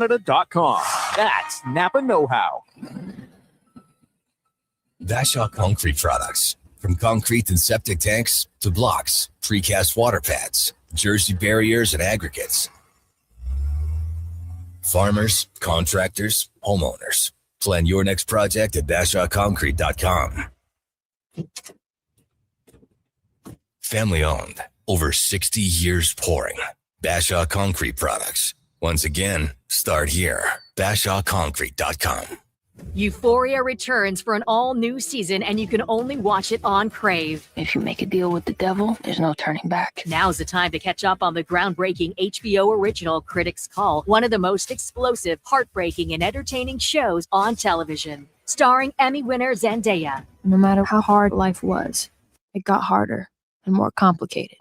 Canada.com. That's Napa know-how. Bashaw Concrete Products. From concrete and septic tanks to blocks, precast water pads, jersey barriers, and aggregates. Farmers, contractors, homeowners. Plan your next project at BashawConcrete.com. Family owned. Over 60 years pouring. Bashaw Concrete Products. Once again, start here. BashawConcrete.com. Euphoria returns for an all-new season, and you can only watch it on Crave. If you make a deal with the devil, there's no turning back. Now's the time to catch up on the groundbreaking HBO original Critics' Call, one of the most explosive, heartbreaking, and entertaining shows on television. Starring Emmy winner Zendaya. No matter how hard life was, it got harder and more complicated.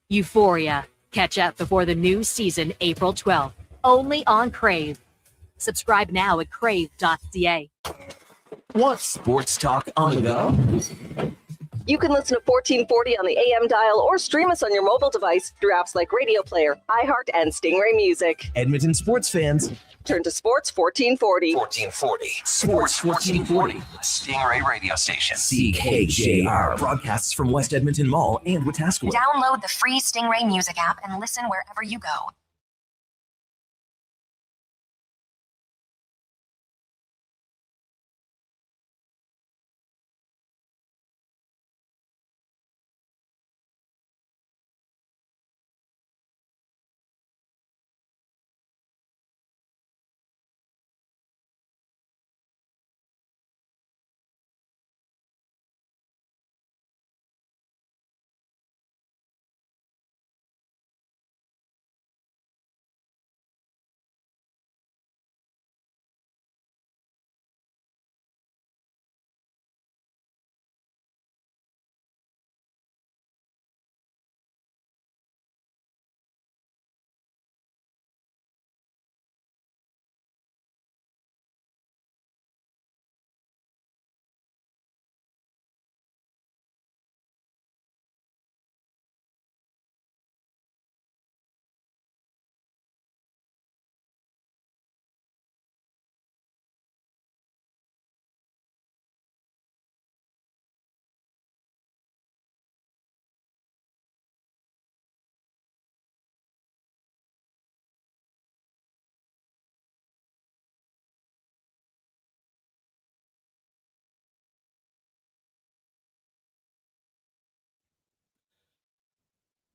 Euphoria. Catch up before the new season, April 12th. Only on Crave. Subscribe now at crave.ca. Want sports talk on the go? You can listen to 1440 on the AM dial or stream us on your mobile device through apps like Radio Player, iHeart, and Stingray Music. Edmonton sports fans, turn to Sports 1440. 1440. Sports 1440. Stingray radio station. CKJR broadcasts from West Edmonton Mall and Wetaskiwin. Download the free Stingray Music app and listen wherever you go.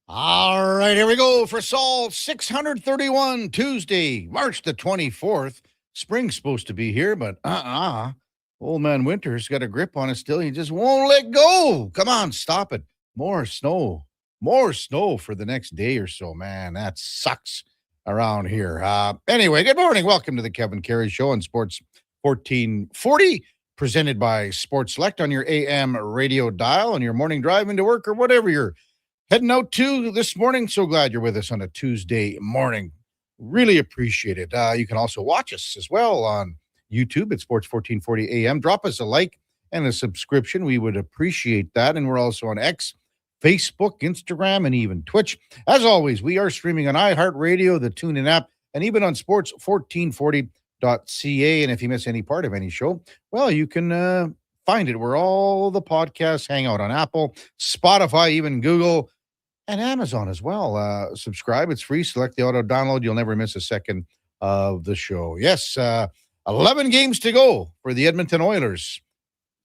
All right, here we go for Saul 631 Tuesday, March the 24th. Spring's supposed to be here, but old man Winter's got a grip on it still. He just won't let go. Come on, stop it. More snow for the next day or so, man. That sucks around here. Anyway, good morning. Welcome to the Kevin Carrey Show on Sports 1440, presented by Sports Select on your AM radio dial on your morning drive into work or whatever you're heading out to this morning. So glad you're with us on a Tuesday morning. Really appreciate it. You can also watch us as well on YouTube at Sports 1440 AM. Drop us a like and a subscription. We would appreciate that. And we're also on X, Facebook, Instagram, and even Twitch. As always, we are streaming on iHeartRadio, the TuneIn app, and even on sports1440.ca. And if you miss any part of any show, well, you can find it where all the podcasts hang out on Apple, Spotify, even Google, and Amazon as well. Subscribe. It's free. Select the auto download. You'll never miss a second of the show. Yes, 11 games to go for the Edmonton Oilers.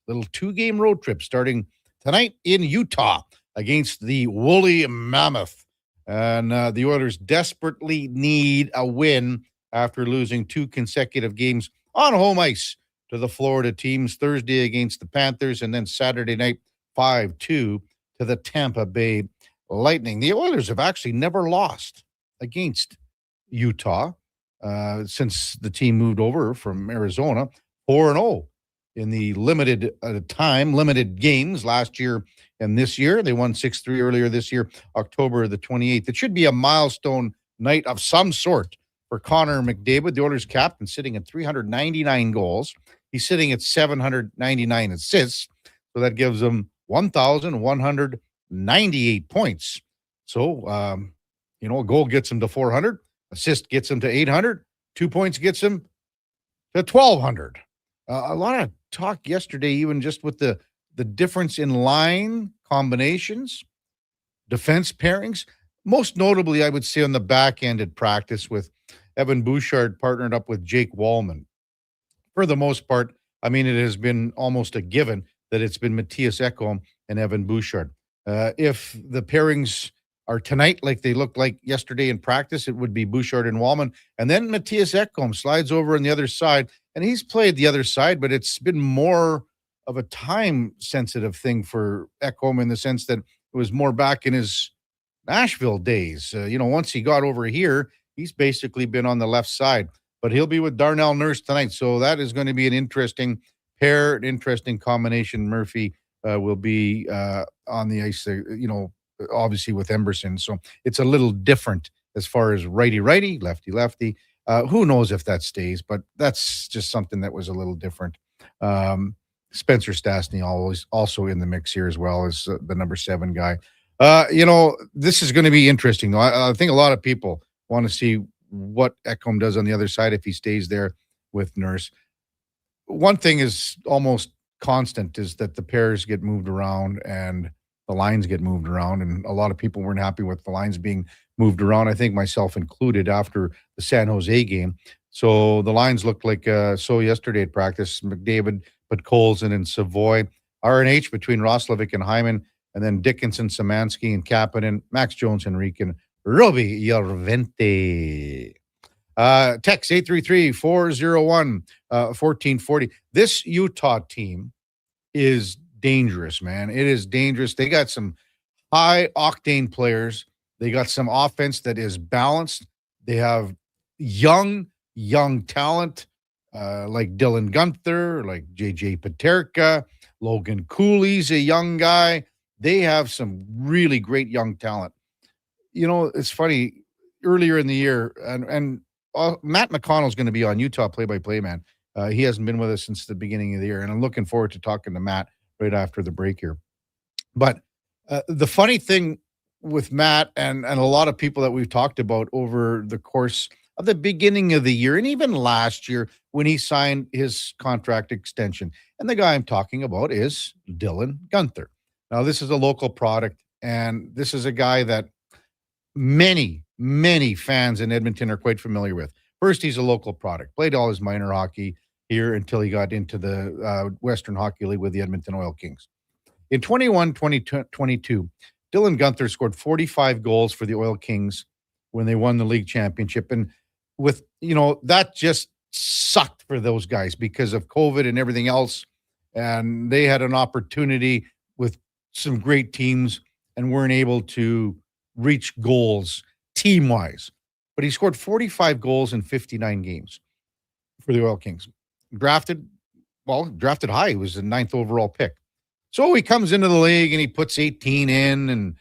Little 2-game road trip starting tonight in Utah against the Woolly Mammoth. And the Oilers desperately need a win after losing 2 consecutive games on home ice to the Florida teams, Thursday against the Panthers, and then Saturday night 5-2 to the Tampa Bay Lightning. The Oilers have actually never lost against Utah since the team moved over from Arizona. 4-0 in the limited games last year and this year. They won 6-3 earlier this year, October the 28th. It should be a milestone night of some sort for Conor McDavid, the Oilers captain, sitting at 399 goals. He's sitting at 799 assists. So that gives him 1,198 points. So, a goal gets him to 400. Assist gets him to 800. 2 points gets him to 1,200. A lot of talk yesterday, even just with the difference in line combinations, defense pairings. Most notably, I would say on the back end at practice with Evan Bouchard partnered up with Jake Wallman. For the most part, I mean, it has been almost a given that it's been Matthias Ekholm and Evan Bouchard. If the pairings are tonight like they looked like yesterday in practice, it would be Bouchard and Wallman. And then Matthias Ekholm slides over on the other side, and he's played the other side, but it's been more of a time-sensitive thing for Ekholm in the sense that it was more back in his Nashville days. Once he got over here, he's basically been on the left side. But he'll be with Darnell Nurse tonight, so that is going to be an interesting pair, an interesting combination. Murphy will be on the ice, obviously with Emberson. So it's a little different as far as righty-righty, lefty-lefty. Who knows if that stays, but that's just something that was a little different. Spencer Stastny also in the mix here as well as the number 7 guy. This is going to be interesting. I think a lot of people want to see what Ekholm does on the other side if he stays there with Nurse. One thing is almost constant is that the pairs get moved around and the lines get moved around, and a lot of people weren't happy with the lines being moved around, I think myself included, after the San Jose game. So the lines looked like so yesterday at practice. McDavid, Podkolzin, and Savoy. RNH between Roslovic and Hyman, and then Dickinson, Szymanski, and Kapanen, Max Jones, Henrique, and Robbie Jorvente. Text 833-401-1440. This Utah team is dangerous, man. It is dangerous. They got some high-octane players. They got some offense that is balanced. They have young talent like Dylan Gunther, like J.J. Paterka, Logan Cooley's a young guy. They have some really great young talent. It's funny, earlier in the year, and Matt McConnell is going to be on Utah play-by-play, man. He hasn't been with us since the beginning of the year, and I'm looking forward to talking to Matt right after the break here. But the funny thing with Matt and a lot of people that we've talked about over the course of the beginning of the year and even last year when he signed his contract extension, and the guy I'm talking about is Dylan Gunther. Now, this is a local product, and this is a guy that many fans in Edmonton are quite familiar with. First, he's a local product. Played all his minor hockey here until he got into the Western Hockey League with the Edmonton Oil Kings. In 21-22, Dylan Gunther scored 45 goals for the Oil Kings when they won the league championship. And with, that just sucked for those guys because of COVID and everything else. And they had an opportunity with some great teams and weren't able to reach goals team-wise. But he scored 45 goals in 59 games for the Oil Kings. Drafted high. He was the 9th overall pick. So he comes into the league and he puts 18 in, and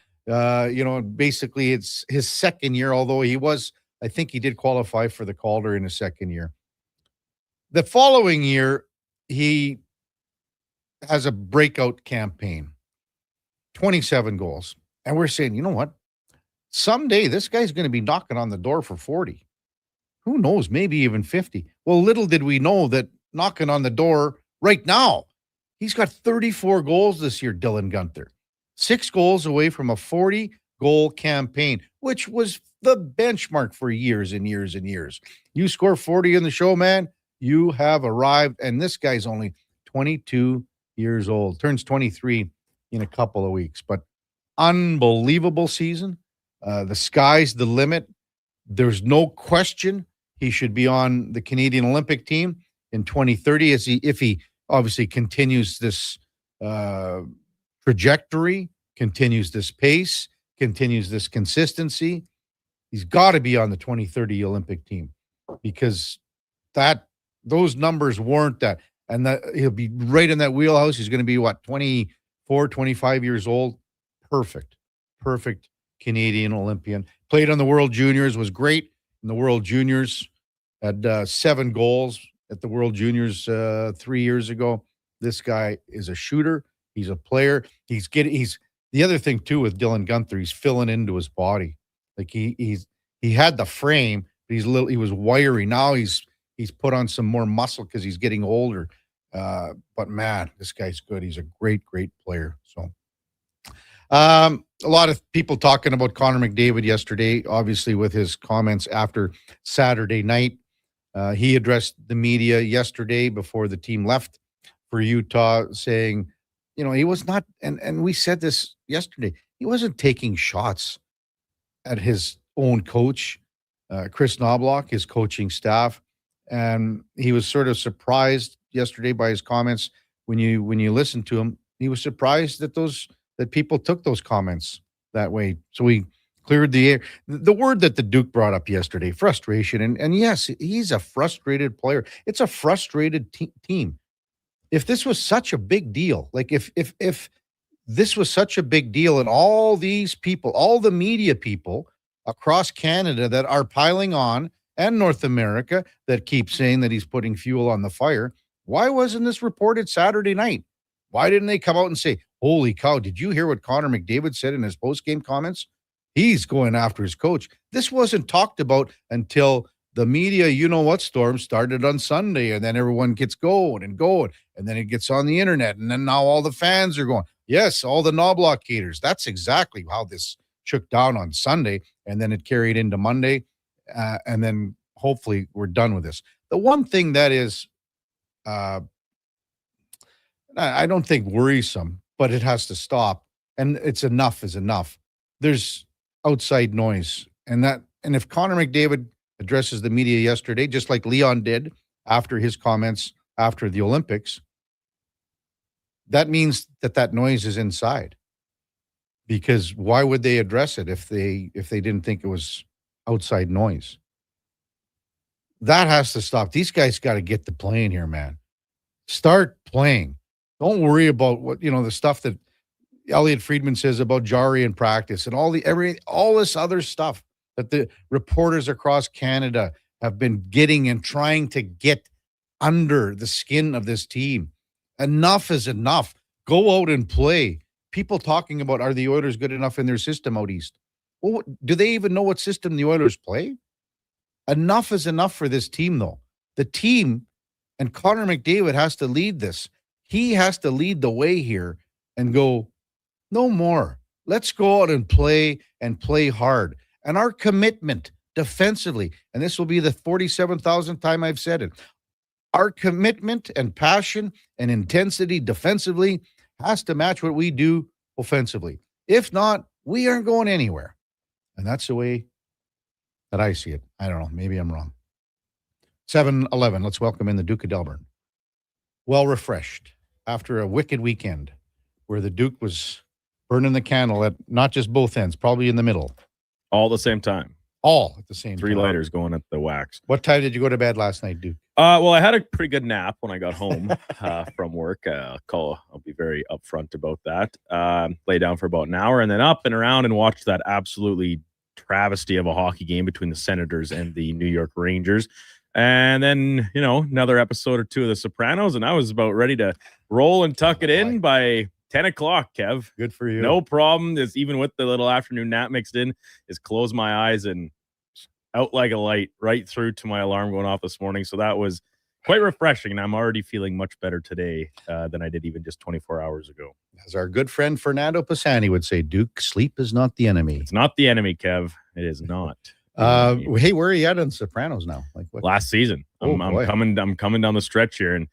basically it's his second year, although I think he did qualify for the Calder in his second year. The following year, he has a breakout campaign, 27 goals. And we're saying, you know what? Someday this guy's going to be knocking on the door for 40. Who knows? Maybe even 50. Well, little did we know that knocking on the door right now, he's got 34 goals this year, Dylan Gunther. 6 goals away from a 40-goal campaign, which was the benchmark for years and years and years. You score 40 in the show, man, you have arrived. And this guy's only 22 years old. Turns 23 in a couple of weeks. But unbelievable season. The sky's the limit. There's no question he should be on the Canadian Olympic team in 2030 if he obviously continues this trajectory, continues this pace, continues this consistency. He's got to be on the 2030 Olympic team because those numbers warrant that. And that he'll be right in that wheelhouse. He's going to be 24, 25 years old. Perfect Canadian Olympian. Played on the World Juniors, was great in the World Juniors. Had 7 goals at the World Juniors 3 years ago. This guy is a shooter. He's a player. He's the other thing too with Dylan Gunther. He's filling into his body. Like he had the frame, He was wiry. Now he's put on some more muscle because he's getting older. But man, this guy's good. He's a great player. So a lot of people talking about Conor McDavid yesterday, obviously with his comments after Saturday night. He addressed the media yesterday before the team left for Utah, saying, he was not, and we said this yesterday, he wasn't taking shots at his own coach, Chris Knobloch, his coaching staff. And he was sort of surprised yesterday by his comments. When you listen to him, he was surprised that people took those comments that way. So he cleared the air. The word that the Duke brought up yesterday, frustration. And yes, he's a frustrated player. It's a frustrated team. If this was such a big deal, like if this was such a big deal and all these people, all the media people across Canada that are piling on and North America that keep saying that he's putting fuel on the fire, why wasn't this reported Saturday night? Why didn't they come out and say, holy cow, did you hear what Conor McDavid said in his post-game comments? He's going after his coach. This wasn't talked about until the media, storm started on Sunday, and then everyone gets going, and then it gets on the internet, and then now all the fans are going. Yes, all the Knobloch haters. That's exactly how this shook down on Sunday, and then it carried into Monday, and then hopefully we're done with this. The one thing that is, I don't think worrisome, but it has to stop, and it's enough is enough. There's outside noise, and if Conor McDavid addresses the media yesterday, just like Leon did after his comments after the Olympics, that means that noise is inside. Because why would they address it if they didn't think it was outside noise? That has to stop. These guys got to get to playing here, man. Start playing. Don't worry about what the stuff that Elliot Friedman says about Jari in practice and all this other stuff that the reporters across Canada have been getting and trying to get under the skin of this team. Enough is enough. Go out and play. People talking about, are the Oilers good enough in their system out east? Well, do they even know what system the Oilers play? Enough is enough for this team, though. The team, and Conor McDavid has to lead this. He has to lead the way here and go, no more. Let's go out and play hard. And our commitment defensively, and this will be the 47,000th time I've said it, our commitment and passion and intensity defensively has to match what we do offensively. If not, we aren't going anywhere. And that's the way that I see it. I don't know. Maybe I'm wrong. 7-11. Let's welcome in the Duke of Delburne. Well refreshed after a wicked weekend where the Duke was burning the candle at not just both ends, probably in the middle. All at the same time. All at the same time. 3 lighters going at the wax. What time did you go to bed last night, Duke? Well, I had a pretty good nap when I got home from work. I'll be very upfront about that. Lay down for about an hour and then up and around and watched that absolutely travesty of a hockey game between the Senators and the New York Rangers. And then, another episode or two of The Sopranos, and I was about ready to roll and tuck it in by 10 o'clock, Kev. Good for you. No problem. Is even with the little afternoon nap mixed in, is close my eyes and out like a light right through to my alarm going off this morning. So that was quite refreshing. And I'm already feeling much better today than I did even just 24 hours ago. As our good friend Fernando Pisani would say, Duke, sleep is not the enemy. It's not the enemy, Kev. It is not. Hey, where are you at on Sopranos now? Like what? Last season. I'm coming down the stretch here, and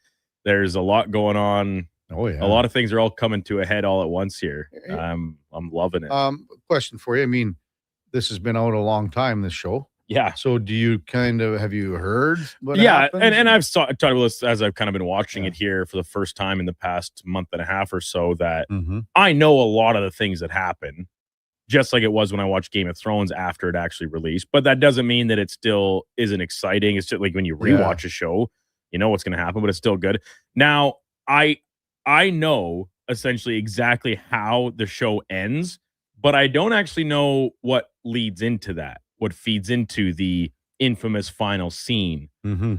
there's a lot going on. Oh yeah, a lot of things are all coming to a head all at once here. I'm loving it. Question for you. I mean, this has been out a long time, this show. Yeah. So have you heard what yeah, happens? and I've talked about this as I've kind of been watching it here for the first time in the past month and a half or so, that I know a lot of the things that happen, just like it was when I watched Game of Thrones after it actually released. But that doesn't mean that it still isn't exciting. It's just like when you rewatch a show, you know what's going to happen, but it's still good. Now, I know essentially exactly how the show ends, but I don't actually know what leads into that, what feeds into the infamous final scene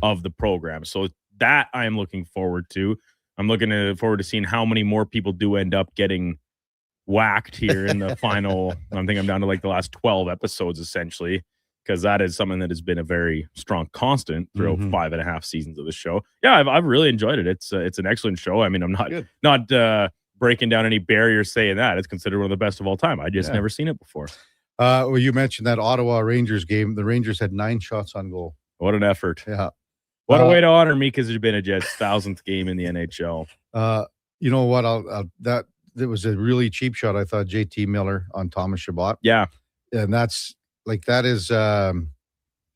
of the program. So that I am looking forward to. I'm looking forward to seeing how many more people do end up getting whacked here in the final. I think I'm down to like the last 12 episodes essentially, because that is something that has been a very strong constant throughout 5.5 seasons of the show. Yeah, I've really enjoyed it. It's an excellent show. I mean, I'm not breaking down any barriers saying that. It's considered one of the best of all time. I just never seen it before. Well, you mentioned that Ottawa Rangers game. The Rangers had 9 shots on goal. What an effort. Yeah. What a way to honor Mika Zibanejad's 1,000th game in the NHL. You know what? That was a really cheap shot. I thought JT Miller on Thomas Chabot. Yeah. And that is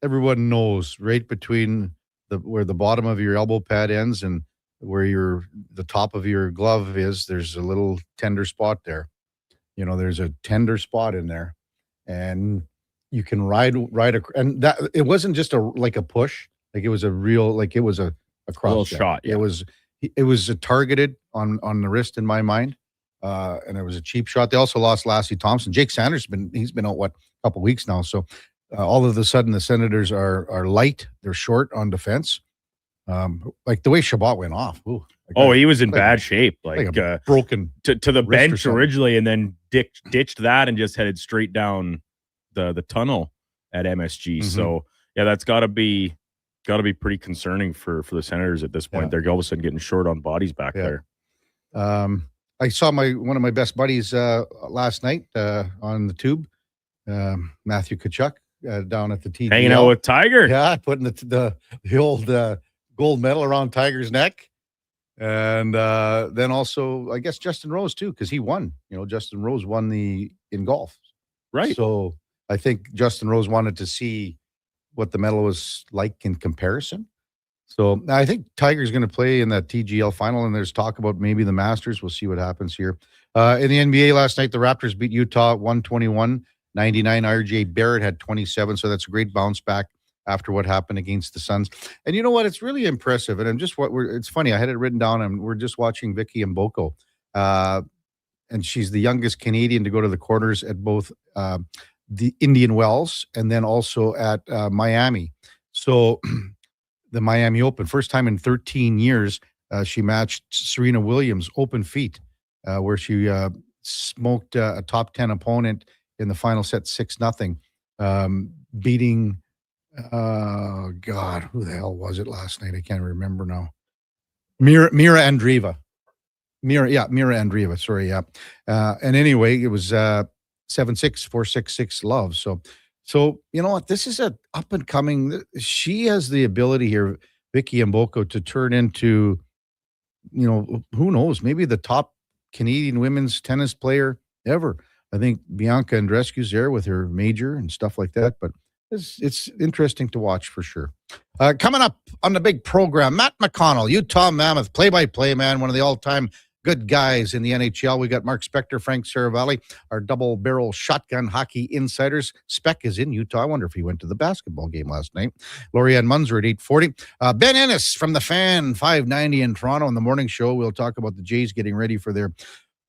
everyone knows right between where the bottom of your elbow pad ends and where the top of your glove is, there's a little tender spot there. You know, there's a tender spot in there. And you can ride and that it wasn't just a push, like it was a real, like it was a cross shot. Yeah. It was targeted on the wrist in my mind, and it was a cheap shot. They also lost Lassie Thompson. Jake Sanders he's been out a couple weeks now. So all of a sudden the Senators are light. They're short on defense. Like the way Chabot went off. Ooh, he was in bad shape, like broken to the bench originally, and then ditched that and just headed straight down the tunnel at MSG. So yeah, that's got to be pretty concerning for the Senators at this point. They're all of a sudden getting short on bodies back there. I saw one of my best buddies last night on the tube, Matthew Tkachuk, down at the TGL. Hanging out with Tiger. Yeah, putting the old gold medal around Tiger's neck. And then also, I guess, Justin Rose, too, because he won. You know, Justin Rose won in golf. Right. So I think Justin Rose wanted to see what the medal was like in comparison. So I think Tiger's going to play in that TGL final, and there's talk about maybe the Masters. We'll see what happens here. In the NBA last night, the Raptors beat Utah 121-99. RJ Barrett had 27, so that's a great bounce back after what happened against the Suns. And you know what? It's really impressive. And it's funny. I had it written down, and we're just watching Vicky Mboko. And she's the youngest Canadian to go to the quarters at both the Indian Wells and then also at Miami. So the Miami Open, first time in 13 years, she matched Serena Williams' open feet, where she smoked a top 10 opponent in the final set 6-0, beating, who the hell was it last night? I can't remember now. Mira Andreeva. Mira Andreeva, sorry, yeah. And anyway, it was 7-6, 4-6, love. So you know what? This is a up and coming. She has the ability here, Vicky Mboko, to turn into, you know, who knows, maybe the top Canadian women's tennis player ever. I think Bianca Andreescu's there with her major and stuff like that. But it's interesting to watch for sure. Coming up on the big program, Matt McConnell, Utah Mammoth, play-by-play man, one of the all-time good guys in the NHL. We got Mark Spector, Frank Seravalli, our double-barrel shotgun hockey insiders. Spec is in Utah. I wonder if he went to the basketball game last night. Laurianne Munzer at 8:40. Ben Andis from the Fan, 590 in Toronto. In the morning show, we'll talk about the Jays getting ready for their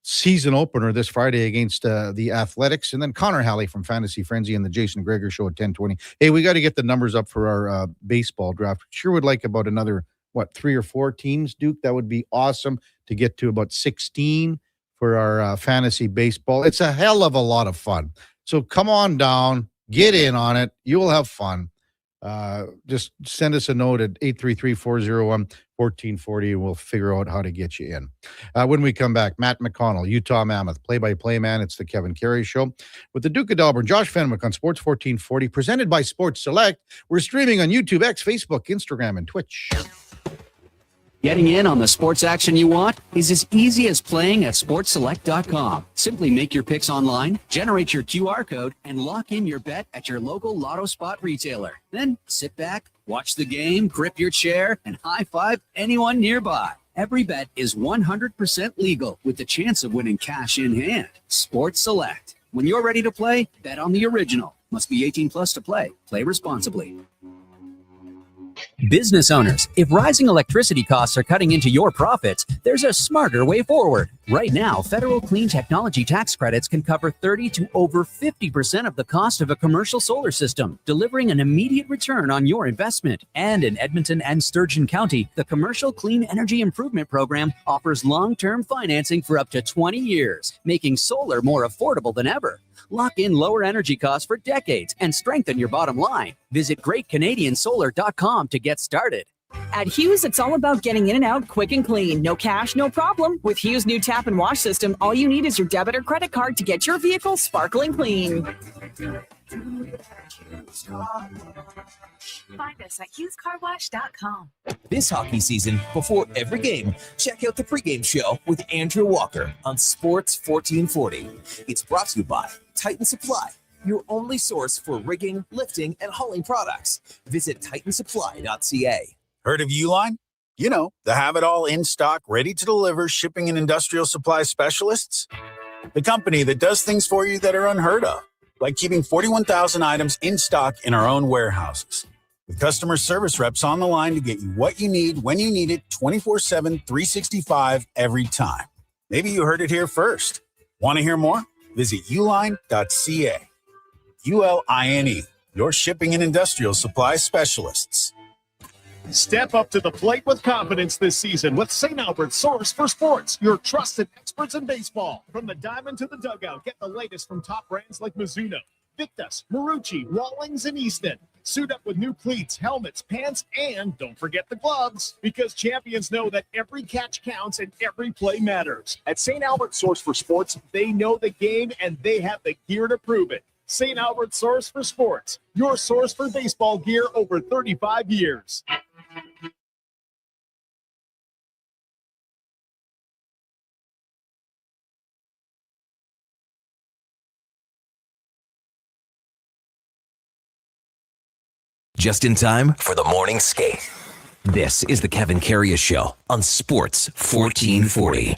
season opener this Friday against the Athletics. And then Connor Halley from Fantasy Frenzy and the Jason Gregor Show at 10:20. Hey, we got to get the numbers up for our baseball draft. Sure would like about another, 3 or 4 teams, Duke? That would be awesome to get to about 16 for our fantasy baseball. It's a hell of a lot of fun. So come on down, get in on it. You will have fun. Just send us a note at 833-401-1440 and we'll figure out how to get you in. When we come back, Matt McConnell, Utah Mammoth, play-by-play man. It's the Kevin Carrey Show with the Duke of Delburne, Josh Fenwick on Sports 1440, presented by Sports Select. We're streaming on YouTube, X, Facebook, Instagram, and Twitch. Getting in on the sports action you want is as easy as playing at sportselect.com. Simply make your picks online, generate your QR code, and lock in your bet at your local Lotto Spot retailer. Then sit back, watch the game, grip your chair, and high-five anyone nearby. Every bet is 100% legal with the chance of winning cash in hand. Sports Select. When you're ready to play, bet on the original. Must be 18 plus to play. Play responsibly. Business owners, if rising electricity costs are cutting into your profits, there's a smarter way forward. Right now, federal clean technology tax credits can cover 30 to over 50% of the cost of a commercial solar system, delivering an immediate return on your investment. And in Edmonton and Sturgeon County, the Commercial Clean Energy Improvement Program offers long-term financing for up to 20 years, making solar more affordable than ever. Lock in lower energy costs for decades and strengthen your bottom line. Visit GreatCanadianSolar.com to get started. At Hughes, it's all about getting in and out quick and clean. No cash, no problem. With Hughes' new tap and wash system, all you need is your debit or credit card to get your vehicle sparkling clean. Find us at HughesCarWash.com. This hockey season, before every game, check out the pregame show with Andrew Walker on Sports 1440. It's brought to you by Titan Supply, your only source for rigging, lifting, and hauling products. Visit titansupply.ca. Heard of Uline? You know, the have-it-all in-stock, ready-to-deliver shipping and industrial supply specialists. The company that does things for you that are unheard of, like keeping 41,000 items in stock in our own warehouses. With customer service reps on the line to get you what you need, when you need it, 24/7, 365, every time. Maybe you heard it here first. Want to hear more? Visit uline.ca. ULINE, your shipping and industrial supply specialists. Step up to the plate with confidence this season with St. Albert's Source for Sports, your trusted experts in baseball. From the diamond to the dugout, get the latest from top brands like Mizuno, Victus, Marucci, Rawlings, and Easton. Suit up with new cleats, helmets, pants, and don't forget the gloves, because champions know that every catch counts and every play matters. At St. Albert's Source for Sports, they know the game and they have the gear to prove it. St. Albert's Source for Sports, your source for baseball gear over 35 years. Just in time for the morning skate. This is the Kevin Carrey Show on Sports 1440.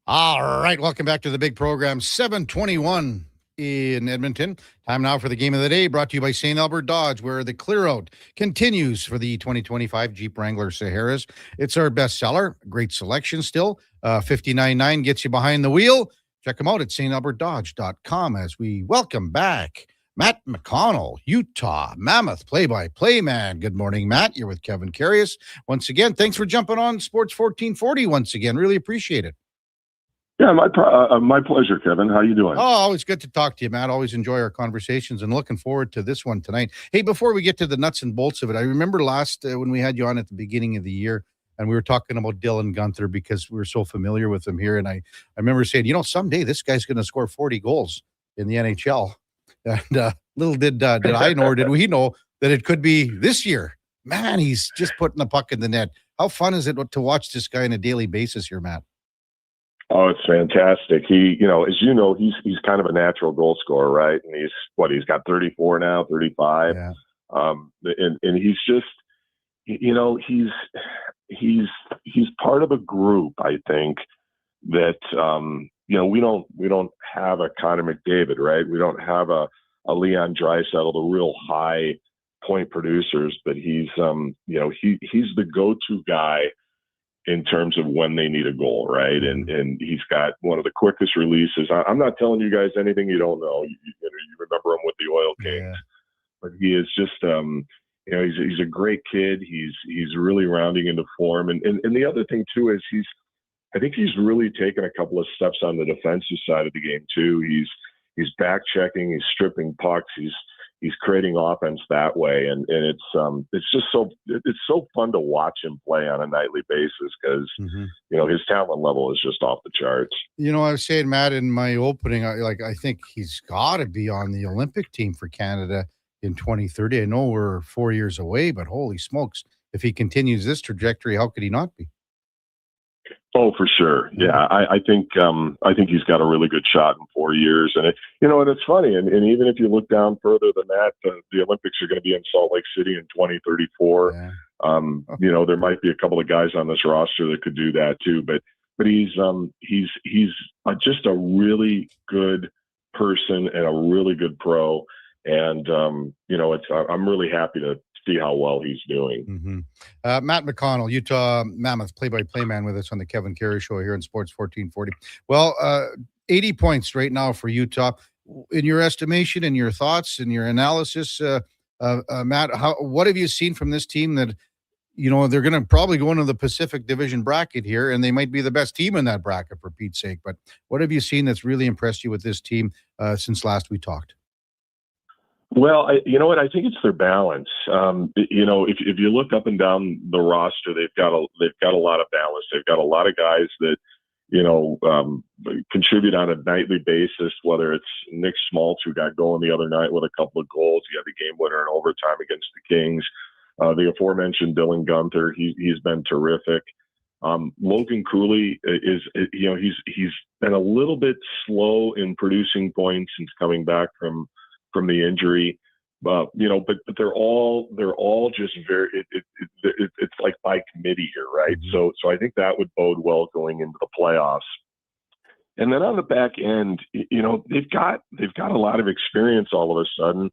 All right, welcome back to the big program, 7:21 in Edmonton. Time now for the game of the day, brought to you by St. Albert Dodge, where the clear-out continues for the 2025 Jeep Wrangler Saharas. It's our best seller, great selection still. $59.9 gets you behind the wheel. Check them out at stalbertdodge.com as we welcome back Matt McConnell, Utah Mammoth play-by-play man. Good morning, Matt. You're with Kevin Carrey. Once again, thanks for jumping on Sports 1440 once again. Really appreciate it. Yeah, my pleasure, Kevin. How you doing? Oh, always good to talk to you, Matt. Always enjoy our conversations and looking forward to this one tonight. Hey, before we get to the nuts and bolts of it, I remember last when we had you on at the beginning of the year and we were talking about Dylan Gunther because we were so familiar with him here. And I remember saying, someday this guy's going to score 40 goals in the NHL. And little did I know, or did we know that it could be this year. Man, he's just putting the puck in the net. How fun is it to watch this guy on a daily basis here, Matt? Oh, it's fantastic. He, as you know, he's kind of a natural goal scorer, right? And he's got 34 now, 35. Yeah. And he's just, he's part of a group, I think, that, we don't have a Conor McDavid, right? We don't have a Leon Draisaitl, the real high point producers, but he's the go-to guy in terms of when they need a goal, right? And he's got one of the quickest releases. I'm not telling you guys anything you don't know. You remember him with the Oil Kings, but he is just, he's a great kid. He's really rounding into form. And the other thing too is I think he's really taken a couple of steps on the defensive side of the game too. He's back checking, he's stripping pucks, he's creating offense that way, and it's just so fun to watch him play on a nightly basis because his talent level is just off the charts. I was saying, Matt, in my opening, I think he's got to be on the Olympic team for Canada in 2030. I know we're 4 years away, but holy smokes, if he continues this trajectory, how could he not be? Oh, for sure. Yeah, I think he's got a really good shot in 4 years, and and it's funny. And even if you look down further than that, the Olympics are going to be in Salt Lake City in 2034. Yeah. There might be a couple of guys on this roster that could do that too. But he's just a really good person and a really good pro. And I'm really happy to see how well he's doing. Matt McConnell, Utah Mammoth play-by-play man with us on the Kevin Carrey Show here in Sports 1440. Well, 80 points right now for Utah. In your estimation and your thoughts and your analysis, Matt, what have you seen from this team that, they're going to probably go into the Pacific Division bracket here, and they might be the best team in that bracket, for Pete's sake. But what have you seen that's really impressed you with this team since last we talked? Well, you know what? I think it's their balance. If you look up and down the roster, they've got a lot of balance. They've got a lot of guys that contribute on a nightly basis. Whether it's Nick Schmaltz, who got going the other night with a couple of goals, he had the game winner in overtime against the Kings. The aforementioned Dylan Gunther, he's been terrific. Logan Cooley he's been a little bit slow in producing points since coming back from the injury, but they're all just very. It's like by committee here, right? So I think that would bode well going into the playoffs. And then on the back end, they've got a lot of experience all of a sudden.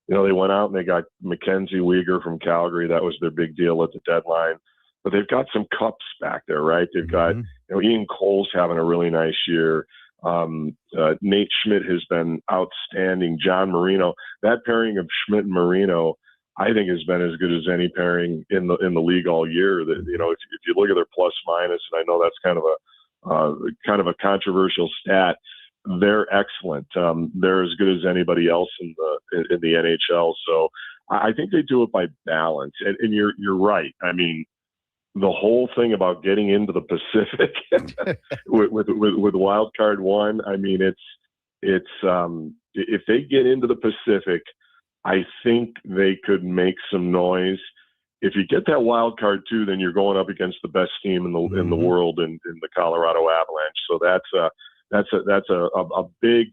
They went out and they got McKenzie Weegar from Calgary. That was their big deal at the deadline. But they've got some cups back there, right? They've got Ian Cole's having a really nice year. Nate Schmidt has been outstanding. John Marino, that pairing of Schmidt and Marino, I think has been as good as any pairing in the league all year. That if you look at their plus minus, and I know that's kind of a controversial stat, they're excellent. They're as good as anybody else in the NHL. So I think they do it by balance. And you're right. I mean, the whole thing about getting into the Pacific with wild card one, I mean, it's if they get into the Pacific, I think they could make some noise. If you get that wild card two, then you're going up against the best team in the world in the Colorado Avalanche. So that's a big.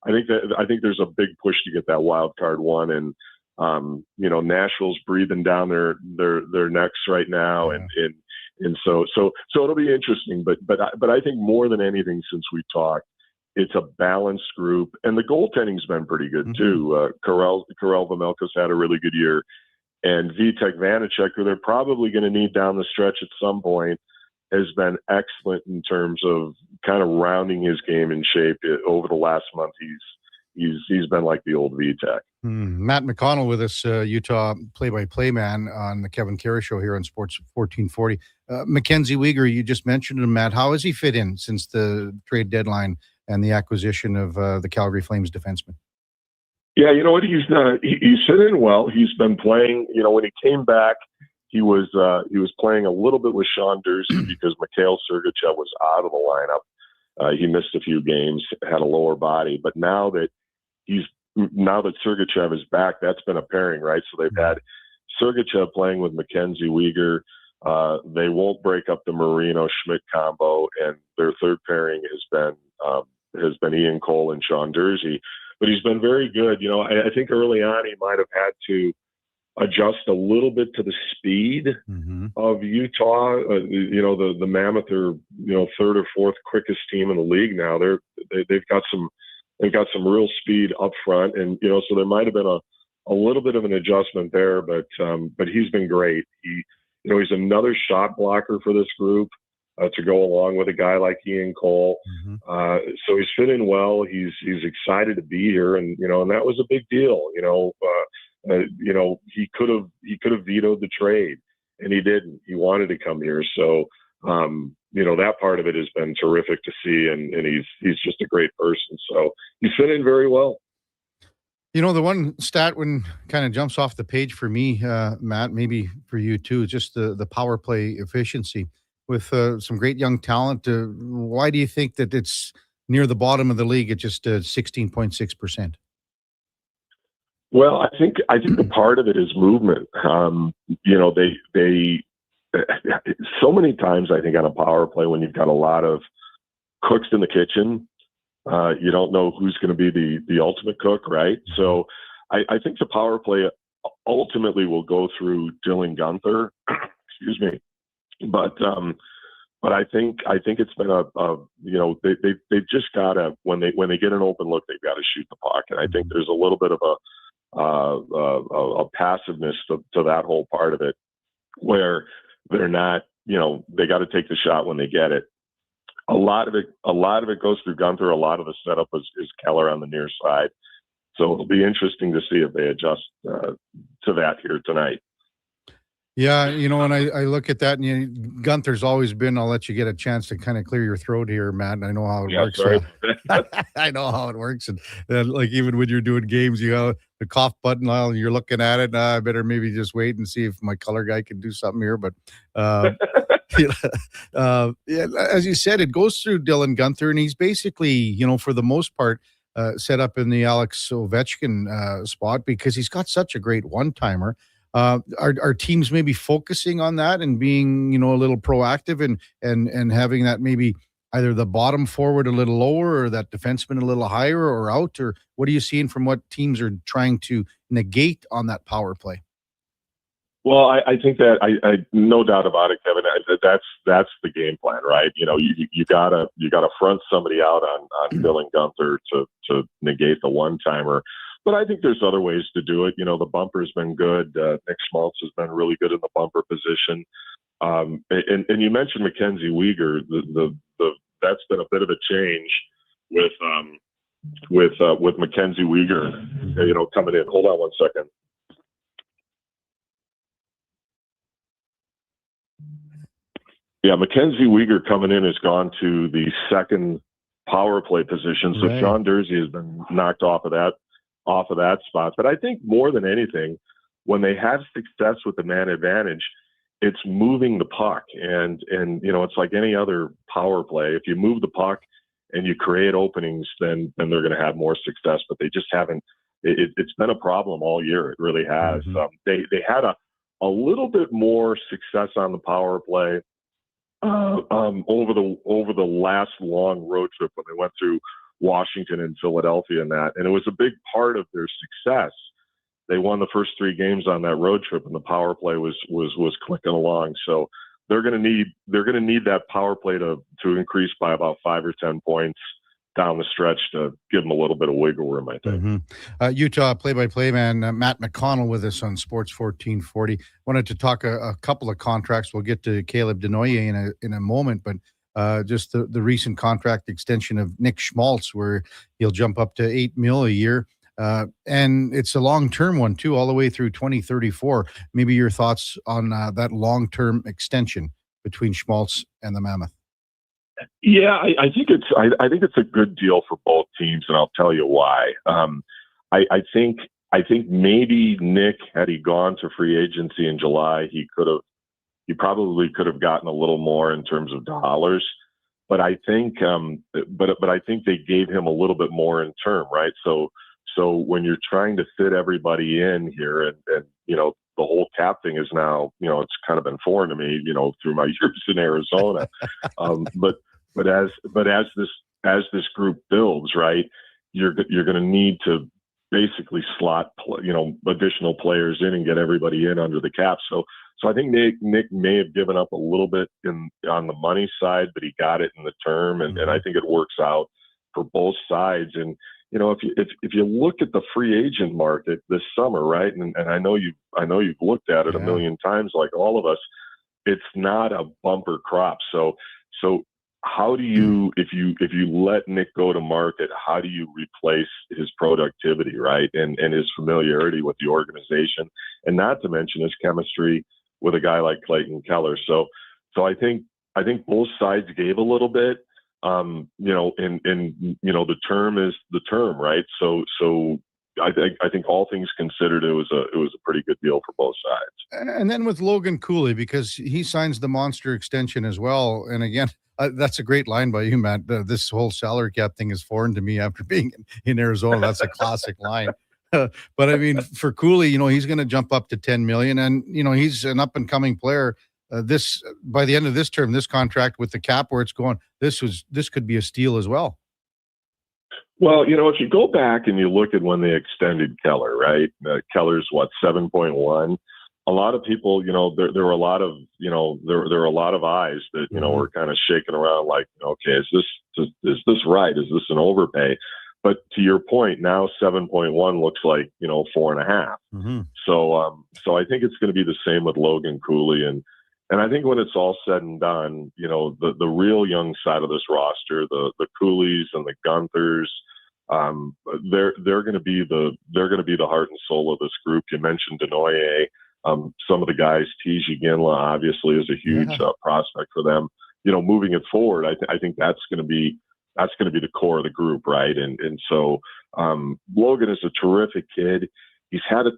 I think there's a big push to get that wild card one, and Nashville's breathing down their necks right now, and so it'll be interesting. But I think more than anything, since we talked, it's a balanced group, and the goaltending's been pretty good too. Karel Vejmelka's had a really good year, and Vitek Vanacek, who they're probably going to need down the stretch at some point, has been excellent in terms of kind of rounding his game in shape. Over the last month, he's been like the old Vitek. Matt McConnell with us, Utah play-by-play man on the Kevin Carrey Show here on Sports 1440. McKenzie Weegar, you just mentioned him, Matt. How has he fit in since the trade deadline and the acquisition of the Calgary Flames defenseman? Yeah, you know what? He's fit in well. He's been playing. When he came back, he was playing a little bit with Sean Durzi because Mikhail Sergachev was out of the lineup. He missed a few games, had a lower body, but now that Sergachev is back, that's been a pairing, right? So they've had Sergachev playing with McKenzie Weegar. They won't break up the Marino-Schmidt combo, and their third pairing has been Ian Cole and Sean Durzi. But he's been very good. I think early on he might have had to adjust a little bit to the speed of Utah. The Mammoth are third or fourth quickest team in the league now. They've got some real speed up front, and so there might have been a little bit of an adjustment there. But he's been great. He's another shot blocker for this group to go along with a guy like Ian Cole. So he's fit in well. He's excited to be here, and and that was a big deal. He could have vetoed the trade, and he didn't. He wanted to come here. So, that part of it has been terrific to see, and he's just a great person. So he's fit in very well. The one stat when kind of jumps off the page for me, Matt, maybe for you too, is just the power play efficiency with some great young talent. Why do you think that it's near the bottom of the league at just 16.6%? Well, I think the part of it is movement. They so many times, I think, on a power play, when you've got a lot of cooks in the kitchen, you don't know who's going to be the ultimate cook, right? So I think the power play ultimately will go through Dylan Gunther. Excuse me. But I think it's been they've just got to, when they get an open look, they've got to shoot the puck. And I think there's a little bit of passiveness to that whole part of it, where they're not, they got to take the shot when they get it. A lot of it goes through Gunther. A lot of the setup is Keller on the near side. So it'll be interesting to see if they adjust to that here tonight. Yeah, and I look at that, and Gunther's always been, I'll let you get a chance to kind of clear your throat here, Matt. I know how it works. Sorry. I know how it works. And like even when you're doing games, you got the cough button while you're looking at it. I better maybe just wait and see if my color guy can do something here. But as you said, it goes through Dylan Gunther, and he's basically, for the most part, set up in the Alex Ovechkin spot because he's got such a great one-timer. Are teams maybe focusing on that and being, a little proactive and having that maybe either the bottom forward a little lower or that defenseman a little higher or out? Or what are you seeing from what teams are trying to negate on that power play? Well, I think that I no doubt about it, Kevin. That's the game plan, right? You gotta front somebody out on Dylan Gunther to negate the one-timer. But I think there's other ways to do it. The bumper's been good. Nick Schmaltz has been really good in the bumper position. And you mentioned McKenzie Weegar. That's been a bit of a change with McKenzie Weegar, coming in. Hold on one second. Yeah, McKenzie Weegar coming in has gone to the second power play position. So right. John Dursey has been knocked off of that spot. But I think more than anything, when they have success with the man advantage, it's moving the puck. And it's like any other power play. If you move the puck and you create openings, then they're going to have more success. But they just haven't. It's been a problem all year. It really has. Mm-hmm. They had a little bit more success on the power play over the last long road trip when they went through Washington and Philadelphia and that. And it was a big part of their success. They won the first 3 games on that road trip, and the power play was clicking along. So they're going to need that power play to increase by about 5 or 10 points down the stretch to give them a little bit of wiggle room, I think. Mm-hmm. Utah play-by-play man Matt McConnell with us on Sports 1440. Wanted to talk a couple of contracts. We'll get to Caleb Denoye in a moment, but just the recent contract extension of Nick Schmaltz, where he'll jump up to $8 million a year. And it's a long-term one too, all the way through 2034. Maybe your thoughts on that long-term extension between Schmaltz and the Mammoth. Yeah, I think it's a good deal for both teams, and I'll tell you why. I think maybe Nick, had he gone to free agency in July, he probably could have gotten a little more in terms of dollars. But I think, but I think they gave him a little bit more in term, right? So when you're trying to fit everybody in here, and the whole cap thing is now, it's kind of been foreign to me, through my years in Arizona. But as this group builds, right, you're going to need to basically slot, additional players in and get everybody in under the cap. So I think Nick may have given up a little bit on the money side, but he got it in the term, and I think it works out for both sides. And if you look at the free agent market this summer, right, and I know you've looked at it a million times, like all of us, it's not a bumper crop. So how do you, if you let Nick go to market, how do you replace his productivity, right, and his familiarity with the organization, and not to mention his chemistry with a guy like Clayton Keller? So I think both sides gave a little bit, and the term is the term, right? So I think all things considered, it was a pretty good deal for both sides. And then with Logan Cooley, because he signs the monster extension as well. And again, that's a great line by you, Matt. This whole salary cap thing is foreign to me after being in Arizona. That's a classic line. But I mean, for Cooley, he's going to jump up to $10 million, and he's an up and coming player. By the end of this term, this contract with the cap where it's going, this could be a steal as well. Well, if you go back and you look at when they extended Keller, right? Keller's 7.1. A lot of people, there were a lot of, there were a lot of eyes that, were kind of shaking around like, okay, is this right? Is this an overpay? but to your point, now 7.1 looks like 4.5. Mm-hmm. So I think it's going to be the same with Logan Cooley, and I think when it's all said and done, the real young side of this roster, the Cooleys and the Gunthers, they're going to be the heart and soul of this group. You mentioned Denoyer. Some of the guys, TJ Ginla obviously is a huge prospect for them. Moving it forward, I think that's going to be the core of the group, right? And so Logan is a terrific kid. He's had a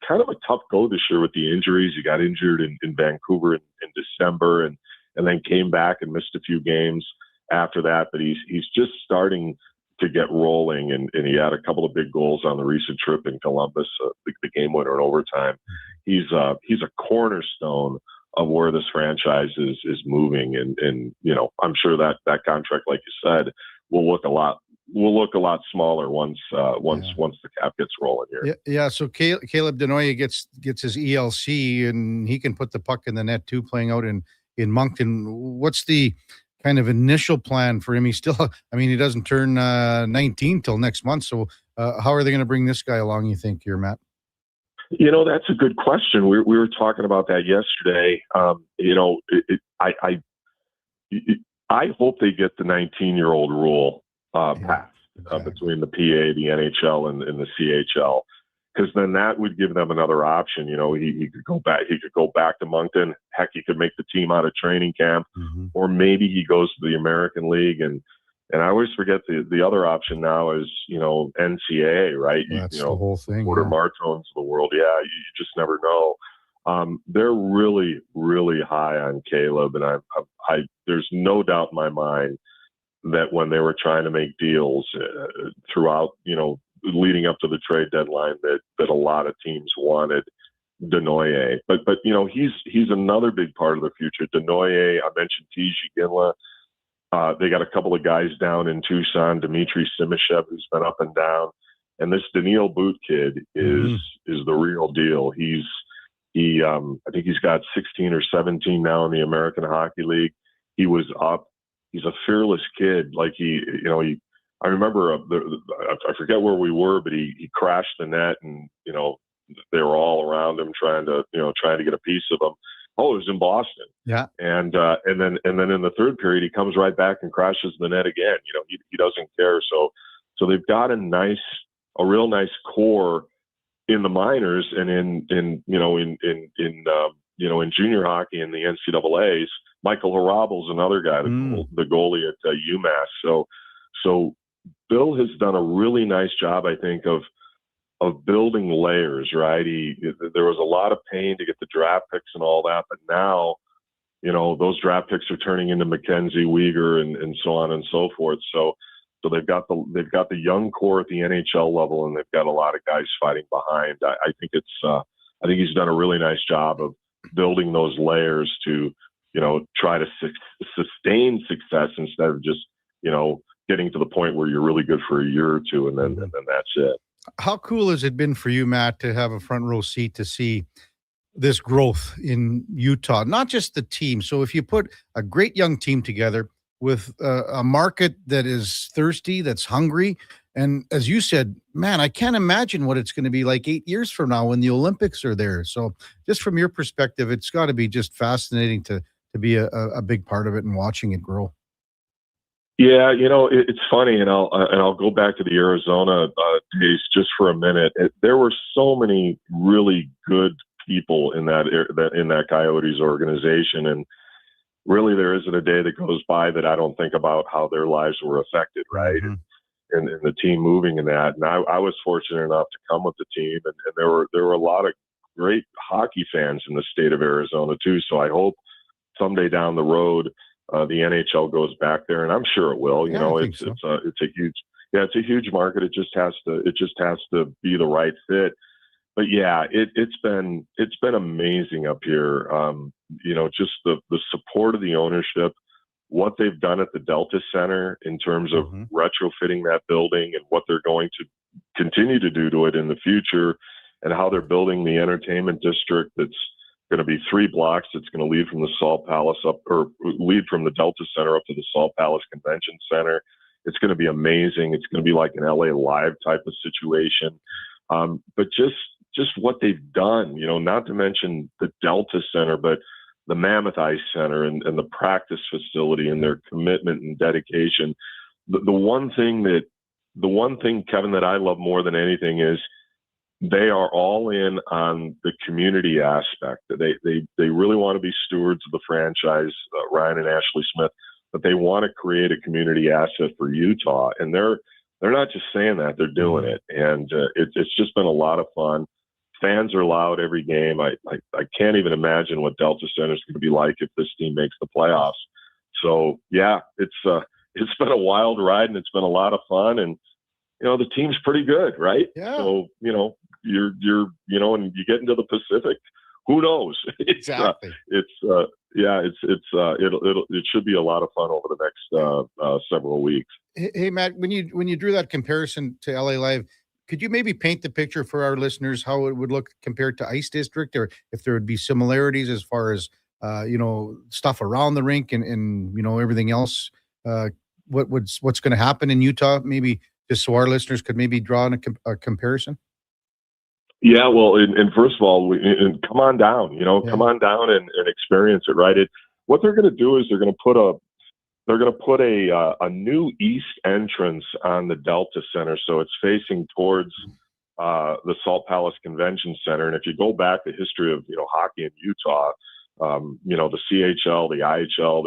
kind of a tough go this year with the injuries. He got injured in Vancouver in December, and then came back and missed a few games after that. But he's just starting to get rolling, and he had a couple of big goals on the recent trip in Columbus, the game winner in overtime. He's a cornerstone of where this franchise is moving, and I'm sure that contract, like you said, will look a lot smaller once the cap gets rolling here. Yeah. So Caleb Denoyer gets his ELC, and he can put the puck in the net too, playing out in Moncton. What's the kind of initial plan for him? He doesn't turn 19 till next month. So how are they going to bring this guy along, you think, here, Matt? That's a good question. We were talking about that yesterday. I hope they get the 19-year-old rule passed between the PA, the NHL, and the CHL, because then that would give them another option. He could go back. He could go back to Moncton. Heck, he could make the team out of training camp, or maybe he goes to the American League. And I always forget the other option now is NCAA, right? That's the whole thing. Porter Martones of the world. Yeah, you just never know. They're really, really high on Caleb, and I there's no doubt in my mind that when they were trying to make deals throughout, leading up to the trade deadline, that a lot of teams wanted Denoyer. But he's another big part of the future. Denoyer, I mentioned TJ Ginla. They got a couple of guys down in Tucson, Dmitry Simashev, who's been up and down, and this Daniil Boot kid is the real deal. I think he's got 16 or 17 now in the American Hockey League. He was up. He's a fearless kid. Like I remember I forget where we were, but he crashed the net, and they were all around him trying to get a piece of him. Oh, it was in Boston. Yeah. And then in the third period, he comes right back and crashes the net again. He doesn't care. So they've got a real nice core in the minors and in junior hockey in the NCAAs. Michael Harabel's another guy, the goalie at UMass. So Bill has done a really nice job, I think, of building layers, right? There was a lot of pain to get the draft picks and all that, but now, those draft picks are turning into McKenzie Weegar and so on and so forth. So they've got the young core at the NHL level, and they've got a lot of guys fighting behind. I think he's done a really nice job of building those layers to, try to sustain success instead of just, getting to the point where you're really good for a year or two, and then that's it. How cool has it been for you, Matt, to have a front row seat to see this growth in Utah, not just the team? So if you put a great young team together with a market that is thirsty, that's hungry, and as you said, man, I can't imagine what it's going to be like 8 years from now when the Olympics are there. So just from your perspective, it's got to be just fascinating to be a big part of it and watching it grow. Yeah, it's funny, and I'll go back to the Arizona days just for a minute. There were so many really good people in that Coyotes organization, and really there isn't a day that goes by that I don't think about how their lives were affected, right? Mm-hmm. And the team moving in that. And I was fortunate enough to come with the team, and there were a lot of great hockey fans in the state of Arizona too. So I hope someday down the road, the NHL goes back there, and I'm sure it will. It's a huge market. It just has to be the right fit. But yeah, it's been amazing up here. Just the support of the ownership, what they've done at the Delta Center in terms of retrofitting that building and what they're going to continue to do to it in the future, and how they're building the entertainment district that's going to be 3 blocks. It's going to lead from the Salt Palace lead from the Delta Center up to the Salt Palace Convention Center. It's going to be amazing. It's going to be like an LA Live type of situation. But just what they've done, not to mention the Delta Center, but the Mammoth Ice Center and the practice facility and their commitment and dedication. The one thing, Kevin, that I love more than anything is they are all in on the community aspect. They really want to be stewards of the franchise, Ryan and Ashley Smith, but they want to create a community asset for Utah. And they're not just saying that, they're doing it. And it's just been a lot of fun. Fans are loud every game. I can't even imagine what Delta Center is going to be like if this team makes the playoffs. So yeah, it's been a wild ride and it's been a lot of fun. And the team's pretty good, right? Yeah. So you're and you get into the Pacific, who knows? Exactly. It should be a lot of fun over the next several weeks. Hey Matt, when you drew that comparison to LA Live, could you maybe paint the picture for our listeners how it would look compared to Ice District, or if there would be similarities as far as stuff around the rink and everything else? What's going to happen in Utah? Maybe just so our listeners could maybe draw a comparison. Yeah, well, and first of all, come on down. Come on down and experience it. Right. What they're going to do is they're going to put a new east entrance on the Delta Center, so it's facing towards the Salt Palace Convention Center. And if you go back the history of hockey in Utah, the CHL, the IHL,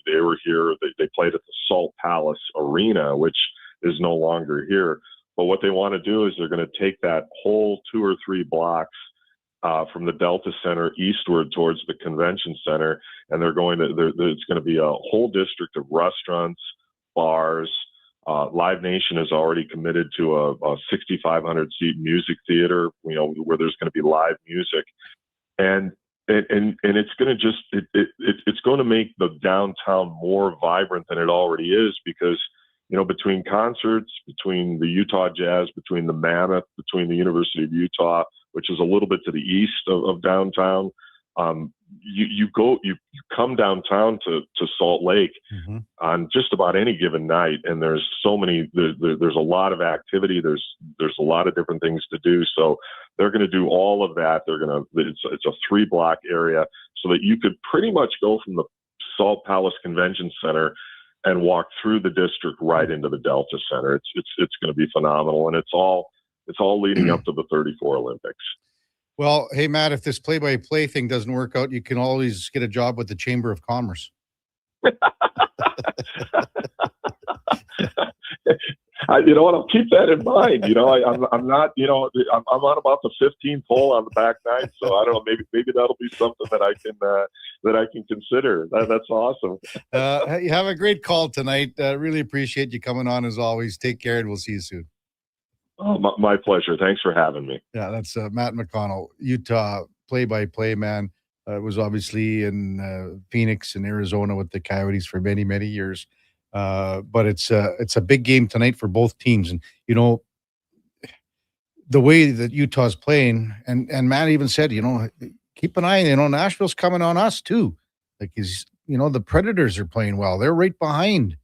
they were here. They played at the Salt Palace Arena, which is no longer here. But what they want to do is they're going to take that whole 2 or 3 blocks from the Delta Center eastward towards the convention center, and it's going to be a whole district of restaurants, bars. Live Nation is already committed to a 6,500 seat music theater, where there's going to be live music, and it's going to it's going to make the downtown more vibrant than it already is, because between concerts, between the Utah Jazz, between the Mammoth, between the University of Utah, which is a little bit to the east of downtown, you come downtown to Salt Lake on just about any given night, and there's a lot of activity. There's a lot of different things to do. So they're going to do all of that. It's a 3-block area, so that you could pretty much go from the Salt Palace Convention Center and walk through the district right into the Delta Center. It's going to be phenomenal, and it's all leading up to the 34 Olympics. Well, hey Matt, if this play-by-play thing doesn't work out, you can always get a job with the Chamber of Commerce. You know what? I'll keep that in mind. I'm not. I'm on about the 15th hole on the back nine, so I don't know. Maybe that'll be something that I can consider. That's awesome. You have a great call tonight. Really appreciate you coming on as always. Take care, and we'll see you soon. Oh, my pleasure. Thanks for having me. Yeah, that's Matt McConnell, Utah play-by-play man. Was obviously in Phoenix and Arizona with the Coyotes for many, many years. But it's a big game tonight for both teams. And, the way that Utah's playing, and Matt even said, keep an eye, Nashville's coming on us too. Like the Predators are playing well. They're right behind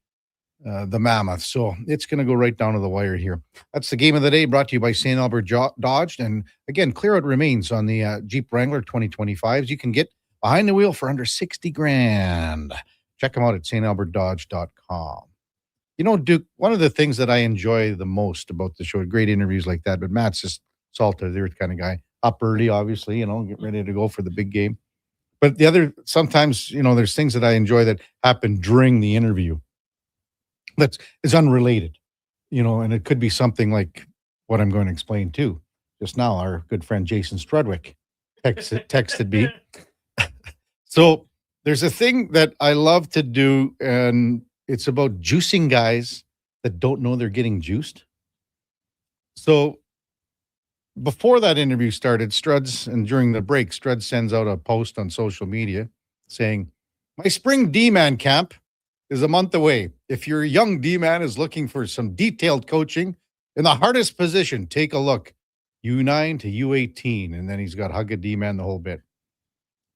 the Mammoth. So it's going to go right down to the wire here. That's the game of the day, brought to you by St. Albert Dodge. And again, clear out remains on the Jeep Wrangler 2025s. You can get behind the wheel for under $60,000. Check them out at stalbertdodge.com. Duke, one of the things that I enjoy the most about the show, great interviews like that, but Matt's just salt of the earth kind of guy. Up early, obviously, get ready to go for the big game. But the other, sometimes, there's things that I enjoy that happen during the interview that is unrelated, and it could be something like what I'm going to explain too. Just now, our good friend Jason Strudwick texted me. So there's a thing that I love to do, and it's about juicing guys that don't know they're getting juiced. So before that interview started, Struds, and during the break, Struds sends out a post on social media saying, "My spring D-man camp is a month away. If your young D-man is looking for some detailed coaching in the hardest position, take a look. U9 to U18." And then he's got hug a D-man the whole bit.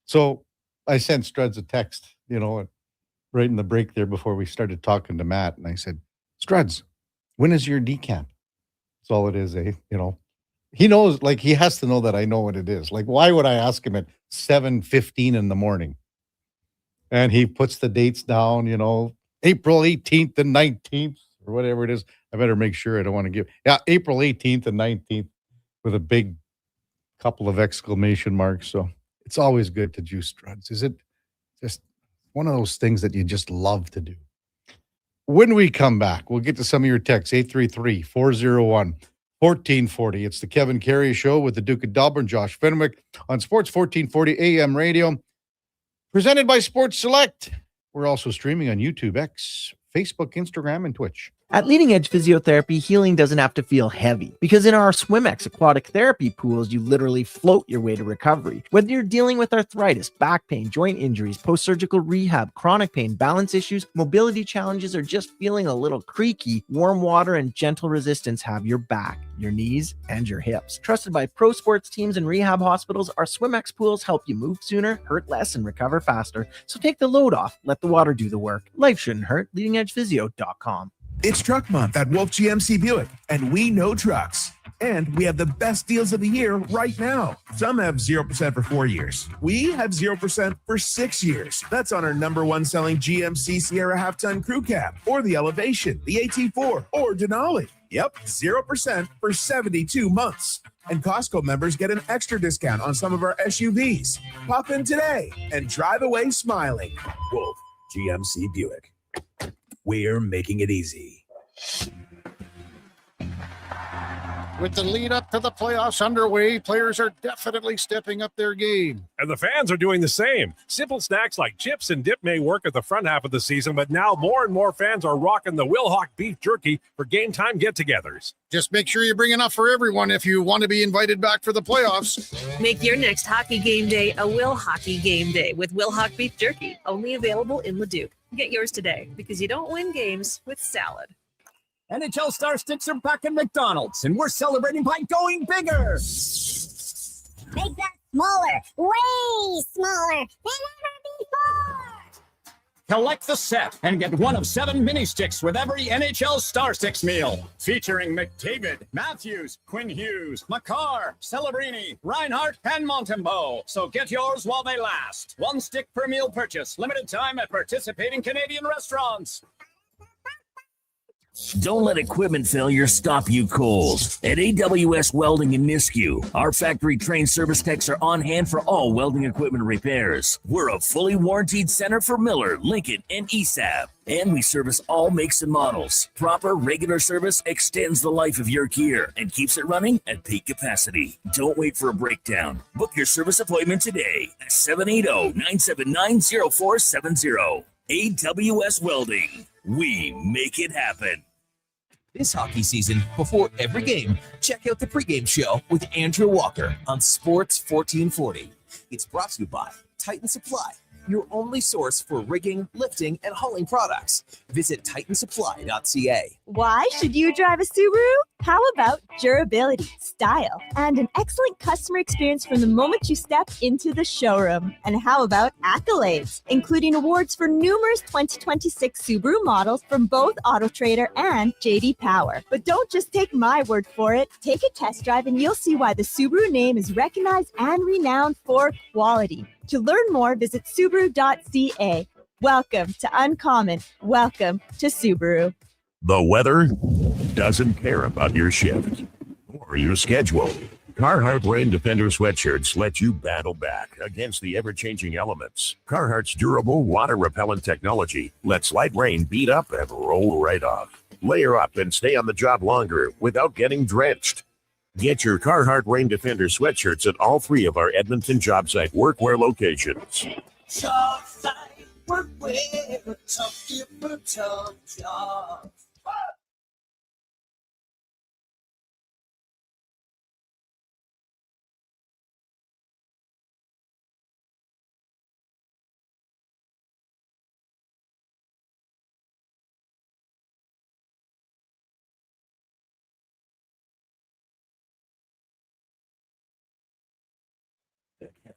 So I sent Struds a text, right in the break there before we started talking to Matt. And I said, Struds, when is your decamp? That's all it is, eh? You know, he knows, like, he has to know that I know what it is. Like, why would I ask him at 7:15 in the morning? And he puts the dates down, you know, April 18th and 19th or whatever it is. I better make sure I don't want to give. Yeah, April 18th and 19th with a big couple of exclamation marks. So it's always good to juice Struds. Is it just one of those things that you just love to do? When we come back, we'll get to some of your texts, 833-401-1440. It's the Kevin Carrey Show with the Duke of Delburne, Josh Fenwick on Sports 1440 AM radio, presented by Sports Select. We're also streaming on YouTube, X, Facebook, Instagram, and Twitch. At Leading Edge Physiotherapy, healing doesn't have to feel heavy, because in our SwimX aquatic therapy pools, you literally float your way to recovery. Whether you're dealing with arthritis, back pain, joint injuries, post-surgical rehab, chronic pain, balance issues, mobility challenges, or just feeling a little creaky, warm water and gentle resistance have your back, your knees, and your hips. Trusted by pro sports teams and rehab hospitals, our SwimX pools help you move sooner, hurt less, and recover faster. So take the load off, let the water do the work. Life shouldn't hurt. LeadingEdgePhysio.com. It's Truck Month at Wolf GMC Buick, and we know trucks. And we have the best deals of the year right now. Some have 0% for 4 years. We have 0% for 6 years. That's on our #1 selling GMC Sierra half-ton crew cab, or the Elevation, the AT4, or Denali. Yep, 0% for 72 months. And Costco members get an extra discount on some of our SUVs. Pop in today and drive away smiling. Wolf GMC Buick. We're making it easy. With the lead up to the playoffs underway, players are definitely stepping up their game. And the fans are doing the same. Simple snacks like chips and dip may work at the front half of the season, but now more and more fans are rocking the Wilhock beef jerky for game time get-togethers. Just make sure you bring enough for everyone if you want to be invited back for the playoffs. Make your next hockey game day a Will Hockey game day with Wilhock beef jerky, only available in Leduc. Get yours today, because you don't win games with salad. NHL Star Sticks are back at McDonald's, and we're celebrating by going bigger. Make that smaller, way smaller than ever before. Collect the set and get one of 7 mini sticks with every NHL Star Sticks meal. Featuring McDavid, Matthews, Quinn Hughes, McCarr, Celebrini, Reinhardt, and Montembeault. So get yours while they last. 1 stick per meal purchase. Limited time at participating Canadian restaurants. Don't let equipment failure stop you cold. At AWS Welding in Nisku, our factory-trained service techs are on hand for all welding equipment repairs. We're a fully warranted center for Miller, Lincoln, and ESAB. And we service all makes and models. Proper, regular service extends the life of your gear and keeps it running at peak capacity. Don't wait for a breakdown. Book your service appointment today at 780-979-0470. AWS Welding. We make it happen. This hockey season, before every game, check out the pregame show with Andrew Walker on Sports 1440. It's brought to you by Titan Supply, your only source for rigging, lifting, and hauling products. Visit titansupply.ca. Why should you drive a Subaru? How about durability, style, and an excellent customer experience from the moment you step into the showroom? And how about accolades, including awards for numerous 2026 Subaru models from both AutoTrader and JD Power? But don't just take my word for it. Take a test drive and you'll see why the Subaru name is recognized and renowned for quality. To learn more, visit Subaru.ca. Welcome to Uncommon. Welcome to Subaru. The weather doesn't care about your shift or your schedule. Carhartt Rain Defender sweatshirts let you battle back against the ever-changing elements. Carhartt's durable, water-repellent technology lets light rain beat up and roll right off. Layer up and stay on the job longer without getting drenched. Get your Carhartt Rain Defender sweatshirts at all 3 of our Edmonton job site workwear locations. Job site workwear, tough different jobs.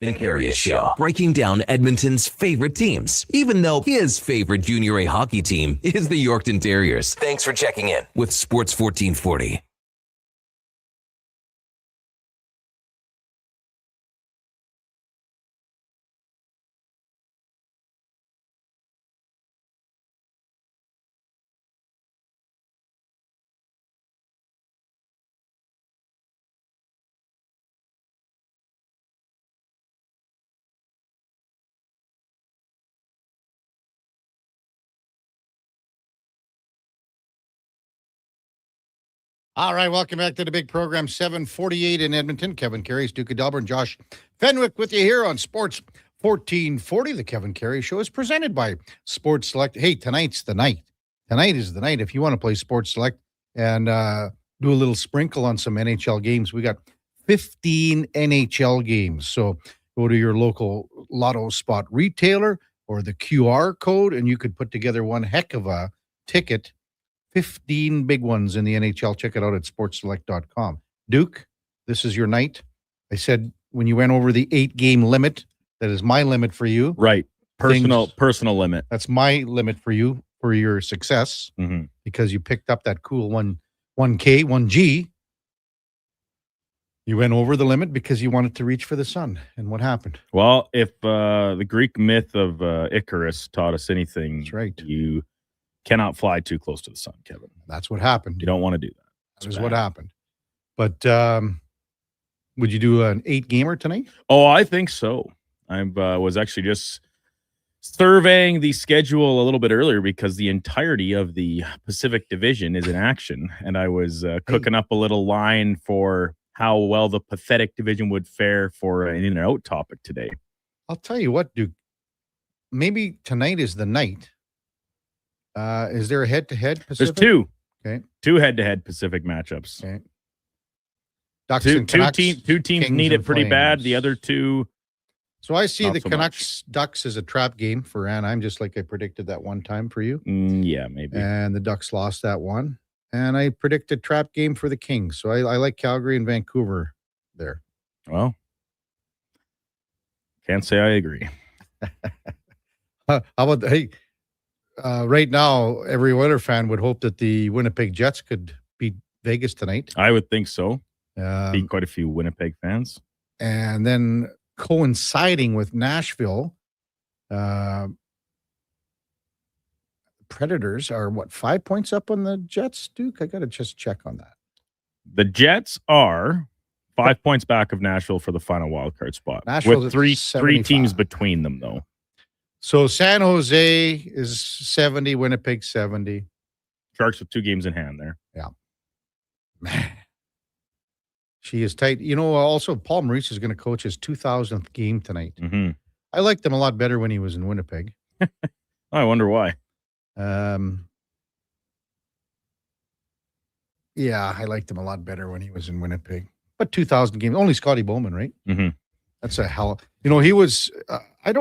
Kevin Carrey Show, breaking down Edmonton's favorite teams, even though his favorite Junior A hockey team is the Yorkton Terriers. Thanks for checking in with Sports 1440. All right, welcome back to the big program, 748 in Edmonton. Kevin Carrey, Duke of Delburne, Josh Fenwick with you here on Sports 1440. The Kevin Carrey Show is presented by Sports Select. Hey, tonight's the night. Tonight is the night. If you want to play Sports Select and do a little sprinkle on some NHL games, we got 15 NHL games. So go to your local lotto spot retailer or the QR code, and you could put together one heck of a ticket. 15 big ones in the NHL. Check it out at sportselect.com. Duke, this is your night. I said when you went over the 8-game limit, that is my limit for you. Right. Personal limit. That's my limit for you for your success because you picked up that cool 1K, 1G. You went over the limit because you wanted to reach for the sun. And what happened? Well, if the Greek myth of Icarus taught us anything, that's right. You cannot fly too close to the sun, Kevin. That's what happened. You don't want to do that. That is what happened. But would you do an 8-gamer tonight? Oh, I think so. I was actually just surveying the schedule a little bit earlier because the entirety of the Pacific Division is in action. And I was cooking up a little line for how well the pathetic division would fare for an in and out topic today. I'll tell you what, Duke. Maybe tonight is the night. Is there a head-to-head Pacific? There's two. Okay. 2 head-to-head Pacific matchups. Okay. Ducks Two and Canucks, teams Kings need it and pretty Flames. bad. The other two. So I see not the so Canucks Ducks as a trap game for Anaheim, just like I predicted that one time for you. Yeah, maybe. And the Ducks lost that one. And I predicted trap game for the Kings. So I like Calgary and Vancouver there. Well, can't say I agree. How about, hey, right now, every Oiler fan would hope that the Winnipeg Jets could beat Vegas tonight. I would think so. Beat quite a few Winnipeg fans. And then coinciding with Nashville, Predators are, 5 points up on the Jets, Duke? I got to just check on that. The Jets are 5 points back of Nashville for the final wildcard spot. Nashville's with three 75. teams between them, though. So San Jose is 70, Winnipeg 70. Sharks with 2 games in hand there. Yeah. Man. She is tight. You know, also, Paul Maurice is going to coach his 2000th game tonight. Mm-hmm. I liked him a lot better when he was in Winnipeg. I wonder why. Yeah, I liked him a lot better when he was in Winnipeg. But 2000 games, only Scotty Bowman, right? Mm-hmm. That's a hell. You know, he was. I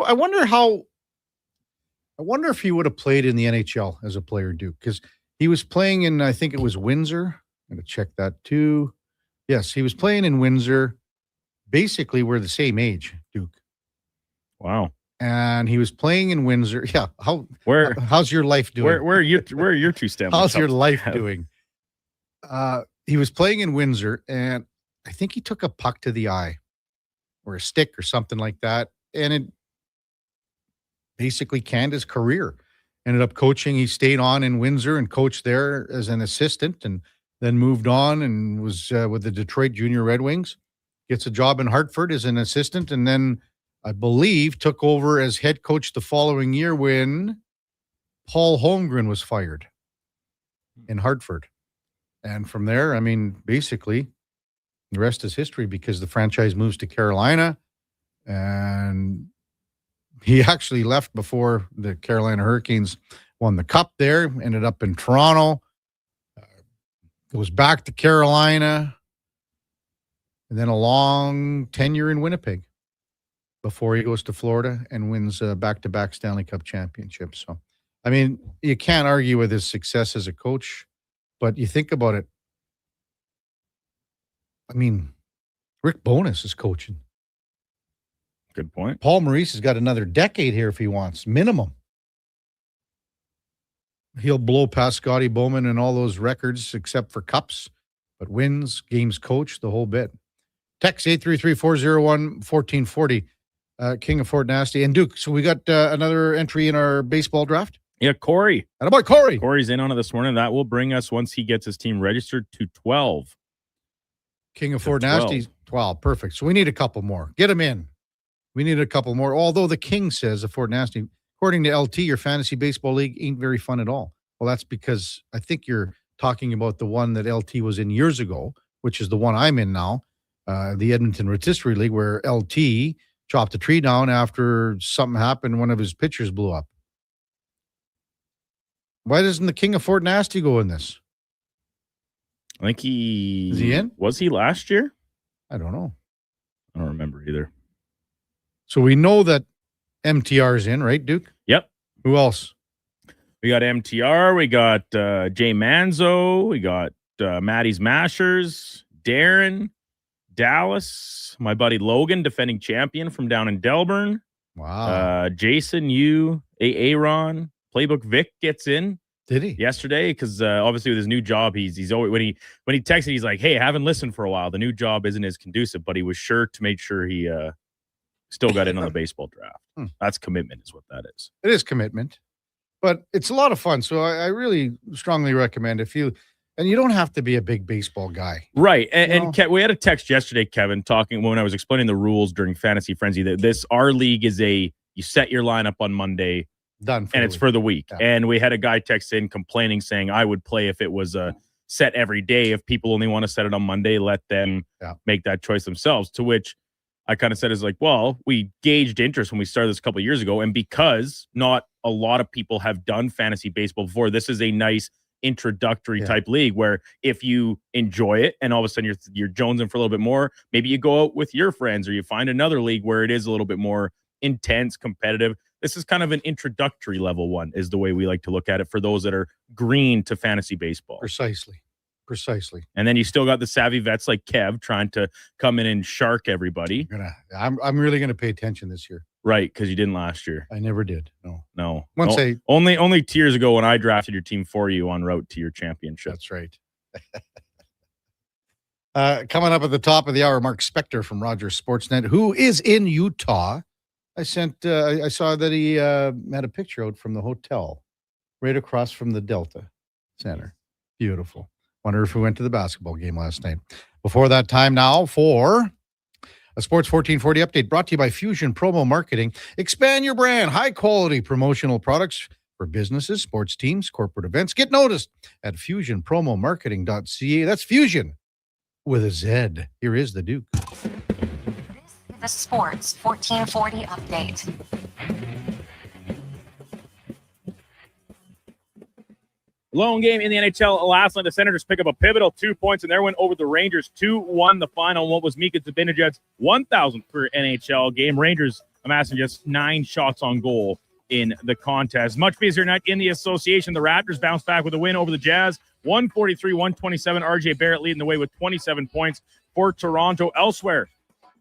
wonder if he would have played in the NHL as a player, Duke, because he was playing in. I think it was Windsor. I'm going to check that too. Yes, he was playing in Windsor. Basically, we're the same age, Duke. Wow. And he was playing in Windsor. Yeah. How's your life doing? Where are your two Stanley How's your Cups life have? doing? He was playing in Windsor, and I think he took a puck to the eye or a stick or something like that. And it basically canned his career. Ended up coaching. He stayed on in Windsor and coached there as an assistant and then moved on and was with the Detroit Junior Red Wings. Gets a job in Hartford as an assistant, and then I believe took over as head coach the following year when Paul Holmgren was fired in Hartford. And from there, I mean, basically, the rest is history because the franchise moves to Carolina, and he actually left before the Carolina Hurricanes won the cup there, ended up in Toronto, goes back to Carolina, and then a long tenure in Winnipeg before he goes to Florida and wins back-to-back Stanley Cup championships. So, I mean, you can't argue with his success as a coach, but you think about it. I mean, Rick Bowness is coaching. Good point. Paul Maurice has got another decade here if he wants, minimum. He'll blow past Scotty Bowman and all those records except for cups, but wins, games coach, the whole bit. Text 833-401-1440. King of Fort Nasty. And Duke, so we got another entry in our baseball draft? Yeah, Corey. And about Corey. Corey's in on it this morning. That will bring us, once he gets his team registered, to 12. King of Fort Nasty, 12. Perfect. So we need a couple more. Get him in. We need a couple more. Although the King says of Fort Nasty, according to LT, your fantasy baseball league ain't very fun at all. Well, that's because I think you're talking about the one that LT was in years ago, which is the one I'm in now, the Edmonton Rotisserie League, where LT chopped a tree down after something happened. One of his pitchers blew up. Why doesn't the King of Fort Nasty go in this? I think he... Is he in? Was he last year? I don't know. I don't remember either. So we know that MTR's in, right, Duke? Yep. Who else? We got MTR. We got Jay Manzo. We got Maddie's Mashers. Darren. Dallas. My buddy Logan, defending champion from down in Delburne. Wow. Jason, you. Aaron. Playbook Vic gets in. Did he? Yesterday, because obviously with his new job, he's always when he texted, he's like, "Hey, I haven't listened for a while. The new job isn't as conducive," but he was sure to make sure he still got in on the baseball draft. That's commitment, is what that is. It is commitment, but it's a lot of fun. So I really strongly recommend if you, and you don't have to be a big baseball guy, right? And we had a text yesterday, Kevin, talking when I was explaining the rules during Fantasy Frenzy that our league is you set your lineup on Monday. Done and it's for the week. Yeah. And we had a guy text in complaining, saying I would play if it was a set every day. If people only want to set it on Monday, let them make that choice themselves. To which I kind of said is like, well, we gauged interest when we started this a couple of years ago. And because not a lot of people have done fantasy baseball before, this is a nice introductory type league where if you enjoy it and all of a sudden you're jonesing for a little bit more, maybe you go out with your friends or you find another league where it is a little bit more intense, competitive. This is kind of an introductory level one, is the way we like to look at it for those that are green to fantasy baseball. Precisely. And then you still got the savvy vets like Kev trying to come in and shark everybody. I'm really gonna pay attention this year. Right, because you didn't last year. I never did. No. Only 2 years ago when I drafted your team for you en route to your championship. That's right. Coming up at the top of the hour, Mark Spector from Rogers Sportsnet, who is in Utah. I saw that he had a picture out from the hotel right across from the Delta Center. Beautiful. Wonder if we went to the basketball game last night. Before that time now for a Sports 1440 update brought to you by Fusion Promo Marketing. Expand your brand, high quality promotional products for businesses, sports teams, corporate events. Get noticed at fusionpromomarketing.ca. That's Fusion with a Z. Here is the Duke. The Sports 1440 update. Lone game in the NHL last night. The Senators pick up a pivotal 2 points in their win over the Rangers. 2-1 the final. What was Mika Zibanejad's 1,000th per NHL game. Rangers amassing just 9 shots on goal in the contest. Much busier night in the association. The Raptors bounce back with a win over the Jazz. 143-127. RJ Barrett leading the way with 27 points for Toronto. Elsewhere,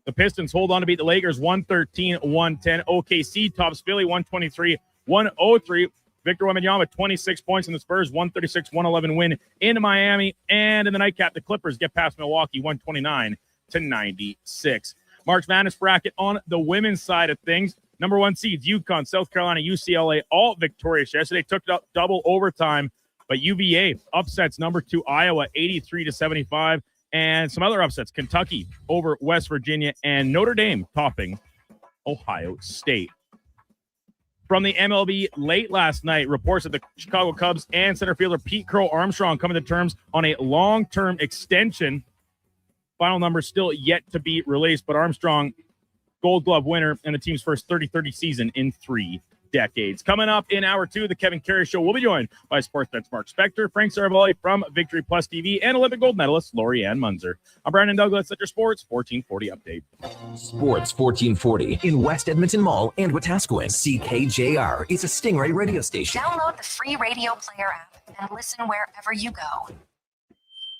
the Pistons hold on to beat the Lakers 113-110. OKC tops Philly 123-103. Victor Wembanyama 26 points in the Spurs 136-111 win in Miami. And in the nightcap, the Clippers get past Milwaukee 129-96. March Madness bracket on the women's side of things. Number 1 seeds, UConn, South Carolina, UCLA, all victorious yesterday. Took it up double overtime, but UVA upsets number 2 Iowa 83-75. And some other upsets, Kentucky over West Virginia, and Notre Dame topping Ohio State. From the MLB late last night, reports that the Chicago Cubs and center fielder Pete Crow Armstrong coming to terms on a long-term extension. Final number still yet to be released, but Armstrong, Gold Glove winner and the team's first 30-30 season in 3 decades. Coming up in hour 2, the Kevin Carrey Show will be joined by Sportsbet's Mark Spector, Frank Seravalli from Victory Plus TV, and Olympic gold medalist Laurianne Munzer. I'm Brandon Douglas at your Sports 1440 update. Sports 1440 in West Edmonton Mall and Wetaskiwin. CKJR is a Stingray radio station. Download the free radio player app and listen wherever you go.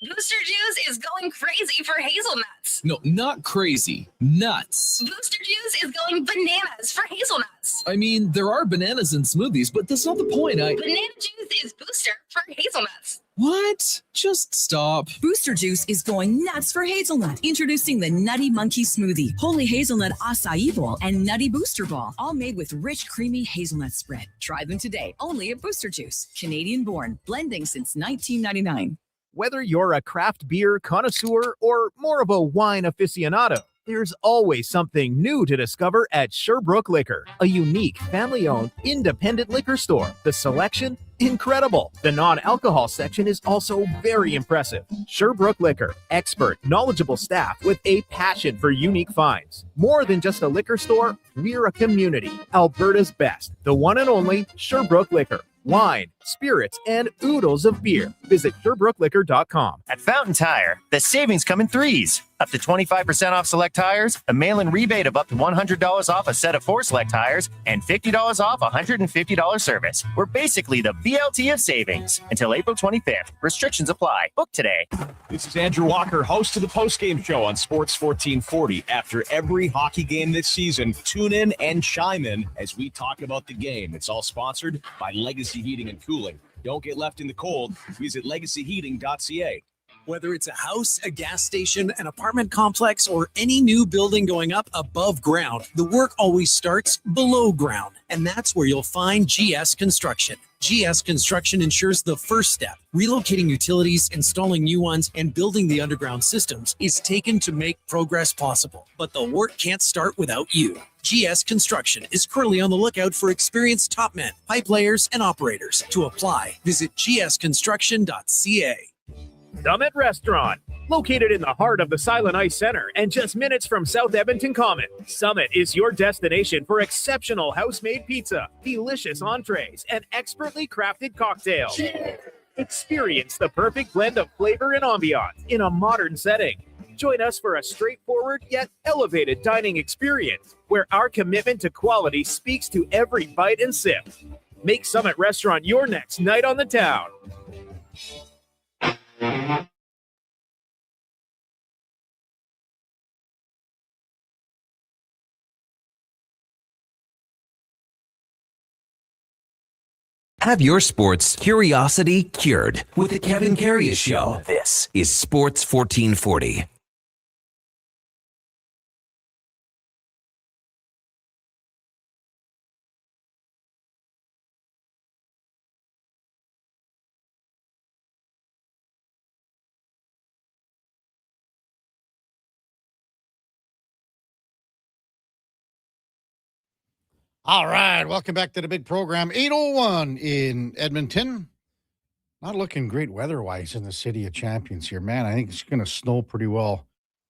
Booster Juice is going crazy for hazelnuts. No, not crazy. Nuts. Booster Juice is going bananas for hazelnuts. I mean, there are bananas in smoothies, but that's not the point. Banana juice is booster for hazelnuts. What? Just stop. Booster Juice is going nuts for hazelnut. Introducing the Nutty Monkey Smoothie, Holy Hazelnut Acai Bowl, and Nutty Booster Ball, all made with rich, creamy hazelnut spread. Try them today, only at Booster Juice. Canadian-born, blending since 1999. Whether you're a craft beer connoisseur or more of a wine aficionado, there's always something new to discover at Sherbrooke Liquor, a unique, family-owned, independent liquor store. The selection? Incredible. The non-alcohol section is also very impressive. Sherbrooke Liquor, expert, knowledgeable staff with a passion for unique finds. More than just a liquor store, we're a community. Alberta's best, the one and only Sherbrooke Liquor. Wine, spirits, and oodles of beer. Visit SherbrookeLiquor.com. At Fountain Tire, the savings come in threes. Up to 25% off select tires, a mail-in rebate of up to $100 off a set of 4 select tires, and $50 off $150 service. We're basically the BLT of savings. Until April 25th. Restrictions apply. Book today. This is Andrew Walker, host of the postgame show on Sports 1440. After every hockey game this season, tune in and chime in as we talk about the game. It's all sponsored by Legacy Heating and Cooling. Don't get left in the cold. Visit legacyheating.ca. Whether it's a house, a gas station, an apartment complex, or any new building going up above ground, the work always starts below ground. And that's where you'll find GS Construction. GS Construction ensures the first step, relocating utilities, installing new ones, and building the underground systems, is taken to make progress possible. But the work can't start without you. GS Construction is currently on the lookout for experienced top men, pipe layers, and operators. To apply, visit gsconstruction.ca. Summit Restaurant, located in the heart of the Silent Ice Center and just minutes from South Edmonton Common. Summit is your destination for exceptional house-made pizza, delicious entrees, and expertly crafted cocktails. Cheers. Experience the perfect blend of flavor and ambiance in a modern setting. Join us for a straightforward yet elevated dining experience where our commitment to quality speaks to every bite and sip. Make Summit Restaurant your next night on the town. Have your sports curiosity cured with the Kevin Carrey Show. This is Sports 1440. All right, welcome back to the big program. 8:01 in Edmonton. Not looking great weather-wise in the City of Champions here, man. I think it's going to snow pretty well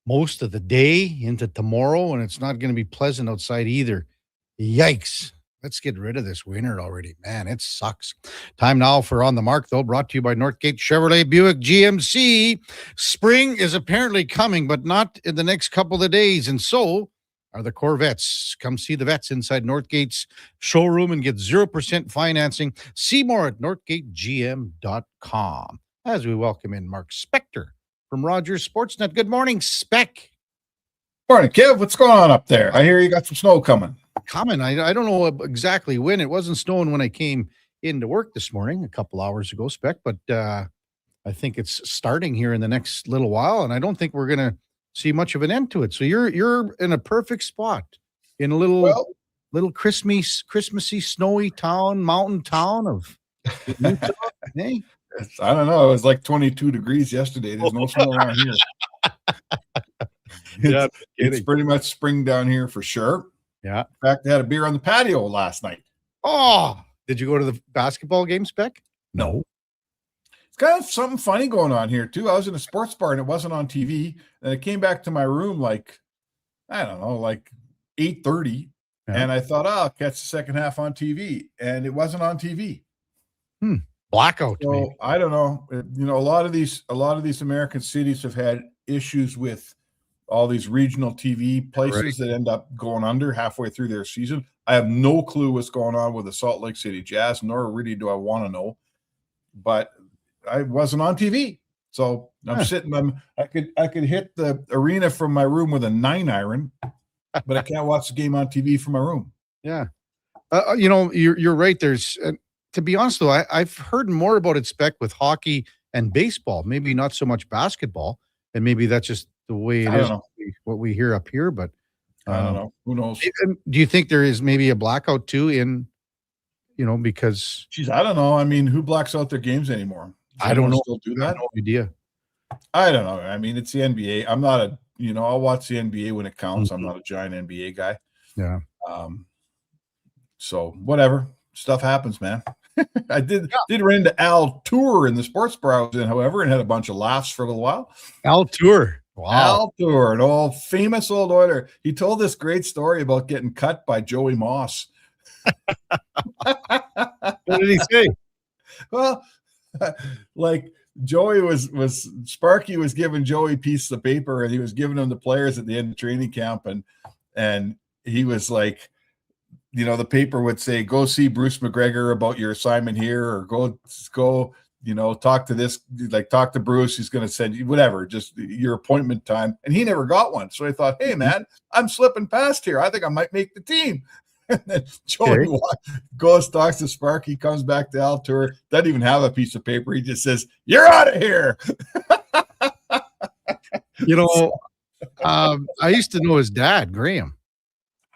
most of the day into tomorrow, and it's not going to be pleasant outside either. Yikes. Let's get rid of this winter already. Man, it sucks. Time now for On the Mark, though, brought to you by Northgate Chevrolet Buick GMC. Spring is apparently coming, but not in the next couple of days, and so are the Corvettes. Come see the vets inside Northgate's showroom and get 0% financing. See more at northgategm.com. As we welcome in Mark Spector from Rogers Sportsnet. Good morning, Spec. Morning, Kev. What's going on up there? I hear you got some snow coming. I don't know exactly when. It wasn't snowing when I came into work this morning a couple hours ago, Spec, but I think it's starting here in the next little while, and I don't think we're going to see much of an end to it. So you're in a perfect spot in a little Christmassy, snowy town, mountain town of Utah. Hey, I don't know. It was like 22 degrees yesterday. There's no snow around here. It's pretty much spring down here for sure. Yeah. In fact, I had a beer on the patio last night. Oh, did you go to the basketball game, Spec? No. It's kind of something funny going on here too. I was in a sports bar and it wasn't on TV. And I came back to my room like 8:30. Yeah. And I thought, I'll catch the second half on TV. And it wasn't on TV. Blackout. So maybe. I don't know. A lot of these American cities have had issues with all these regional TV places that end up going under halfway through their season. I have no clue what's going on with the Salt Lake City Jazz, nor really do I want to know. But I wasn't on TV. So I'm sitting. I could hit the arena from my room with a 9-iron, but I can't watch the game on TV from my room. Yeah. You're right. There's to be honest though, I've heard more about it, Spec, with hockey and baseball. Maybe not so much basketball, and maybe that's just the way it is. What we hear up here, but I don't know. Who knows? Do you think there is maybe a blackout too? Because I don't know. I mean, who blacks out their games anymore? I don't know. Still do that? I have no idea. I don't know. I mean, it's the NBA. I'm not I'll watch the NBA when it counts. I'm not a giant NBA guy. Yeah. So whatever. Stuff happens, man. I did run into Al Tour in the sports bar I was in, however, and had a bunch of laughs for a little while. Al Tour. Wow. Al Tour, an old famous old Oiler. He told this great story about getting cut by Joey Moss. What did he say? Well, like Joey Sparky was giving Joey pieces of paper, and he was giving them to players at the end of training camp, and he was like, the paper would say, go see Bruce McGregor about your assignment here, or go, talk to this, like talk to Bruce. He's going to send you whatever, just your appointment time. And he never got one. So I thought, hey man, I'm slipping past here. I think I might make the team. And then Joey goes, talks to Sparky, comes back to Al Tour, doesn't even have a piece of paper. He just says, you're out of here. I used to know his dad, Graham.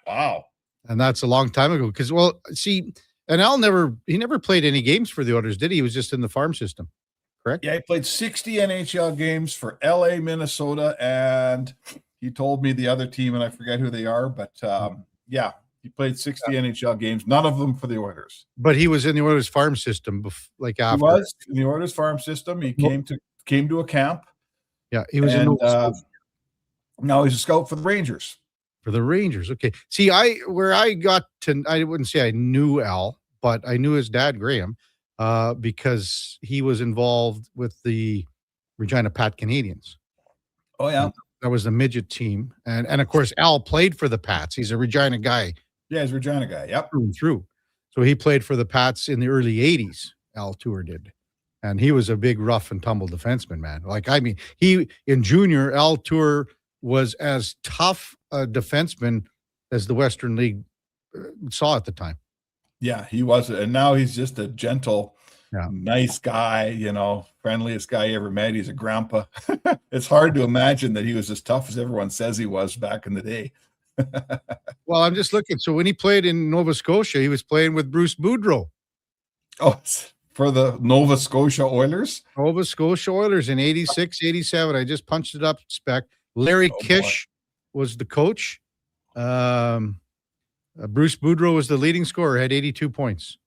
Wow. And that's a long time ago. Because, and Al never played any games for the Oilers, did he? He was just in the farm system, correct? Yeah, he played 60 NHL games for LA, Minnesota, and he told me the other team, and I forget who they are, but yeah, he played 60 NHL games, none of them for the Oilers. But he was in the Oilers farm system, after. He was in the Oilers farm system. He came to a camp. Yeah, he was now he's a scout for the Rangers. For the Rangers. Okay. See, I wouldn't say I knew Al, but I knew his dad, Graham, because he was involved with the Regina Pat Canadians. Oh, yeah. That was the midget team. And of course, Al played for the Pats. He's a Regina guy. Yeah, he's a Regina guy. Yep. Through and through. So he played for the Pats in the early 80s, Al Tour did. And he was a big rough and tumble defenseman, man. In junior, Al Tour was as tough a defenseman as the Western League saw at the time. Yeah, he was. And now he's just a gentle, nice guy, friendliest guy you ever met. He's a grandpa. It's hard to imagine that he was as tough as everyone says he was back in the day. Well, I'm just looking. So when he played in Nova Scotia, he was playing with Bruce Boudreau. Oh, for the Nova Scotia Oilers? Nova Scotia Oilers in 86, 87. I just punched it up, Spec. Larry Kish was the coach. Bruce Boudreau was the leading scorer, had 82 points.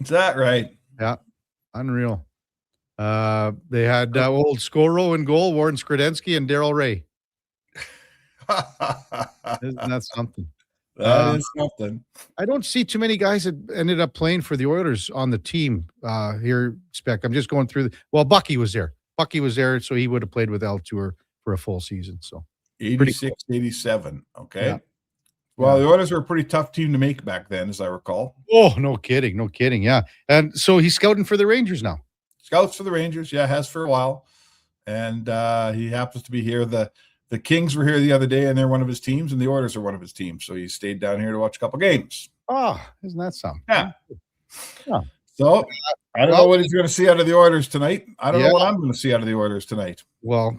Is that right? Yeah. Unreal. They had old Scoro in goal, Warren Skradensky, and Darryl Ray. Isn't that something? That is something. I don't see too many guys that ended up playing for the Oilers on the team here, Spec. I'm just going through. Bucky was there. So he would have played with Al Tour for a full season. So 86, 87. Okay. Yeah. Well, the Oilers were a pretty tough team to make back then, as I recall. Oh, no kidding. Yeah. And so he's scouting for the Rangers now. Scouts for the Rangers. Yeah, has for a while. And he happens to be here. The Kings were here the other day, and they're one of his teams, and the Oilers are one of his teams. So he stayed down here to watch a couple games. Oh, isn't that something? Yeah. So I don't know what he's going to see out of the Oilers tonight. I don't know what I'm going to see out of the Oilers tonight. Well,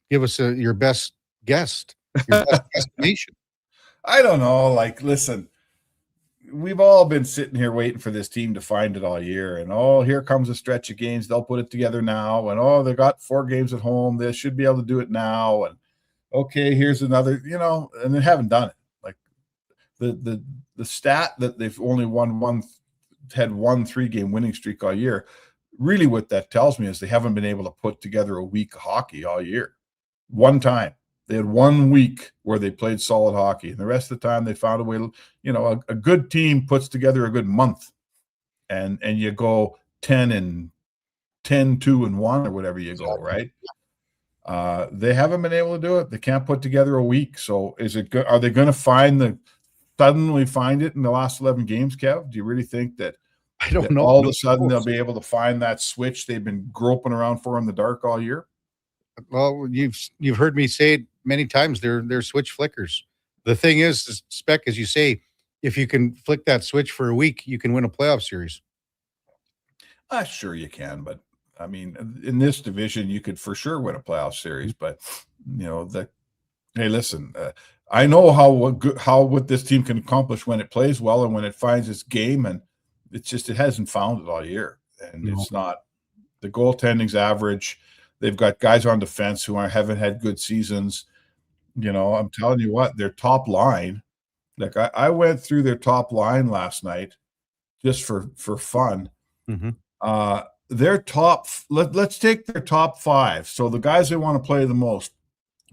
give us your best guess, your best estimation. I don't know. Listen, we've all been sitting here waiting for this team to find it all year. And, here comes a stretch of games. They'll put it together now. And, they got 4 games at home. They should be able to do it now. And, okay, here's another, and they haven't done it. The stat that they've only had 1 3-game winning streak all year. Really what that tells me is they haven't been able to put together a week of hockey all year. One time. They had 1 week where they played solid hockey, and the rest of the time they found a way. A good team puts together a good month, and you go 10-2-1 or whatever you go, right? They haven't been able to do it. They can't put together a week. So is it good? Are they going to suddenly find it in the last 11 games, Kev? Do you really think that I don't know. All of a sudden, they'll be able to find that switch they've been groping around for in the dark all year. Well, you've heard me say it many times. They're switch flickers. The thing is, Spec, as you say, if you can flick that switch for a week, you can win a playoff series. Sure you can, but I mean, in this division, you could for sure win a playoff series. But hey, listen, I know what this team can accomplish when it plays well and when it finds its game, and it hasn't found it all year, and it's not. The goaltending's average. They've got guys on defense who haven't had good seasons. I'm telling you what, their top line. Like I went through their top line last night, just for fun. Mm-hmm. Their top. Let's take their top 5. So the guys they want to play the most: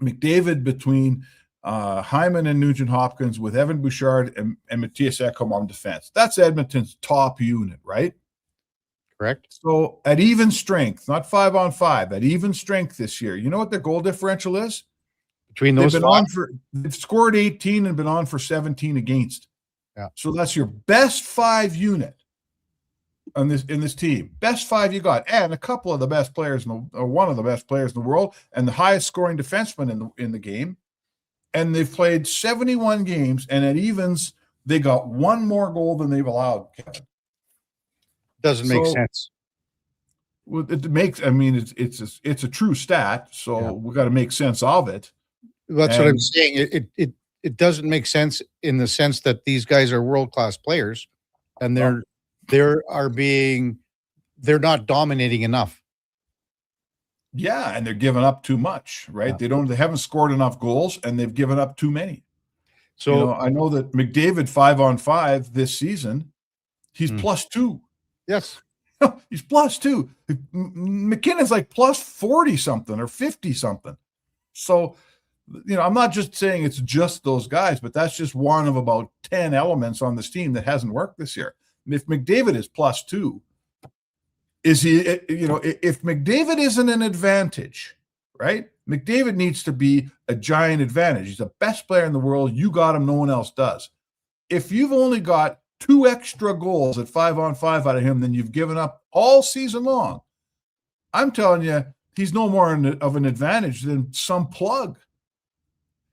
McDavid between Hyman and Nugent Hopkins, with Evan Bouchard and Matthias Ekholm on defense. That's Edmonton's top unit, right? Correct. So at even strength, not 5-on-5, at even strength this year, you know what their goal differential is? Between those, they've scored 18 and been on for 17 against. Yeah. So that's your best 5 unit in this team. Best 5 you got, and a couple of the best players or one of the best players in the world, and the highest scoring defenseman in the game. And they've played 71 games, and at evens, they got 1 more goal than they've allowed, Kevin. Doesn't make sense. Well, it makes. I mean, it's a true stat, so we got to make sense of it. That's what I'm saying. It doesn't make sense in the sense that these guys are world-class players, and they're not dominating enough. Yeah, and they're giving up too much, right? Yeah. They haven't scored enough goals, and they've given up too many. So I know that McDavid 5-on-5 this season, he's +2. Yes. He's +2. McKinnon's like +40 something or 50 something. So, I'm not just saying it's just those guys, but that's just one of about 10 elements on this team that hasn't worked this year. If McDavid is +2, is he, if McDavid isn't an advantage, right? McDavid needs to be a giant advantage. He's the best player in the world. You got him. No one else does. If you've only got 2 extra goals at 5-on-5 out of him than you've given up all season long, I'm telling you, he's no more of an advantage than some plug.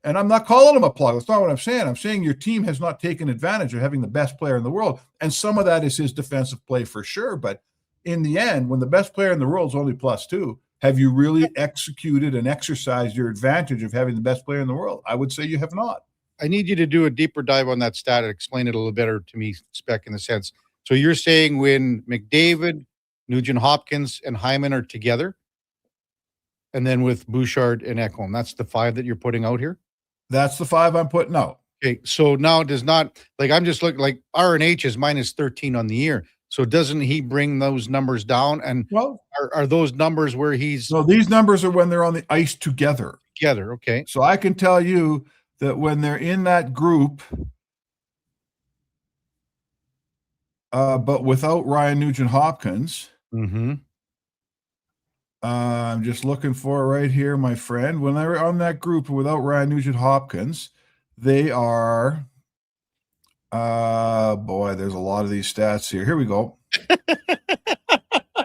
And I'm not calling him a plug. That's not what I'm saying. I'm saying your team has not taken advantage of having the best player in the world. And some of that is his defensive play for sure. But in the end, when the best player in the world is only +2, have you really executed and exercised your advantage of having the best player in the world? I would say you have not. I need you to do a deeper dive on that stat and explain it a little better to me, Spec, in the sense. So you're saying when McDavid, Nugent Hopkins, and Hyman are together, and then with Bouchard and Ekholm, that's the 5 that you're putting out here? That's the 5 I'm putting out. Okay, so now it does not, I'm just looking, RNH is -13 on the year. So doesn't he bring those numbers down? And are those numbers where he's... No, these numbers are when they're on the ice together. Together, okay. So I can tell you that when they're in that group, but without Ryan Nugent-Hopkins, I'm just looking for it right here, my friend. When they're on that group without Ryan Nugent-Hopkins, they are... boy, there's a lot of these stats here. Here we go.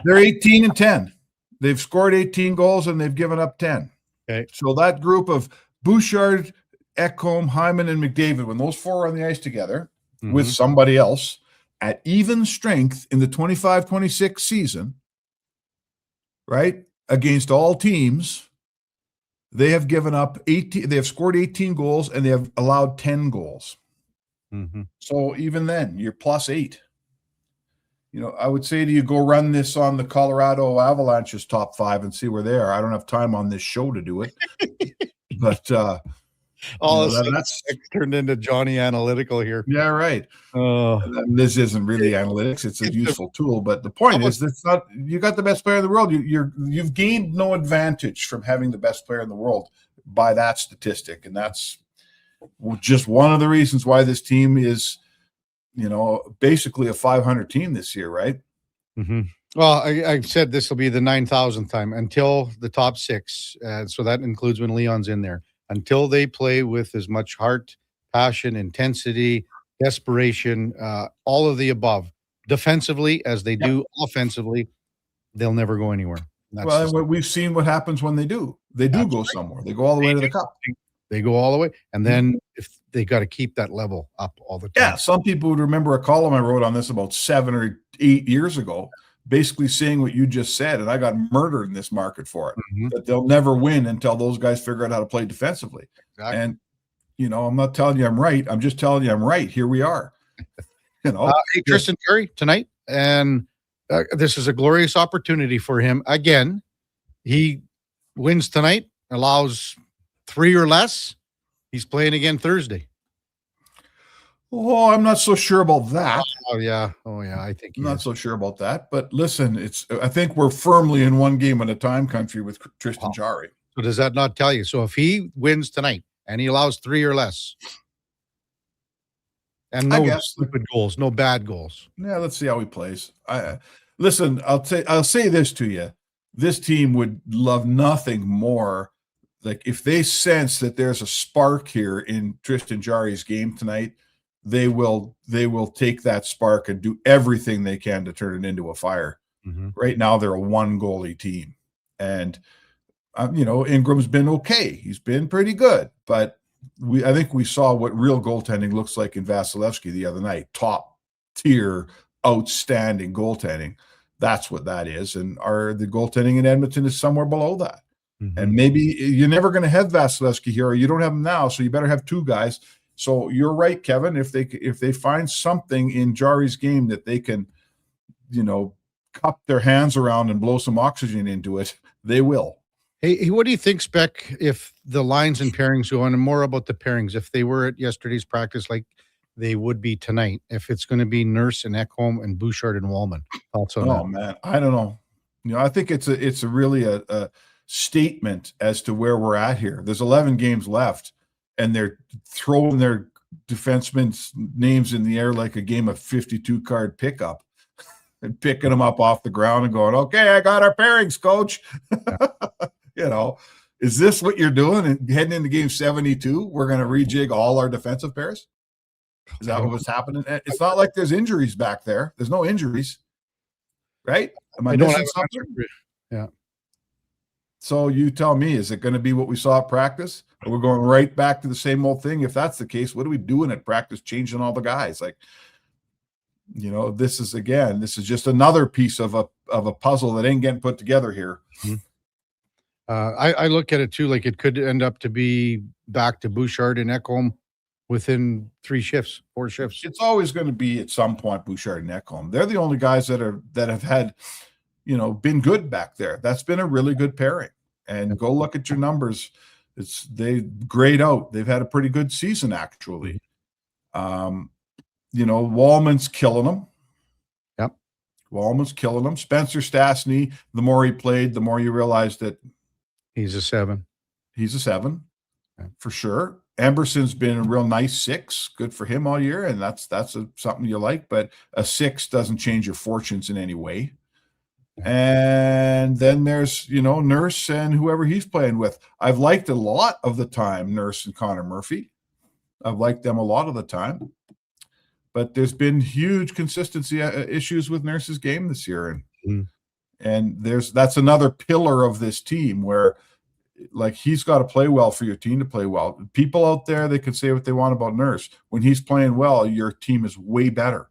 They're 18-10. They've scored 18 goals and they've given up 10. Okay. So that group of Bouchard, Ekholm, Hyman, and McDavid, when those 4 are on the ice together with somebody else at even strength in the 25-26 season, right, against all teams, they have given up 18. They have scored 18 goals and they have allowed 10 goals. So even then, you're +8. I would say to you, go run this on the Colorado Avalanche's top 5 and see where they are. I don't have time on this show to do it, but that's turned into Johnny Analytical here. Yeah, right. This isn't really analytics; it's a useful tool. But the point is, that's not. You got the best player in the world. You've gained no advantage from having the best player in the world by that statistic, and that's just one of the reasons why this team is, basically a 500 team this year, right? Well, I've said this will be the 9,000th time until the top 6. So that includes when Leon's in there. Until they play with as much heart, passion, intensity, desperation, all of the above, defensively as they do offensively, they'll never go anywhere. We've seen what happens when they do. They do go somewhere. They go all the way to the cup. They go all the way. And then if they got to keep that level up all the time. Yeah, some people would remember a column I wrote on this about 7 or 8 years ago, basically saying what you just said, and I got murdered in this market for it, that they'll never win until those guys figure out how to play defensively. Exactly. And, I'm not telling you I'm right. I'm just telling you I'm right. Here we are. Hey, Tristan Jarry tonight, and this is a glorious opportunity for him. Again, he wins tonight, allows 3 or less. He's playing again Thursday. Oh, I'm not so sure about that. Oh yeah. I think I'm not so sure about that. But listen, I think we're firmly in one game at a time country with Tristan Jarry. So does that not tell you? So if he wins tonight and he allows 3 or less, and no stupid goals, no bad goals. Yeah, let's see how he plays. Listen, I'll say this to you. This team would love nothing more. Like if they sense that there's a spark here in Tristan Jarry's game tonight, they will take that spark and do everything they can to turn it into a fire. Right now, they're a 1 goalie team, and Ingram's been okay. He's been pretty good, but I think we saw what real goaltending looks like in Vasilevsky the other night. Top tier, outstanding goaltending. That's what that is. And the goaltending in Edmonton is somewhere below that. And maybe you're never going to have Vasilevsky here, or you don't have him now, so you better have 2 guys. So you're right, Kevin. If they find something in Jarry's game that they can, cup their hands around and blow some oxygen into it, they will. Hey, what do you think, Spec, if the lines and pairings go on, and more about the pairings, if they were at yesterday's practice like they would be tonight, if it's going to be Nurse and Ekholm and Bouchard and Wallman? Thoughts on that? Oh, man, I don't know. I think it's a really a statement as to where we're at here. There's 11 games left, and they're throwing their defensemen's names in the air like a game of 52-card pickup and picking them up off the ground and going, okay, I got our pairings, coach. Is this what you're doing? And heading into game 72, we're going to rejig all our defensive pairs? Is that what's happening? It's not like there's injuries back there. There's no injuries, right? Am I missing something? Yeah. So you tell me, is it going to be what we saw at practice? Or we're going right back to the same old thing? If that's the case, what are we doing at practice, changing all the guys? This is just another piece of a puzzle that ain't getting put together here. I look at it too, like it could end up to be back to Bouchard and Ekholm within 4 shifts. It's always going to be at some point Bouchard and Ekholm. They're the only guys that have had, been good back there. That's been a really good pairing. And go look at your numbers. They grade out. They've had a pretty good season actually. Wallman's killing them. Yep. Wallman's killing them. Spencer Stastny, the more he played, the more you realize that he's a 7. He's a 7 for sure. Emberson's been a real nice 6. Good for him all year, and that's something you like. But a 6 doesn't change your fortunes in any way. And then there's Nurse and whoever he's playing with. I've liked a lot of the time Nurse and Connor Murphy. I've liked them a lot of the time. But there's been huge consistency issues with Nurse's game this year, and that's another pillar of this team where, like, he's got to play well for your team to play well. People out there, they can say what they want about Nurse. When he's playing well, your team is way better.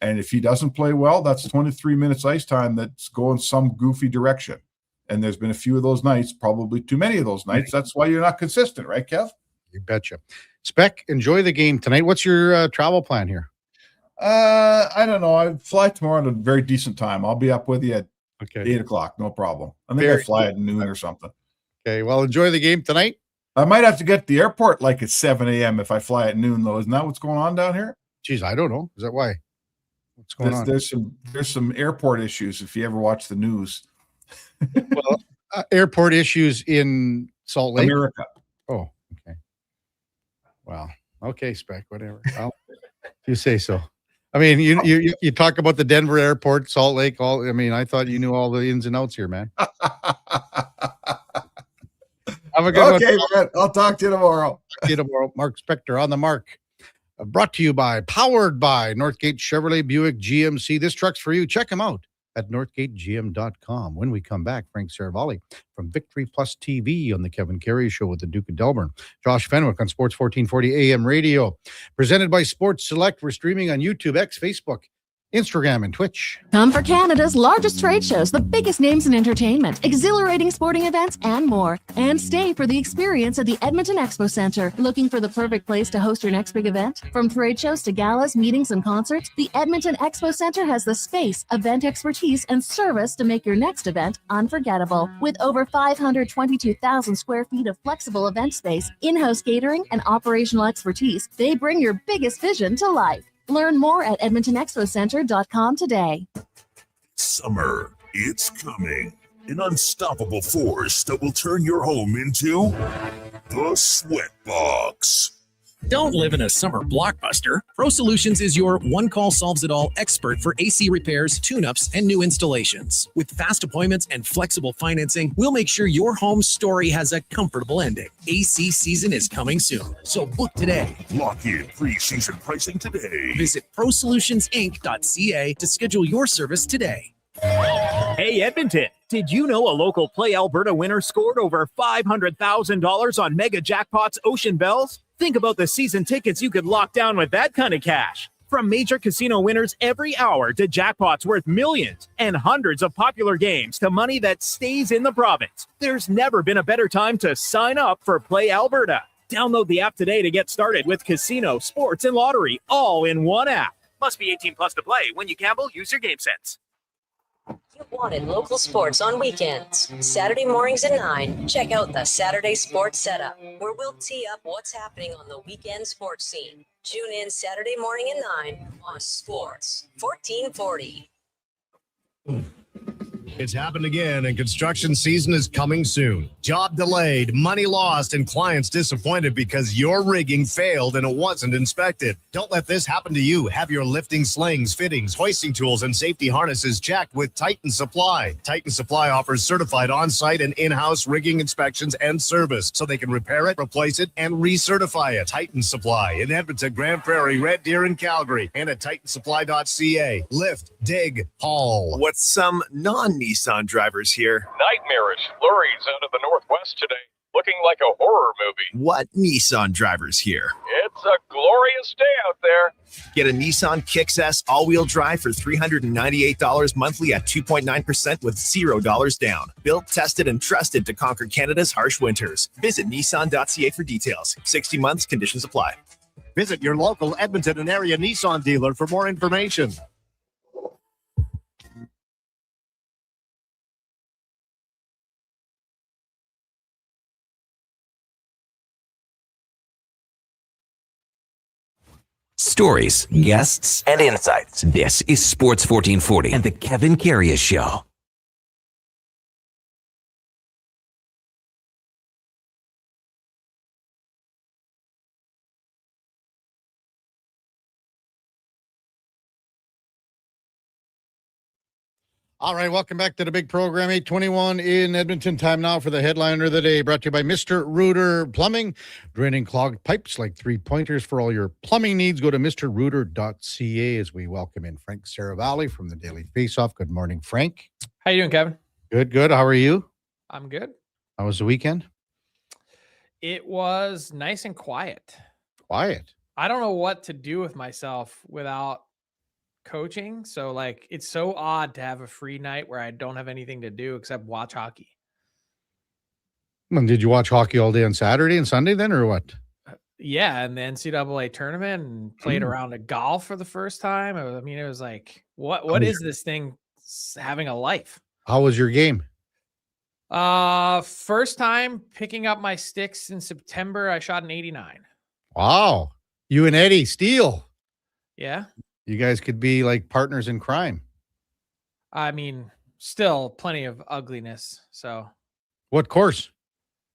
And if he doesn't play well, that's 23 minutes ice time that's going some goofy direction. And there's been a few of those nights, probably too many of those nights. That's why you're not consistent, right, Kev? You betcha. Spec, enjoy the game tonight. What's your travel plan here? I don't know. I fly tomorrow at a very decent time. I'll be up with you at 8 o'clock. No problem. I think I fly at noon or something. Okay. Well, enjoy the game tonight. I might have to get to the airport like at 7 a.m. if I fly at noon, though. Isn't that what's going on down here? Geez, I don't know. Is that why? What's going on? There's some airport issues if you ever watch the news. Well, airport issues in Salt Lake, America. Oh, okay. Wow. Okay, Spec. Whatever. Well, you say so. I mean, you talk about the Denver airport, Salt Lake. I thought you knew all the ins and outs here, man. Have a good one. Okay, man. I'll talk to you tomorrow. Mark Spector on the mark. Brought to you by, powered by Northgate Chevrolet Buick GMC. This truck's for you. Check them out at northgategm.com. When we come back, Frank Seravalli from Victory Plus TV on the Kevin Carrey Show with the Duke of Delburne. Josh Fenwick on Sports 1440 AM Radio. Presented by Sports Select. We're streaming on YouTube, X, Facebook, Instagram, and Twitch. Come for Canada's largest trade shows, the biggest names in entertainment, exhilarating sporting events, and more. And stay for the experience at the Edmonton Expo Centre. Looking for the perfect place to host your next big event? From trade shows to galas, meetings, and concerts, the Edmonton Expo Centre has the space, event expertise, and service to make your next event unforgettable. With over 522,000 square feet of flexible event space, in-house catering, and operational expertise, they bring your biggest vision to life. Learn more at edmontonexpocenter.com today. Summer, it's coming. An unstoppable force that will turn your home into the Sweatbox. Don't live in a summer blockbuster. Pro Solutions is your one-call-solves-it-all expert for AC repairs, tune-ups, and new installations. With fast appointments and flexible financing, we'll make sure your home story has a comfortable ending. AC season is coming soon, so book today. Lock in pre-season pricing today. Visit prosolutionsinc.ca to schedule your service today. Hey, Edmonton, did you know a local Play Alberta winner scored over $500,000 on Mega Jackpots Ocean Bells? Think about the season tickets you could lock down with that kind of cash. From major casino winners every hour to jackpots worth millions and hundreds of popular games to money that stays in the province, there's never been a better time to sign up for Play Alberta. Download the app today to get started with casino, sports, and lottery all in one app. Must be 18 plus to play. When you gamble, use your game sense. You wanted local sports on weekends. Saturday mornings at 9, check out the Saturday Sports Setup, where we'll tee up what's happening on the weekend sports scene. Tune in Saturday morning at 9 on Sports 1440. It's happened again, and construction season is coming soon. Job delayed, money lost, and clients disappointed because your rigging failed and it wasn't inspected. Don't let this happen to you. Have your lifting slings, fittings, hoisting tools, and safety harnesses checked with Titan Supply. Titan Supply offers certified on-site and in-house rigging inspections and service, so they can repair it, replace it, and recertify it. Titan Supply in Edmonton, Grand Prairie, Red Deer, and Calgary, and at titansupply.ca. Lift, dig, haul. What's some non-Nissan drivers here? Nightmarish flurries out of the Northwest today, looking like a horror movie. What Nissan drivers here? It's a glorious day out there. Get a Nissan Kicks S all-wheel drive for $398 monthly at 2.9% with $0 down. Built, tested, and trusted to conquer Canada's harsh winters. Visit Nissan.ca for details. 60 months, conditions apply. Visit your local Edmonton and area Nissan dealer for more information. Stories, guests, and insights. This is Sports 1440 and the Kevin Carrey Show. All right, welcome back to the big program. 8:21 in Edmonton. Time now for the headliner of the day, brought to you by Mr. Rooter Plumbing. Draining clogged pipes like 3-pointers for all your plumbing needs. Go to mrrooter.ca as we welcome in Frank Seravalli from the Daily Faceoff. Good morning, Frank. How you doing, Kevin? Good. How are you? I'm good. How was the weekend? It was nice and quiet. Quiet? I don't know what to do with myself without coaching. So like, it's so odd to have a free night where I don't have anything to do except watch hockey. Well, did you watch hockey all day on Saturday and Sunday then, or what? Yeah, and the NCAA tournament, and played around a golf for the first time. I mean, it was like, what is this thing having a life? How was your game? First time picking up my sticks in September, I shot an 89. Wow. You and Eddie Steele. Yeah. You guys could be like partners in crime. I mean, still plenty of ugliness. So what course?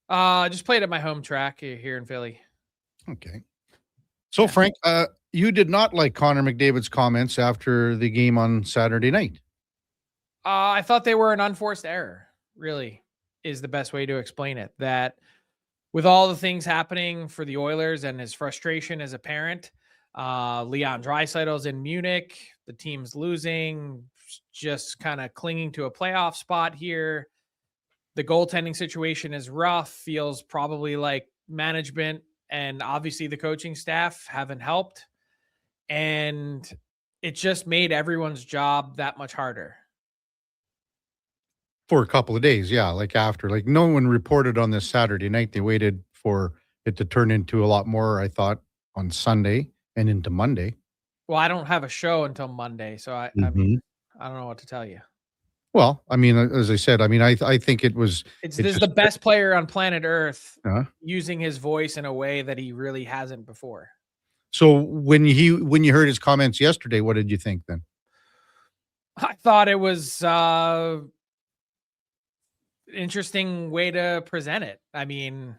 I just played at my home track here in Philly. Okay. So, yeah. Frank, you did not like Conor McDavid's comments after the game on Saturday night. I thought they were an unforced error, really, is the best way to explain it. That with all the things happening for the Oilers and his frustration as a parent, Leon Draisaitl's in Munich. The team's losing, just kind of clinging to a playoff spot here. The goaltending situation is rough, feels probably like management and obviously the coaching staff haven't helped. And it just made everyone's job that much harder. For a couple of days, yeah. Like after, like no one reported on this Saturday night. They waited for it to turn into a lot more, I thought, on Sunday and into Monday. Well, I don't have a show until Monday, so I mean, I don't know what to tell you. Well, I mean, as I said, I mean, I think it was. This is the best player on planet Earth using his voice in a way that he really hasn't before. So when you heard his comments yesterday, what did you think then? I thought it was interesting way to present it. I mean,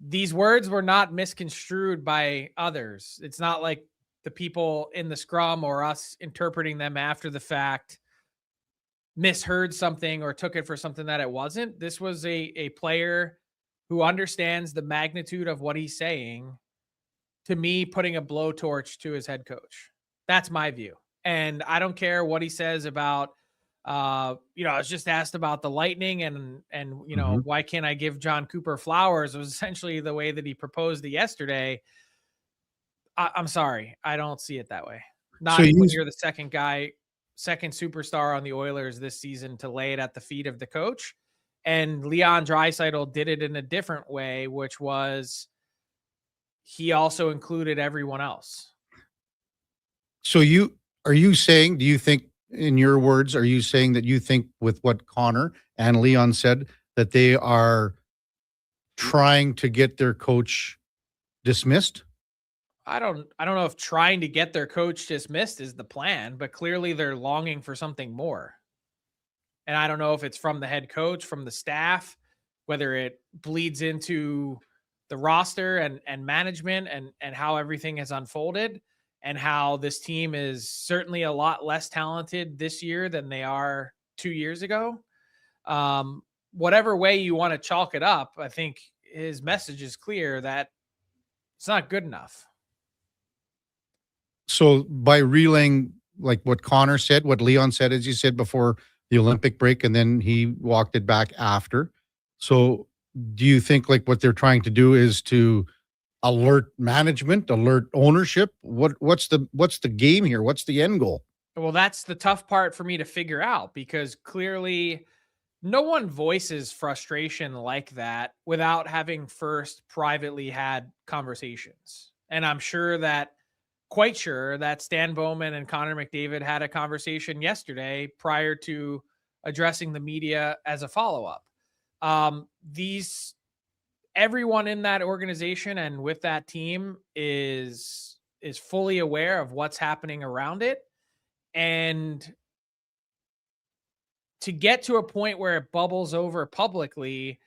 these words were not misconstrued by others. It's not like the people in the scrum or us interpreting them after the fact misheard something or took it for something that it wasn't. This was a player who understands the magnitude of what he's saying, to me, putting a blowtorch to his head coach. That's my view. And I don't care what he says about, I was just asked about the Lightning and why can't I give John Cooper flowers? It was essentially the way that he proposed it yesterday. I'm sorry. I don't see it that way. Not when you're the second superstar on the Oilers this season to lay it at the feet of the coach. And Leon Draisaitl did it in a different way, which was he also included everyone else. So are you saying, do you think, in your words, are you saying that you think with what Connor and Leon said that they are trying to get their coach dismissed? I don't know if trying to get their coach dismissed is the plan, but clearly they're longing for something more. And I don't know if it's from the head coach, from the staff, whether it bleeds into the roster and management and how everything has unfolded and how this team is certainly a lot less talented this year than they are 2 years ago. Whatever way you want to chalk it up, I think his message is clear that it's not good enough. So by relaying like what Connor said, what Leon said, as you said, before the Olympic break, and then he walked it back after. So do you think like what they're trying to do is to alert management, alert ownership? What's the game here? What's the end goal? Well, that's the tough part for me to figure out, because clearly no one voices frustration like that without having first privately had conversations. And I'm quite sure that Stan Bowman and Conor McDavid had a conversation yesterday prior to addressing the media as a follow-up. Everyone in that organization and with that team is fully aware of what's happening around it. And to get to a point where it bubbles over publicly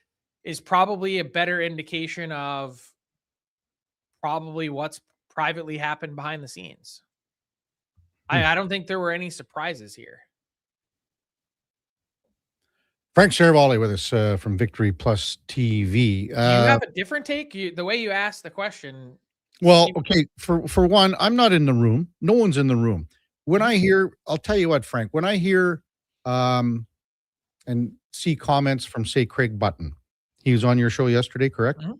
is probably a better indication of probably what's privately happened behind the scenes. I don't think there were any surprises here. Frank Seravalli with us from Victory Plus TV. You have a different take? The way you asked the question. Well, okay. For one, I'm not in the room. No one's in the room. When I hear, I'll tell you what, Frank, when I hear and see comments from, say, Craig Button, he was on your show yesterday, correct? Mm-hmm.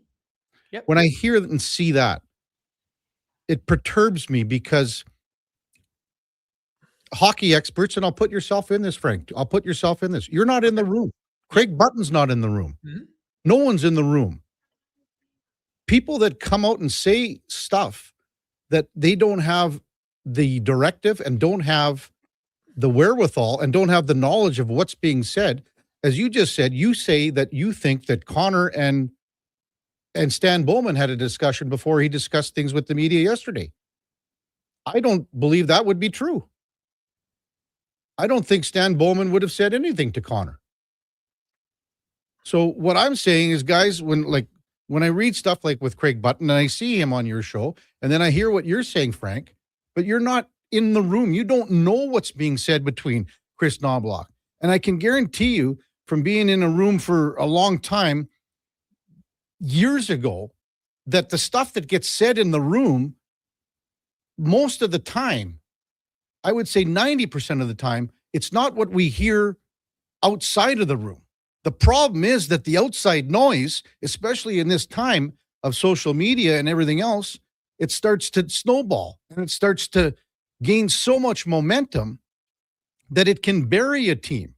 Yep. When I hear and see that, it perturbs me, because hockey experts, and I'll put yourself in this, Frank. I'll put yourself in this. You're not in the room. Craig Button's not in the room. Mm-hmm. No one's in the room. People that come out and say stuff that they don't have the directive and don't have the wherewithal and don't have the knowledge of what's being said. As you just said, you say that you think that Connor and Stan Bowman had a discussion before he discussed things with the media yesterday. I don't believe that would be true. I don't think Stan Bowman would have said anything to Connor. So what I'm saying is, guys, when I read stuff like with Craig Button and I see him on your show, and then I hear what you're saying, Frank, but you're not in the room. You don't know what's being said between Chris Knobloch. And I can guarantee you, from being in a room for a long time, years ago, that the stuff that gets said in the room most of the time, I would say 90% of the time, it's not what we hear outside of the room. The problem is that the outside noise, especially in this time of social media and everything else, it starts to snowball and it starts to gain so much momentum that it can bury a team.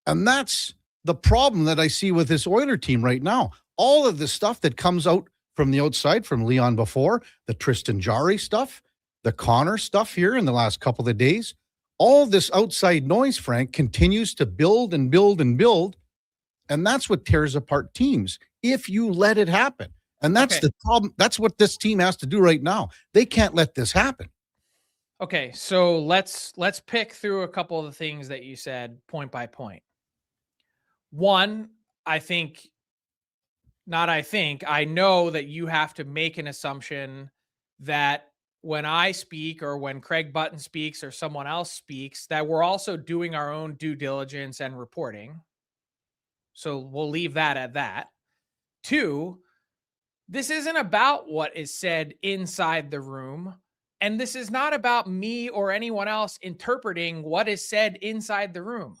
And that's the problem that I see with this Oiler team right now. All of the stuff that comes out from the outside, from Leon before, the Tristan Jarry stuff, the Connor stuff here in the last couple of days, all this outside noise, Frank, continues to build and build and build. And that's what tears apart teams if you let it happen. And that's the problem. That's what this team has to do right now. They can't let this happen. Okay, so let's pick through a couple of the things that you said point by point. One, I know that you have to make an assumption that when I speak or when Craig Button speaks or someone else speaks, that we're also doing our own due diligence and reporting. So we'll leave that at that. Two, this isn't about what is said inside the room. And this is not about me or anyone else interpreting what is said inside the room.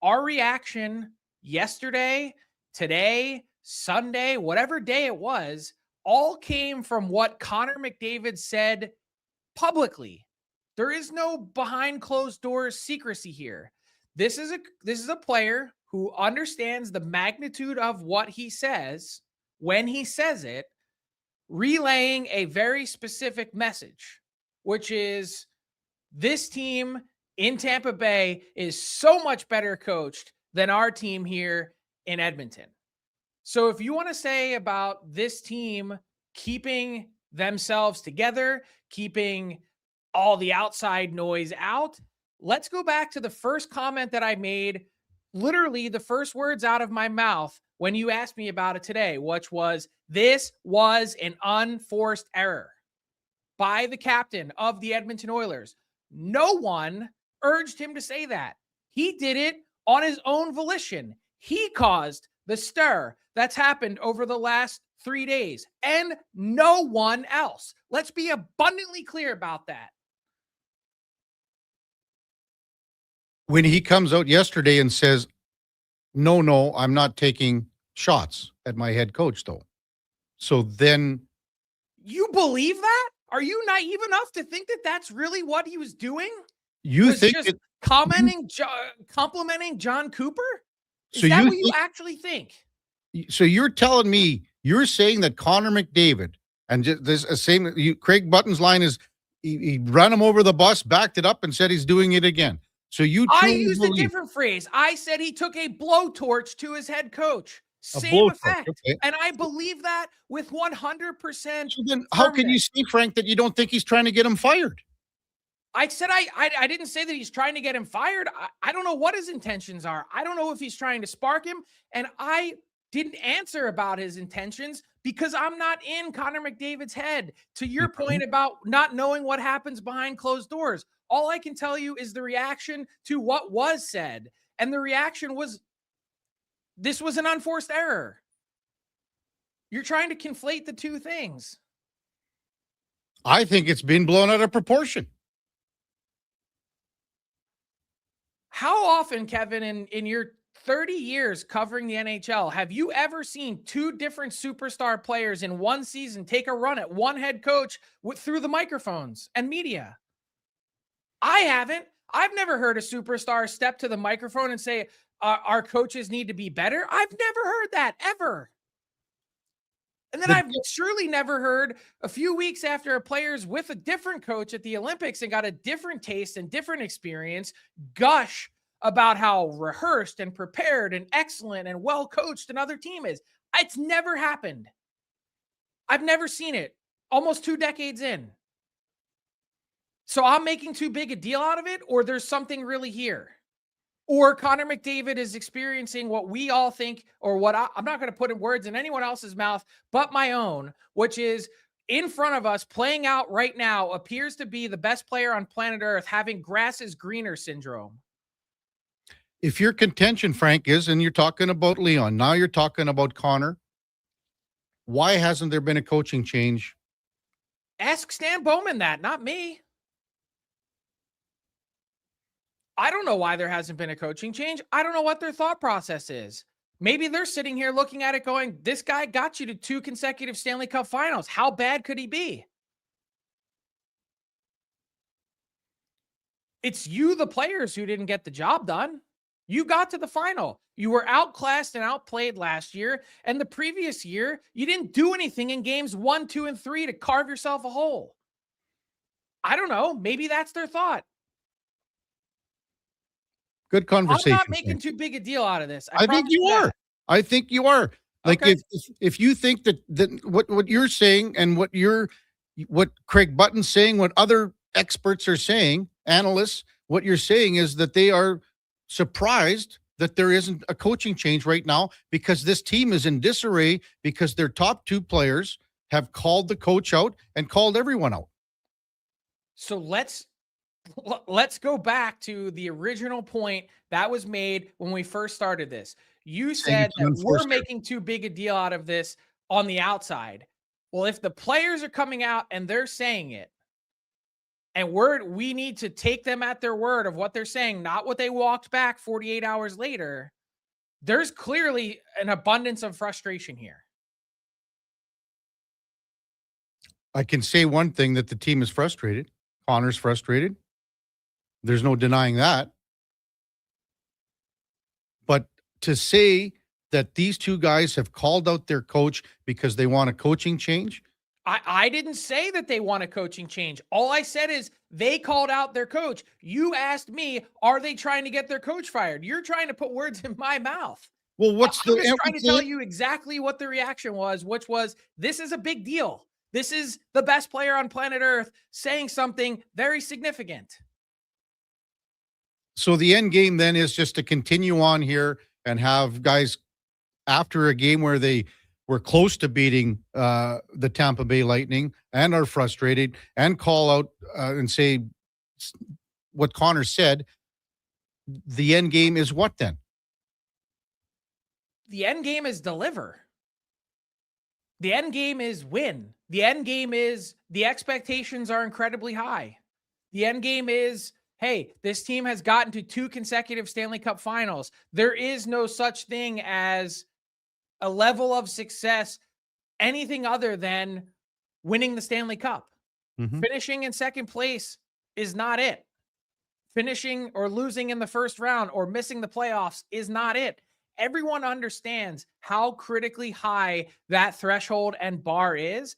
Our reaction yesterday, today, Sunday, whatever day it was, all came from what Conor McDavid said publicly. There is no behind closed doors secrecy here. This is a player who understands the magnitude of what he says when he says it, relaying a very specific message, which is this team in Tampa Bay is so much better coached than our team here in Edmonton. So if you want to say about this team keeping themselves together, keeping all the outside noise out, let's go back to the first comment that I made, literally the first words out of my mouth when you asked me about it today, which was, this was an unforced error by the captain of the Edmonton Oilers. No one urged him to say that. He did it on his own volition. He caused the stir that's happened over the last 3 days, and no one else. Let's be abundantly clear about that. When he comes out yesterday and says, no, I'm not taking shots at my head coach, though. So then... You believe that? Are you naive enough to think that that's really what he was doing? You think just complimenting John Cooper? Is that what you actually think? So you're telling me, you're saying that Conor McDavid, and just this same, Craig Button's line is, he ran him over the bus, backed it up, and said he's doing it again. So I used a different phrase. I said he took a blowtorch to his head coach. Same effect. Okay. And I believe that with 100%. So then how can you say, Frank, that you don't think he's trying to get him fired? I said I didn't say that he's trying to get him fired. I don't know what his intentions are. I don't know if he's trying to spark him. And I didn't answer about his intentions because I'm not in Conor McDavid's head. To your point about not knowing what happens behind closed doors, all I can tell you is the reaction to what was said. And the reaction was, this was an unforced error. You're trying to conflate the two things. I think it's been blown out of proportion. How often, Kevin, in your 30 years covering the NHL, have you ever seen two different superstar players in one season take a run at one head coach through the microphones and media? I haven't. I've never heard a superstar step to the microphone and say, our coaches need to be better. I've never heard that, ever. And then I've surely never heard a few weeks after a player's with a different coach at the Olympics and got a different taste and different experience, gush about how rehearsed and prepared and excellent and well coached another team is. It's never happened. I've never seen it. Almost 2 decades in. So I'm making too big a deal out of it, or there's something really here. Or Conor McDavid is experiencing what we all think, or what I'm not going to put in words in anyone else's mouth but my own, which is in front of us, playing out right now, appears to be the best player on planet Earth having grass is greener syndrome. If your contention, Frank, is, and you're talking about Leon, now you're talking about Conor, why hasn't there been a coaching change? Ask Stan Bowman that, not me. I don't know why there hasn't been a coaching change. I don't know what their thought process is. Maybe they're sitting here looking at it going, this guy got you to 2 consecutive Stanley Cup finals. How bad could he be? It's you, the players, who didn't get the job done. You got to the final. You were outclassed and outplayed last year. And the previous year, you didn't do anything in games 1, 2, and 3 to carve yourself a hole. I don't know. Maybe that's their thought. Good conversation. I'm not making too big a deal out of this. I think you are. I think you are. Like if you think that what you're saying and what Craig Button's saying, what other experts are saying, analysts, what you're saying is that they are surprised that there isn't a coaching change right now because this team is in disarray because their top 2 players have called the coach out and called everyone out. So let's go back to the original point that was made when we first started this. You said that we're making too big a deal out of this on the outside. Well, if the players are coming out and they're saying it, and we need to take them at their word of what they're saying, not what they walked back 48 hours later, there's clearly an abundance of frustration here. I can say one thing, that the team is frustrated. Connor's frustrated. There's no denying that. But to say that these 2 guys have called out their coach because they want a coaching change. I didn't say that they want a coaching change. All I said is they called out their coach. You asked me, are they trying to get their coach fired? You're trying to put words in my mouth. Well, I'm just trying to tell you exactly what the reaction was, which was, this is a big deal. This is the best player on planet Earth saying something very significant. So the end game then is just to continue on here and have guys after a game where they were close to beating the Tampa Bay Lightning and are frustrated and call out and say what Connor said. The end game is what then? The end game is deliver. The end game is win. The end game is the expectations are incredibly high. The end game is, hey, this team has gotten to 2 consecutive Stanley Cup finals. There is no such thing as a level of success, anything other than winning the Stanley Cup. Mm-hmm. Finishing in second place is not it. Finishing or losing in the first round or missing the playoffs is not it. Everyone understands how critically high that threshold and bar is.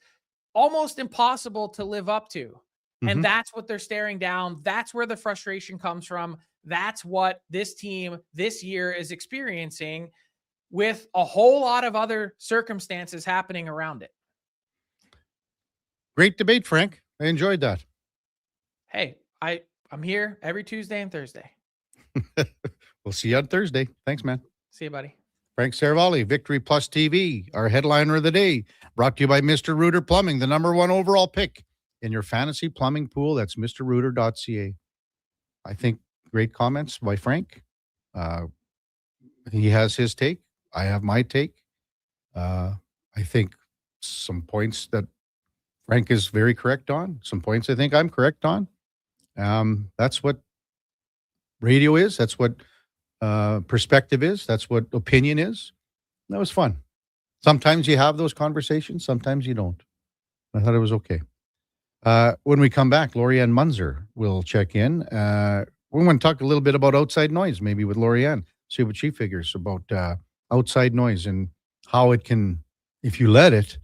Almost impossible to live up to. Mm-hmm. And that's what they're staring down. That's where the frustration comes from. That's what this team this year is experiencing, with a whole lot of other circumstances happening around it. Great debate, Frank. I enjoyed that. Hey, I'm here every Tuesday and Thursday. We'll see you on Thursday. Thanks, man. See you, buddy. Frank Seravalli, Victory Plus TV, our headliner of the day, brought to you by Mr. Rooter Plumbing, the #1 overall pick in your fantasy plumbing pool. That's mrrooter.ca. I think great comments by Frank. He has his take. I have my take. I think some points that Frank is very correct on. Some points I think I'm correct on. That's what radio is. That's what perspective is. That's what opinion is. That was fun. Sometimes you have those conversations. Sometimes you don't. I thought it was okay. When we come back, Laurianne Munzer will check in. We want to talk a little bit about outside noise, maybe with Laurianne, see what she figures about outside noise and how it can, if you let it,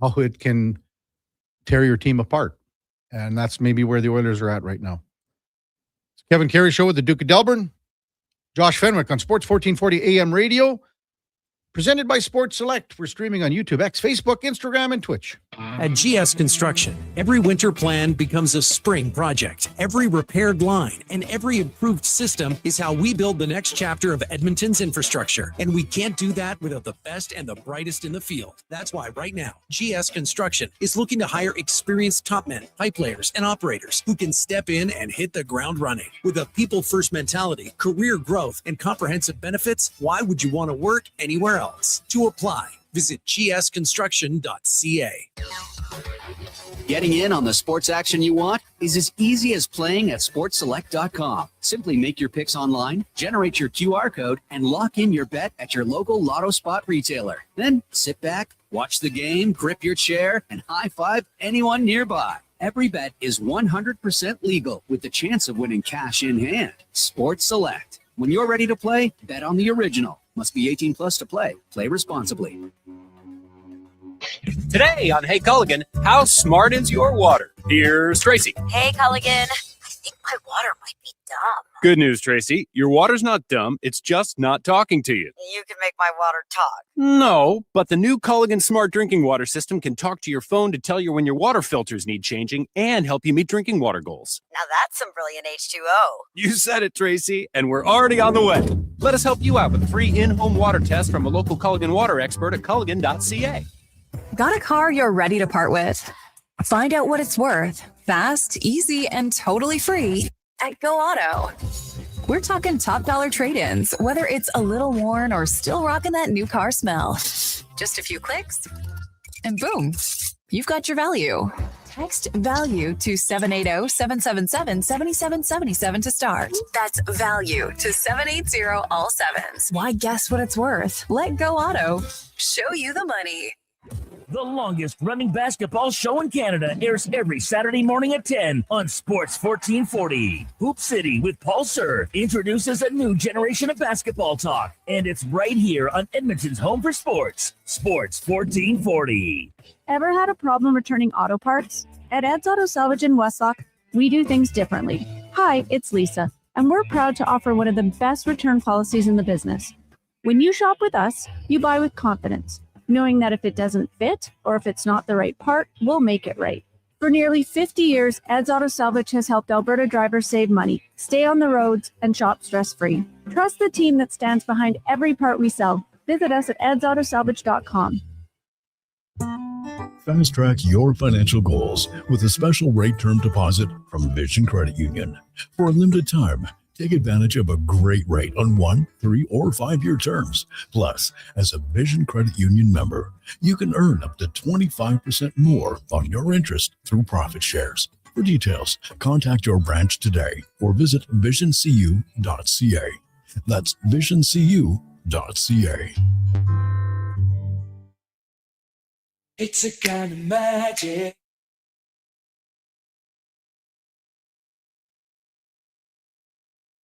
how it can tear your team apart. And that's maybe where the Oilers are at right now. It's Kevin Carrey Show with the Duke of Delburne. Josh Fenwick on Sports 1440 AM radio. Presented by Sports Select. We're streaming on YouTube, X, Facebook, Instagram, and Twitch. At GS Construction, every winter plan becomes a spring project. Every repaired line and every improved system is how we build the next chapter of Edmonton's infrastructure. And we can't do that without the best and the brightest in the field. That's why right now, GS Construction is looking to hire experienced top men, pipe layers, and operators who can step in and hit the ground running. With a people-first mentality, career growth, and comprehensive benefits, why would you want to work anywhere else? To apply, Visit gsconstruction.ca. Getting in on the sports action you want is as easy as playing at sportselect.com. Simply make your picks online, generate your QR code, and lock in your bet at your local Lotto Spot retailer. Then sit back, watch the game, grip your chair, and high-five anyone nearby. Every bet is 100% legal with the chance of winning cash in hand. Sports Select. When you're ready to play, bet on the original. Must be 18 plus to play. Play responsibly. Today on Hey Culligan, how smart is your water? Here's Tracy. Hey, Culligan. I think my water might be dumb. Good news, Tracy. Your water's not dumb. It's just not talking to you. You can make my water talk. No, but the new Culligan Smart Drinking Water System can talk to your phone to tell you when your water filters need changing and help you meet drinking water goals. Now that's some brilliant H2O. You said it, Tracy, and we're already on the way. Let us help you out with a free in-home water test from a local Culligan water expert at culligan.ca. Got a car you're ready to part with? Find out what it's worth, fast, easy, and totally free at Go Auto. We're talking top dollar trade-ins, whether it's a little worn or still rocking that new car smell. Just a few clicks, and boom, you've got your value. Text value to 780-777-7777 to start. That's value to 780 all sevens. Why guess what it's worth? Let Go Auto show you the money. The longest running basketball show in Canada airs every Saturday morning at 10 on Sports 1440. Hoop City with Paul Sir introduces a new generation of basketball talk, and it's right here on Edmonton's home for sports, Sports 1440. Ever had a problem returning auto parts? At Ed's Auto Salvage in Westlock, we do things differently. Hi, it's Lisa, and we're proud to offer one of the best return policies in the business. When you shop with us, you buy with confidence, knowing that if it doesn't fit or if it's not the right part, we'll make it right. For nearly 50 years, Ed's Auto Salvage has helped Alberta drivers save money, stay on the roads, and shop stress-free. Trust the team that stands behind every part we sell. Visit us at edsautosalvage.com. Fast track your financial goals with a special rate term deposit from Vision Credit Union. For a limited time, take advantage of a great rate on 1, 3, or 5-year terms. Plus, as a Vision Credit Union member, you can earn up to 25% more on your interest through profit shares. For details, contact your branch today or visit visioncu.ca. That's visioncu.ca. It's a kind of magic.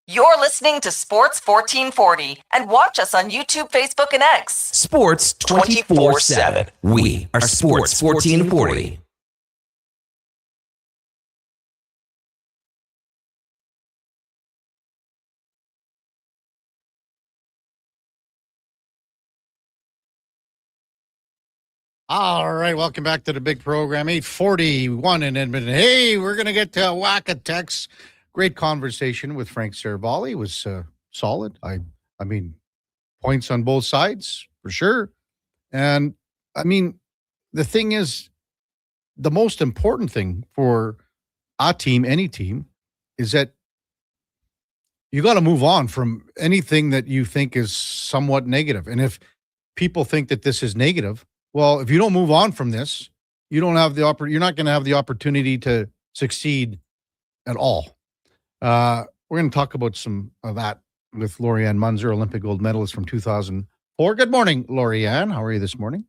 You're listening to Sports 1440 and watch us on YouTube, Facebook, and X. Sports 24/7. We are Sports 1440. All right, welcome back to the big program. 8:41 in Edmonton. Hey, we're going to get to whack a text. Great conversation with Frank Seravalli. It was solid. I mean, points on both sides for sure. And I mean, the thing is, the most important thing for a team, any team, is that you got to move on from anything that you think is somewhat negative. And if people think that this is negative, well, if you don't move on from this, you don't have you're not going to have the opportunity to succeed at all. We're going to talk about some of that with Laurianne Munzer, Olympic gold medalist from 2004. Good morning, Laurianne. How are you this morning?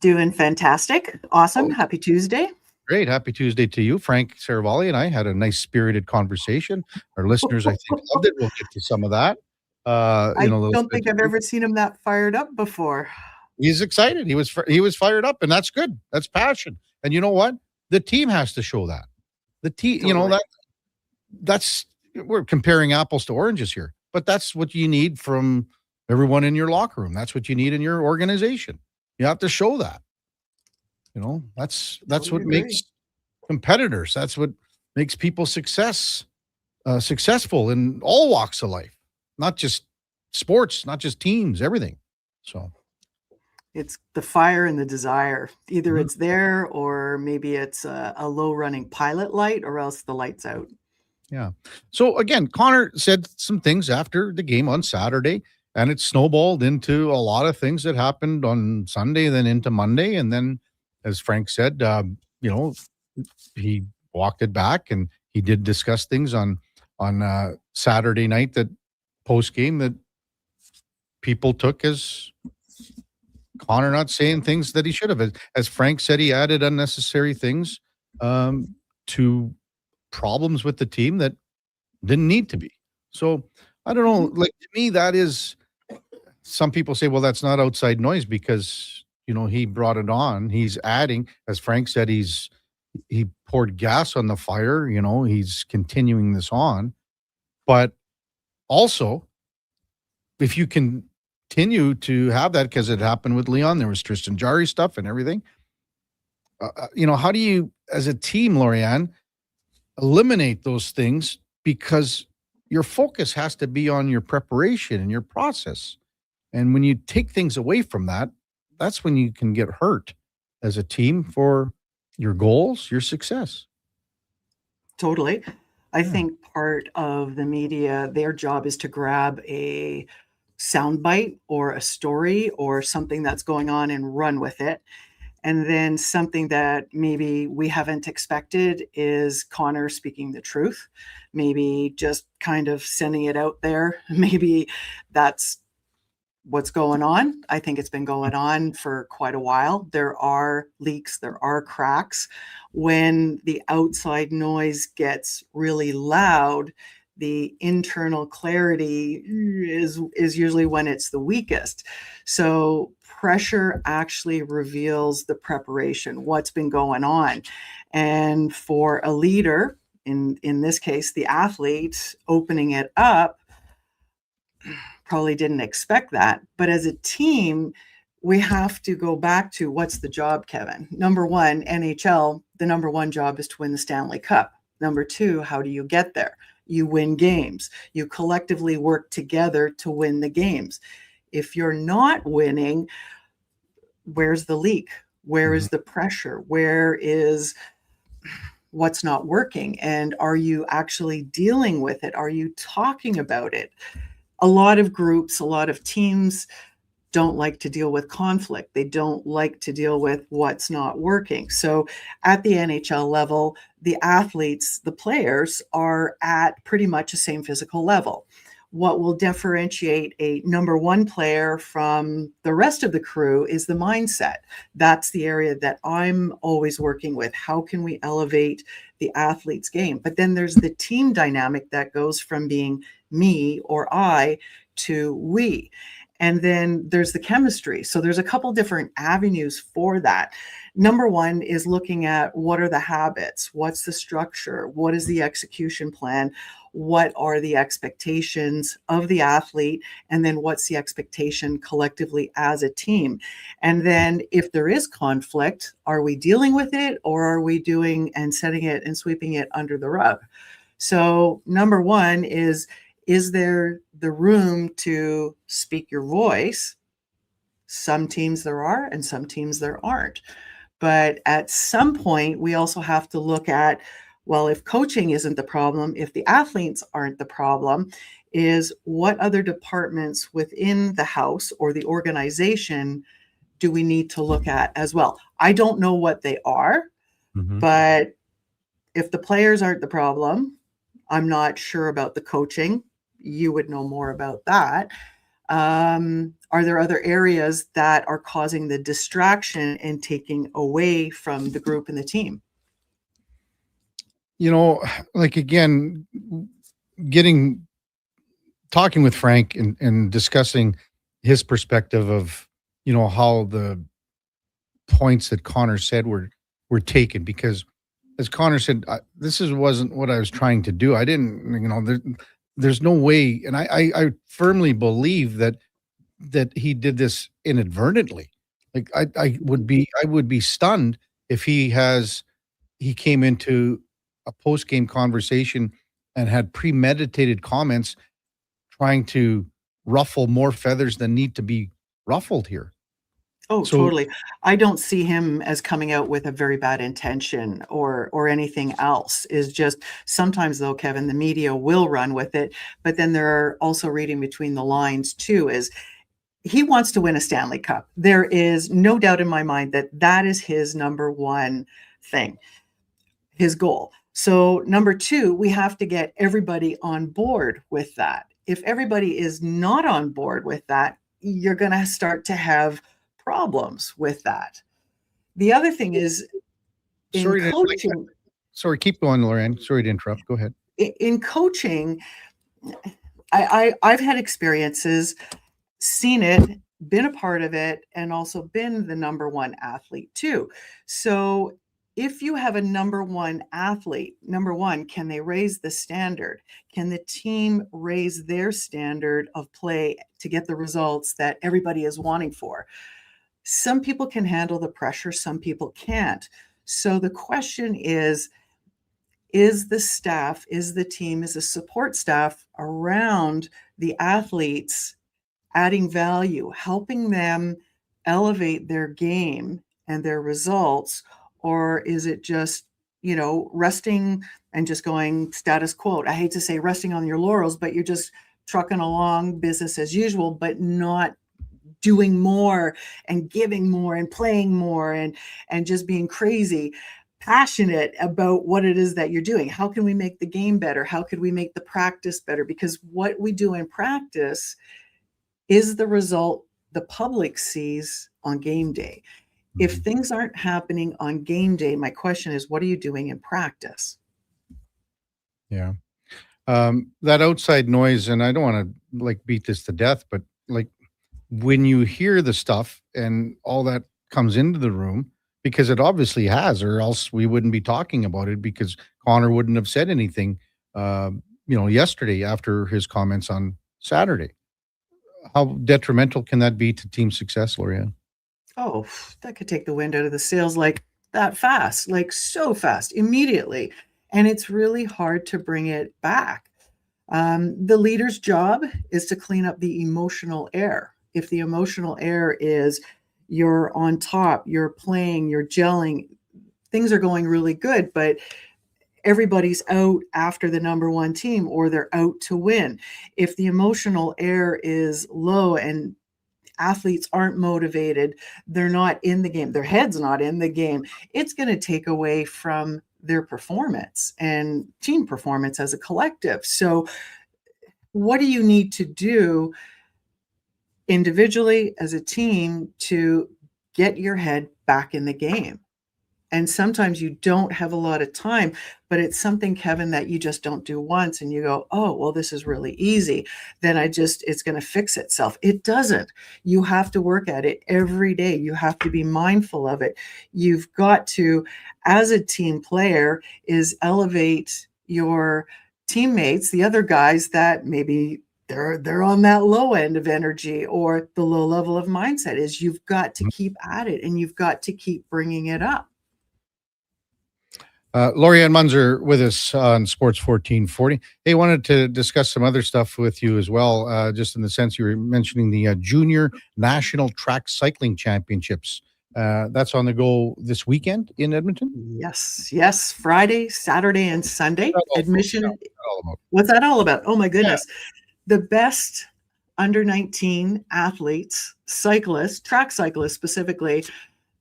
Doing fantastic. Awesome. Happy Tuesday. Great. Happy Tuesday to you. Frank Seravalli and I had a nice spirited conversation. Our listeners, I think, loved it. We'll get to some of that. I don't think I've ever seen him that fired up before. He's excited. He was fired up, and that's good. That's passion. And you know what? The team has to show that. The team, totally. That's we're comparing apples to oranges here, but that's what you need from everyone in your locker room. That's what you need in your organization. You have to show that. That's what makes competitors. That's what makes people successful in all walks of life, not just sports, not just teams, everything. So it's the fire and the desire. Either it's there or maybe it's a low running pilot light or else the light's out. Yeah. So again, Connor said some things after the game on Saturday, And it snowballed into a lot of things that happened on Sunday, then into Monday. And then, as Frank said, he walked it back, and he did discuss things on Saturday night, that post game, that people took as Conor not saying things that he should have. As Frank said, he added unnecessary things to problems with the team that didn't need to be. So I don't know. Like, to me, that is, some people say, well, that's not outside noise because, he brought it on. He's adding, as Frank said, he poured gas on the fire. He's continuing this on. But also, if you continue to have that, because it happened with Leon, there was Tristan Jarry stuff and everything. How do you, as a team, Laurianne, eliminate those things? Because your focus has to be on your preparation and your process. And when you take things away from that, that's when you can get hurt as a team for your goals, your success. Totally. I think part of the media, their job is to grab a soundbite or a story or something that's going on and run with it. And then something that maybe we haven't expected is Conor speaking the truth, maybe just kind of sending it out there. Maybe that's what's going on. I think it's been going on for quite a while. There are leaks, there are cracks. When the outside noise gets really loud, the internal clarity is usually when it's the weakest. So pressure actually reveals the preparation, what's been going on. And for a leader, in this case, the athlete, opening it up, probably didn't expect that. But as a team, we have to go back to, what's the job, Kevin? Number one, NHL, the number one job is to win the Stanley Cup. Number two, how do you get there? You win games. You collectively work together to win the games. If you're not winning, where's the leak? Where is the pressure? Where is what's not working? And are you actually dealing with it? Are you talking about it? A lot of groups, a lot of teams don't like to deal with conflict. They don't like to deal with what's not working. So at the NHL level, the athletes, the players, are at pretty much the same physical level. What will differentiate a number one player from the rest of the crew is the mindset. That's the area that I'm always working with. How can we elevate the athlete's game? But then there's the team dynamic that goes from being me or I to we. And then there's the chemistry. So there's a couple different avenues for that. Number one is looking at, what are the habits? What's the structure? What is the execution plan? What are the expectations of the athlete? And then what's the expectation collectively as a team? And then if there is conflict, are we dealing with it, or are we doing and setting it and sweeping it under the rug? So number one is there the room to speak your voice? Some teams there are, and some teams there aren't. But at some point, we also have to look at, well, if coaching isn't the problem, if the athletes aren't the problem, is what other departments within the house or the organization do we need to look at as well? I don't know what they are, but if the players aren't the problem, I'm not sure about the coaching. You would know more about that. Are there other areas that are causing the distraction and taking away from the group and the team? Like, again, talking with Frank and discussing his perspective of, how the points that Conor said were taken, because as Conor said, this wasn't what I was trying to do. I didn't, there's no way. And I firmly believe that he did this inadvertently. Like, I would be stunned if he came into a post-game conversation and had premeditated comments trying to ruffle more feathers than need to be ruffled here. Oh, So totally. I don't see him as coming out with a very bad intention or anything else. Is just sometimes though, Kevin, the media will run with it, but then there are also reading between the lines too, is he wants to win a Stanley Cup. There is no doubt in my mind that that is his number one thing, his goal. So number two, we have to get everybody on board with that. If everybody is not on board with that, you're going to start to have problems with that. The other thing is in sorry, coaching. Sorry, keep going, Laurianne. Sorry to interrupt. Go ahead. In coaching, I've had experiences, seen it, been a part of it, and also been the number one athlete too. So if you have a number one athlete, number one, can they raise the standard? Can the team raise their standard of play to get the results that everybody is wanting for? Some people can handle the pressure, some people can't. So the question is the staff, is the team, is the support staff around the athletes adding value, helping them elevate their game and their results? Or is it just, resting and just going status quo? I hate to say resting on your laurels, but you're just trucking along business as usual, but not doing more and giving more and playing more and just being crazy passionate about what it is that you're doing. How can we make the game better? How could we make the practice better? Because what we do in practice is the result the public sees on game day. If things aren't happening on game day, my question is, what are you doing in practice? Yeah. That outside noise, and I don't want to beat this to death, but when you hear the stuff and all that comes into the room, because it obviously has, or else we wouldn't be talking about it, because Conor wouldn't have said anything, yesterday after his comments on Saturday. How detrimental can that be to team success, Laurianne? Oh, that could take the wind out of the sails like that fast, like so fast, immediately. And it's really hard to bring it back. The leader's job is to clean up the emotional air. If the emotional air is you're on top, you're playing, you're gelling, things are going really good, but everybody's out after the number one team or they're out to win. If the emotional air is low and athletes aren't motivated, they're not in the game, their head's not in the game, it's going to take away from their performance and team performance as a collective. So what do you need to do individually as a team to get your head back in the game? And sometimes you don't have a lot of time, but it's something, Kevin, that you just don't do once and you go, oh, well, this is really easy. Then it's going to fix itself. It doesn't. You have to work at it every day. You have to be mindful of it. You've got to, as a team player, is elevate your teammates, the other guys that maybe they're on that low end of energy or the low level of mindset. Is you've got to keep at it and you've got to keep bringing it up. Laurianne Munzer with us on Sports 1440. Hey, wanted to discuss some other stuff with you as well, just in the sense you were mentioning the Junior National Track Cycling Championships. That's on the go this weekend in Edmonton? Yes. Friday, Saturday, and Sunday. Admission. What's that all about? Oh, my goodness. Yeah. The best under 19 athletes, cyclists, track cyclists specifically,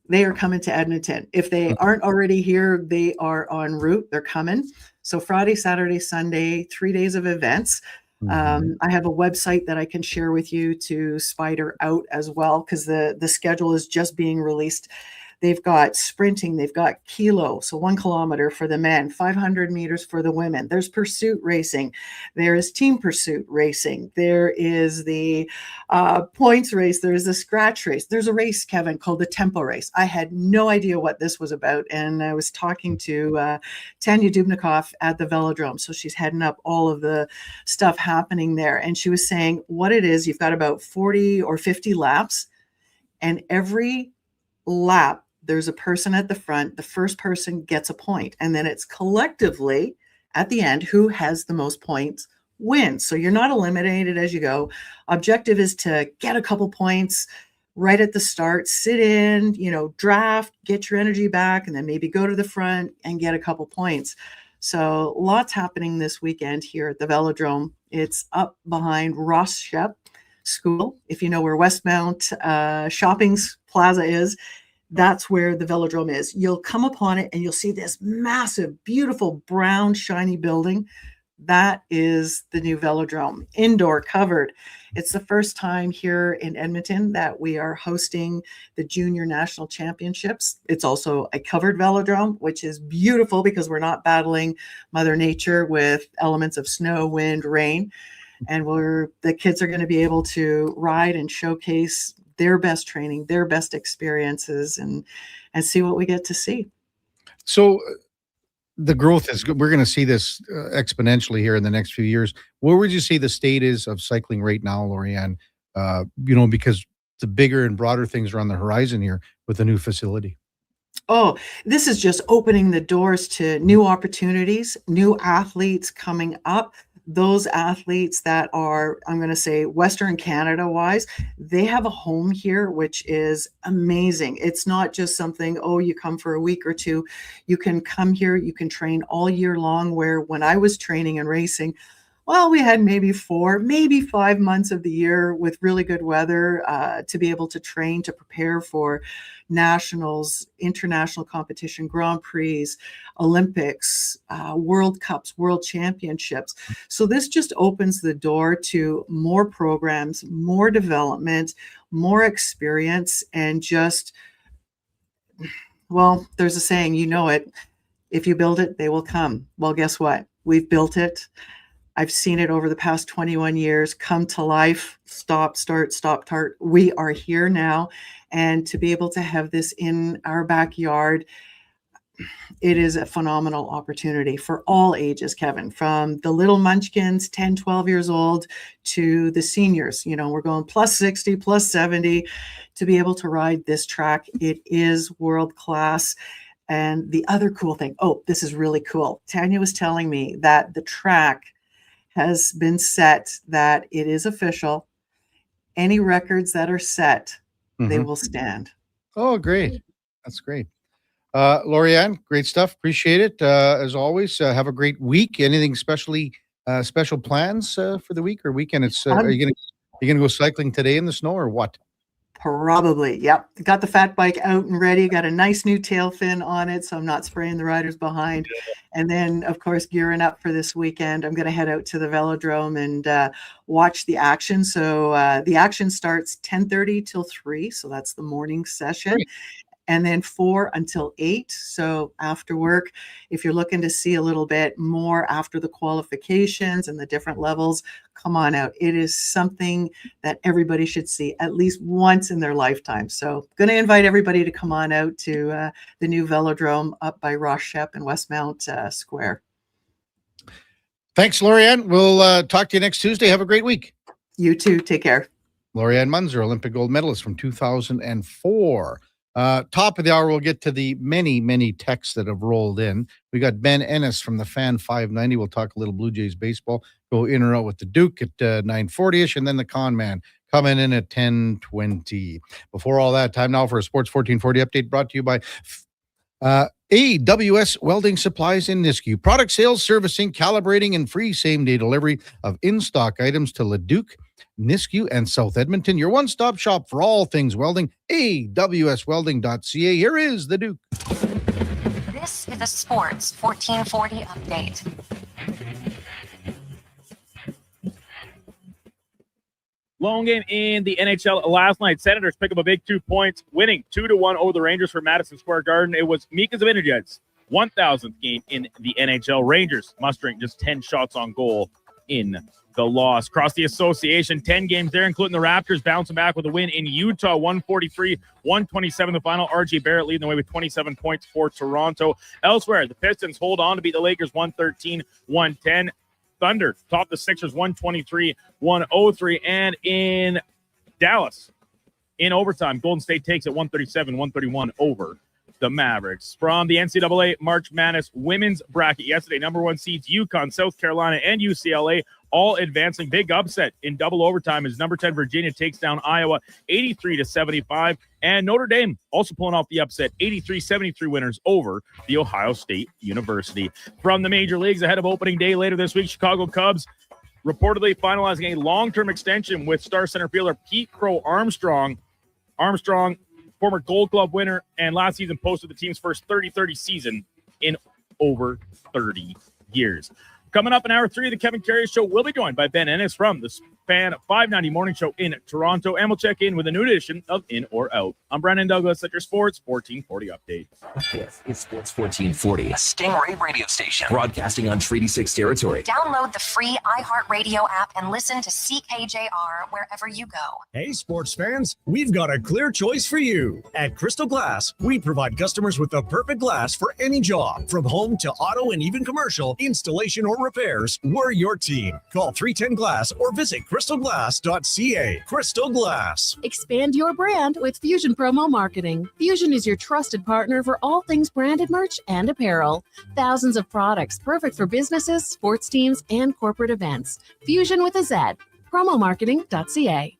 they are coming to Edmonton. If they aren't already here, they are en route. They're coming. So Friday, Saturday, Sunday, 3 days of events. I have a website that I can share with you to spider out as well, because the schedule is just being released. They've got sprinting, they've got kilo, so 1 kilometer for the men, 500 meters for the women. There's pursuit racing. There is team pursuit racing. There is the points race. There is the scratch race. There's a race, Kevin, called the tempo race. I had no idea what this was about. And I was talking to Tanya Dubnikoff at the Velodrome. So she's heading up all of the stuff happening there. And she was saying what it is, you've got about 40 or 50 laps, and every lap, there's a person at the front. The first person gets a point, and then it's collectively at the end who has the most points wins. So you're not eliminated as you go. Objective is to get a couple points, right at the start, sit in, draft, get your energy back, and then maybe go to the front and get a couple points. So lots happening this weekend here at the Velodrome. It's up behind Ross Shep School. If you know where Westmount Shopping Plaza is, that's where the Velodrome is. You'll come upon it and you'll see this massive, beautiful, brown, shiny building. That is the new Velodrome, indoor covered. It's the first time here in Edmonton that we are hosting the Junior National Championships. It's also a covered Velodrome, which is beautiful because we're not battling Mother Nature with elements of snow, wind, rain. And the kids are going to be able to ride and showcase their best training, their best experiences, and see what we get to see. So the growth is good. We're going to see this exponentially here in the next few years. Where would you say the state is of cycling right now, Laurianne? Because the bigger and broader things are on the horizon here with the new facility. Oh, this is just opening the doors to new opportunities, new athletes coming up. Those athletes that are, I'm going to say, Western Canada wise, they have a home here, which is amazing. It's not just something, you come for a week or two. You can come here, you can train all year long, where when I was training and racing, well, we had maybe 4, maybe 5 months of the year with really good weather to be able to train, to prepare for nationals, international competition, Grand Prix, Olympics, World Cups, World Championships. So this just opens the door to more programs, more development, more experience, and just, well, there's a saying, it, if you build it, they will come. Well, guess what? We've built it. I've seen it over the past 21 years come to life, stop, start, stop, start. We are here now. And to be able to have this in our backyard, it is a phenomenal opportunity for all ages, Kevin, from the little munchkins, 10, 12 years old, to the seniors. We're going plus 60, plus 70 to be able to ride this track. It is world class. And the other cool thing, this is really cool. Tanya was telling me that the track has been set, that it is official. Any records that are set, they will stand. Oh, great. That's great. Laurianne, great stuff. Appreciate it. As always, have a great week. Anything special plans for the week or weekend? Are you gonna go cycling today in the snow or what? Probably. Yep. Got the fat bike out and ready. Got a nice new tail fin on it, so I'm not spraying the riders behind. And then, of course, gearing up for this weekend, I'm going to head out to the Velodrome and watch the action. So the action starts 10:30 till 3. So that's the morning session. Great. And then 4 until 8. So after work, if you're looking to see a little bit more after the qualifications and the different levels, come on out. It is something that everybody should see at least once in their lifetime. So going to invite everybody to come on out to the new Velodrome up by Ross Shep and Westmount Square. Thanks, Laurianne. We'll talk to you next Tuesday. Have a great week. You too. Take care. Laurianne Munzer, Olympic gold medalist from 2004. Top of the hour, we'll get to the many texts that have rolled in. We got Ben Andis from the Fan 590. We'll talk a little Blue Jays baseball. Go in or out with the Duke at 9:40ish, and then the Con Man coming in at 10:20. Before all that, time now for a Sports 1440 update brought to you by AWS Welding Supplies in Nisku. Product sales, servicing, calibrating, and free same-day delivery of in-stock items to Leduc, Nisku, and South Edmonton. Your one-stop shop for all things welding. AWSwelding.ca. Here is the Duke. This is a Sports 1440 update. Lone game in the NHL last night. Senators pick up a big 2 points, winning 2-1 over the Rangers from Madison Square Garden. It was Mika Zibanejad's 1,000th game in the NHL. Rangers mustering just 10 shots on goal in the loss. Across the association, 10 games there, including the Raptors bouncing back with a win in Utah, 143-127 the final. RJ Barrett leading the way with 27 points for Toronto. Elsewhere, the Pistons hold on to beat the Lakers 113-110. Thunder top the Sixers 123-103. And in Dallas, in overtime, Golden State takes it 137-131 over the Mavericks. From the NCAA March Madness women's bracket yesterday, number 1 seeds UConn, South Carolina, and UCLA all advancing. Big upset in double overtime as number 10 Virginia takes down Iowa 83-75. And Notre Dame also pulling off the upset, 83-73 winners over the Ohio State University. From the major leagues ahead of opening day later this week, Chicago Cubs reportedly finalizing a long-term extension with star center fielder Pete Crow Armstrong. Armstrong, former Gold Glove winner, and last season posted the team's first 30-30 season in over 30 years. Coming up in hour 3 of the Kevin Carrey Show, we'll be joined by Ben Andis from the Fan 590 Morning Show in Toronto, and we'll check in with a new edition of In or Out. I'm Brandon Douglas at your Sports 1440 update. This is Sports 1440, a Stingray radio station broadcasting on Treaty 6 territory. Download the free iHeartRadio app and listen to CKJR wherever you go. Hey, sports fans, we've got a clear choice for you. At Crystal Glass, we provide customers with the perfect glass for any job. From home to auto and even commercial, installation or repairs, we're your team. Call 310 Glass or visit crystalglass.ca. Crystal Glass. Expand your brand with Fusion Promo Marketing. Fusion is your trusted partner for all things branded merch and apparel. Thousands of products perfect for businesses, sports teams, and corporate events. Fusion with a Z. Promomarketing.ca.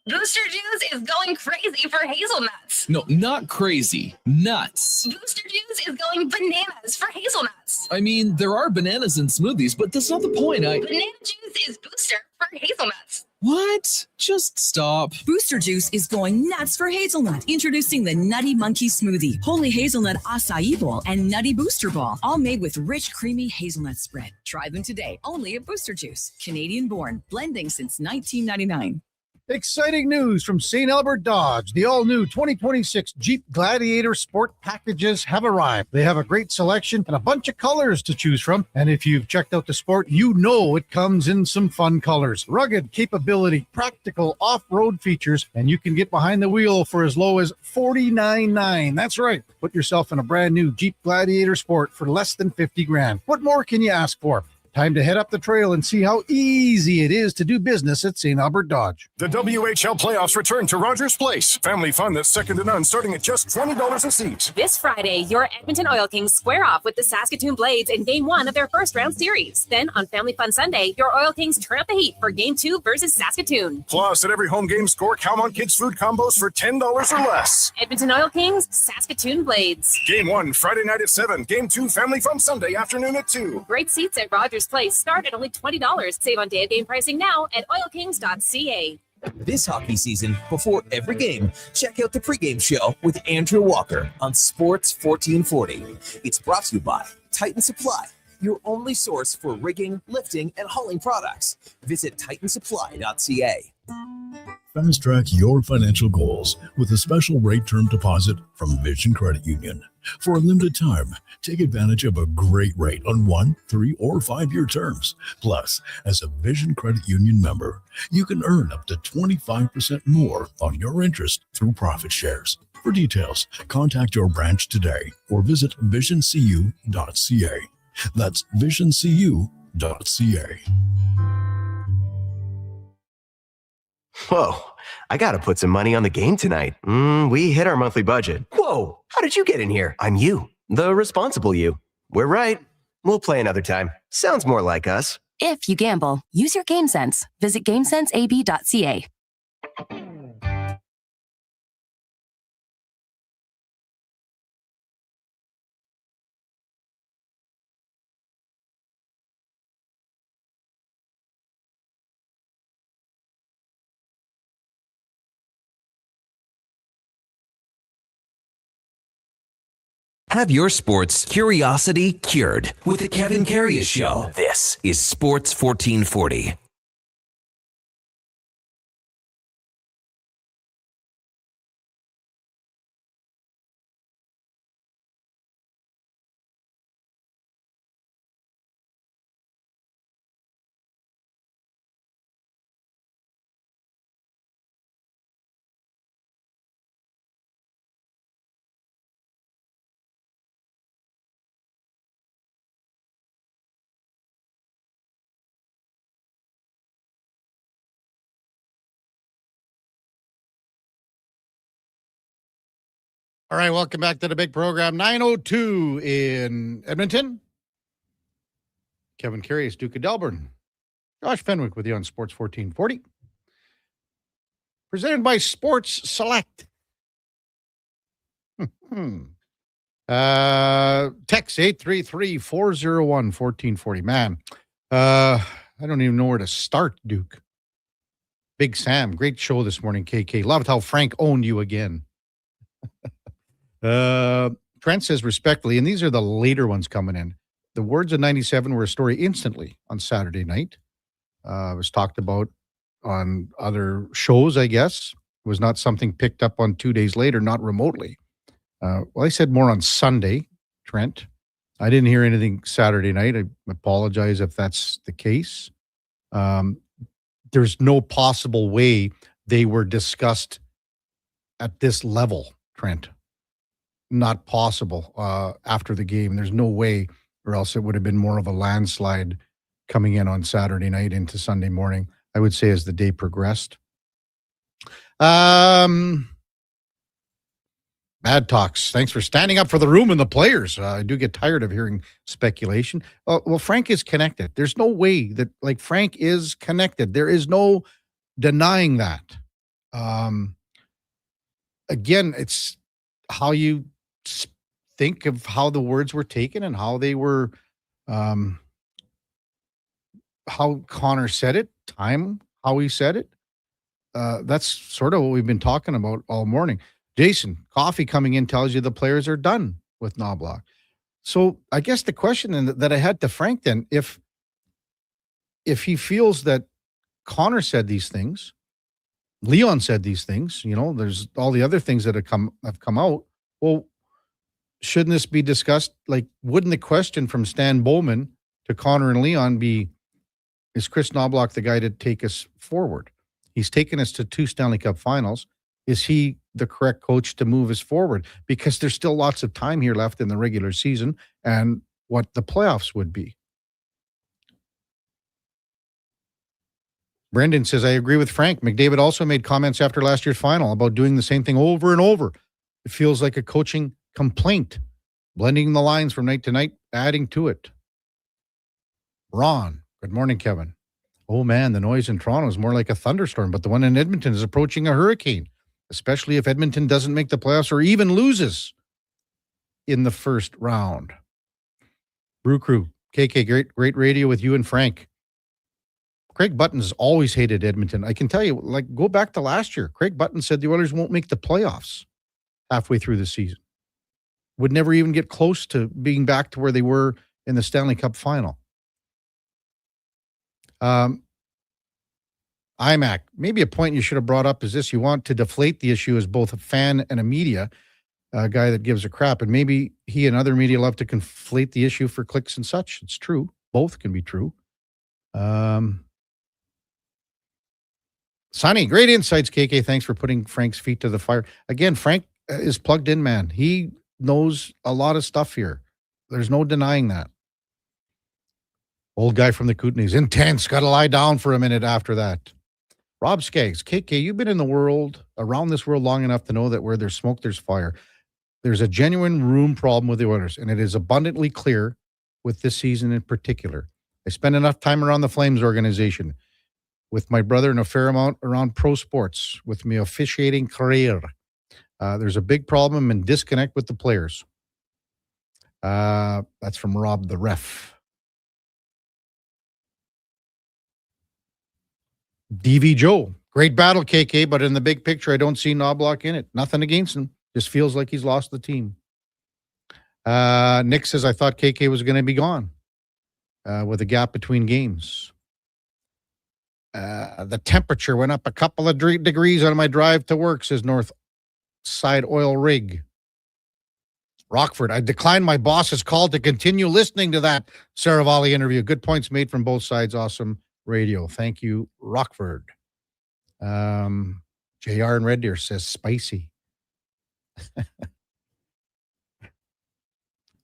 Booster Juice is going crazy for hazelnuts. No, not crazy. Nuts. Booster Juice is going bananas for hazelnuts. I mean, there are bananas in smoothies, but that's not the point. Banana juice is booster for hazelnuts. What? Just stop. Booster Juice is going nuts for hazelnut. Introducing the Nutty Monkey Smoothie, Holy Hazelnut Acai Bowl, and Nutty Booster Ball, all made with rich, creamy hazelnut spread. Try them today, only at Booster Juice. Canadian born, blending since 1999. Exciting news from St. Albert Dodge. The all-new 2026 Jeep Gladiator Sport packages have arrived. They have a great selection and a bunch of colors to choose from. And if you've checked out the Sport, you know it comes in some fun colors. Rugged capability, practical off-road features, and you can get behind the wheel for as low as $49,900. That's right. Put yourself in a brand new Jeep Gladiator Sport for less than $50,000. What more can you ask for? Time to head up the trail and see how easy it is to do business at St. Albert Dodge. The WHL playoffs return to Rogers Place. Family fun that's second to none, starting at just $20 a seat. This Friday, your Edmonton Oil Kings square off with the Saskatoon Blades in Game 1 of their first round series. Then on Family Fun Sunday, your Oil Kings turn up the heat for Game 2 versus Saskatoon. Plus, at every home game, score Calmont Kids food combos for $10 or less. Edmonton Oil Kings, Saskatoon Blades. Game 1, Friday night at 7. Game 2, Family Fun Sunday afternoon at 2. Great seats at Rogers Place start at only $20. Save on day of game pricing now at oilkings.ca. This hockey season, before every game, check out the pregame show with Andrew Walker on Sports 1440. It's brought to you by Titan Supply, your only source for rigging, lifting, and hauling products. Visit titansupply.ca. Fast track your financial goals with a special rate term deposit from Vision Credit Union. For a limited time, take advantage of a great rate on 1, 3, or 5-year terms. Plus, as a Vision Credit Union member, you can earn up to 25% more on your interest through profit shares. For details, contact your branch today or visit visioncu.ca. That's visioncu.ca. Whoa, I gotta put some money on the game tonight. We hit our monthly budget. Whoa, how did you get in here? I'm you, the responsible you. We're right. We'll play another time. Sounds more like us. If you gamble, use your game sense. Visit GameSenseAB.ca. Have your sports curiosity cured with the Kevin Carrey Show. This is Sports 1440. All right, welcome back to the big program. 9:02 in Edmonton. Kevin Carrey, Duke of Delburne. Josh Fenwick with you on Sports 1440. Presented by Sports Select. Text 833-401-1440. Man, I don't even know where to start, Duke. Big Sam, great show this morning, KK. Loved how Frank owned you again. Trent says respectfully, and these are the later ones coming in. The words of 97 were a story instantly on Saturday night. It was talked about on other shows, I guess. It was not something picked up on 2 days later, not remotely. Well, I said more on Sunday, Trent. I didn't hear anything Saturday night. I apologize if that's the case. There's no possible way they were discussed at this level, Trent. Not possible after the game. There's no way, or else it would have been more of a landslide coming in on Saturday night into Sunday morning, I would say, as the day progressed. Bad talks. Thanks for standing up for the room and the players. I do get tired of hearing speculation. Well, Frank is connected. There's no way that, Frank is connected. There is no denying that. Again, it's how you think of how the words were taken and how they were, how Connor said it, how he said it. That's sort of what we've been talking about all morning. Jason, coffee coming in tells you the players are done with Knobloch. So I guess the question that I had to Frank then, if he feels that Connor said these things, Leon said these things, there's all the other things that have come out. Well, shouldn't this be discussed? Wouldn't the question from Stan Bowman to Connor and Leon be, is Chris Knobloch the guy to take us forward? He's taken us to 2 Stanley Cup finals. Is he the correct coach to move us forward? Because there's still lots of time here left in the regular season and what the playoffs would be. Brendan says, I agree with Frank. McDavid also made comments after last year's final about doing the same thing over and over. It feels like a coaching complaint, blending the lines from night to night, adding to it. Ron, good morning, Kevin. Oh man, the noise in Toronto is more like a thunderstorm, but the one in Edmonton is approaching a hurricane, especially if Edmonton doesn't make the playoffs or even loses in the first round. Brew Crew, KK, great radio with you and Frank. Craig Button's always hated Edmonton. I can tell you, go back to last year. Craig Button said the Oilers won't make the playoffs halfway through the season. Would never even get close to being back to where they were in the Stanley Cup final. IMAC, maybe a point you should have brought up is this: you want to deflate the issue as both a fan and a media guy that gives a crap, and maybe he and other media love to conflate the issue for clicks and such. It's true. Both can be true. Sonny, great insights, KK. Thanks for putting Frank's feet to the fire. Again, Frank is plugged in, man. He knows a lot of stuff here. There's no denying that. Old guy from the Kootenays. Intense. Got to lie down for a minute after that. Rob Skaggs. KK, you've been in the world, around this world long enough to know that where there's smoke, there's fire. There's a genuine room problem with the Oilers, and it is abundantly clear with this season in particular. I spend enough time around the Flames organization with my brother and a fair amount around pro sports with my officiating career. There's a big problem and disconnect with the players. That's from Rob the ref. DV Joe, great battle, KK, but in the big picture, I don't see Knobloch in it. Nothing against him. Just feels like he's lost the team. Nick says, I thought KK was going to be gone with a gap between games. The temperature went up a couple of degrees on my drive to work, says North Side Oil Rig. Rockford, I declined my boss's call to continue listening to that Seravalli interview. Good points made from both sides. Awesome radio. Thank you, Rockford. JR and Red Deer says spicy.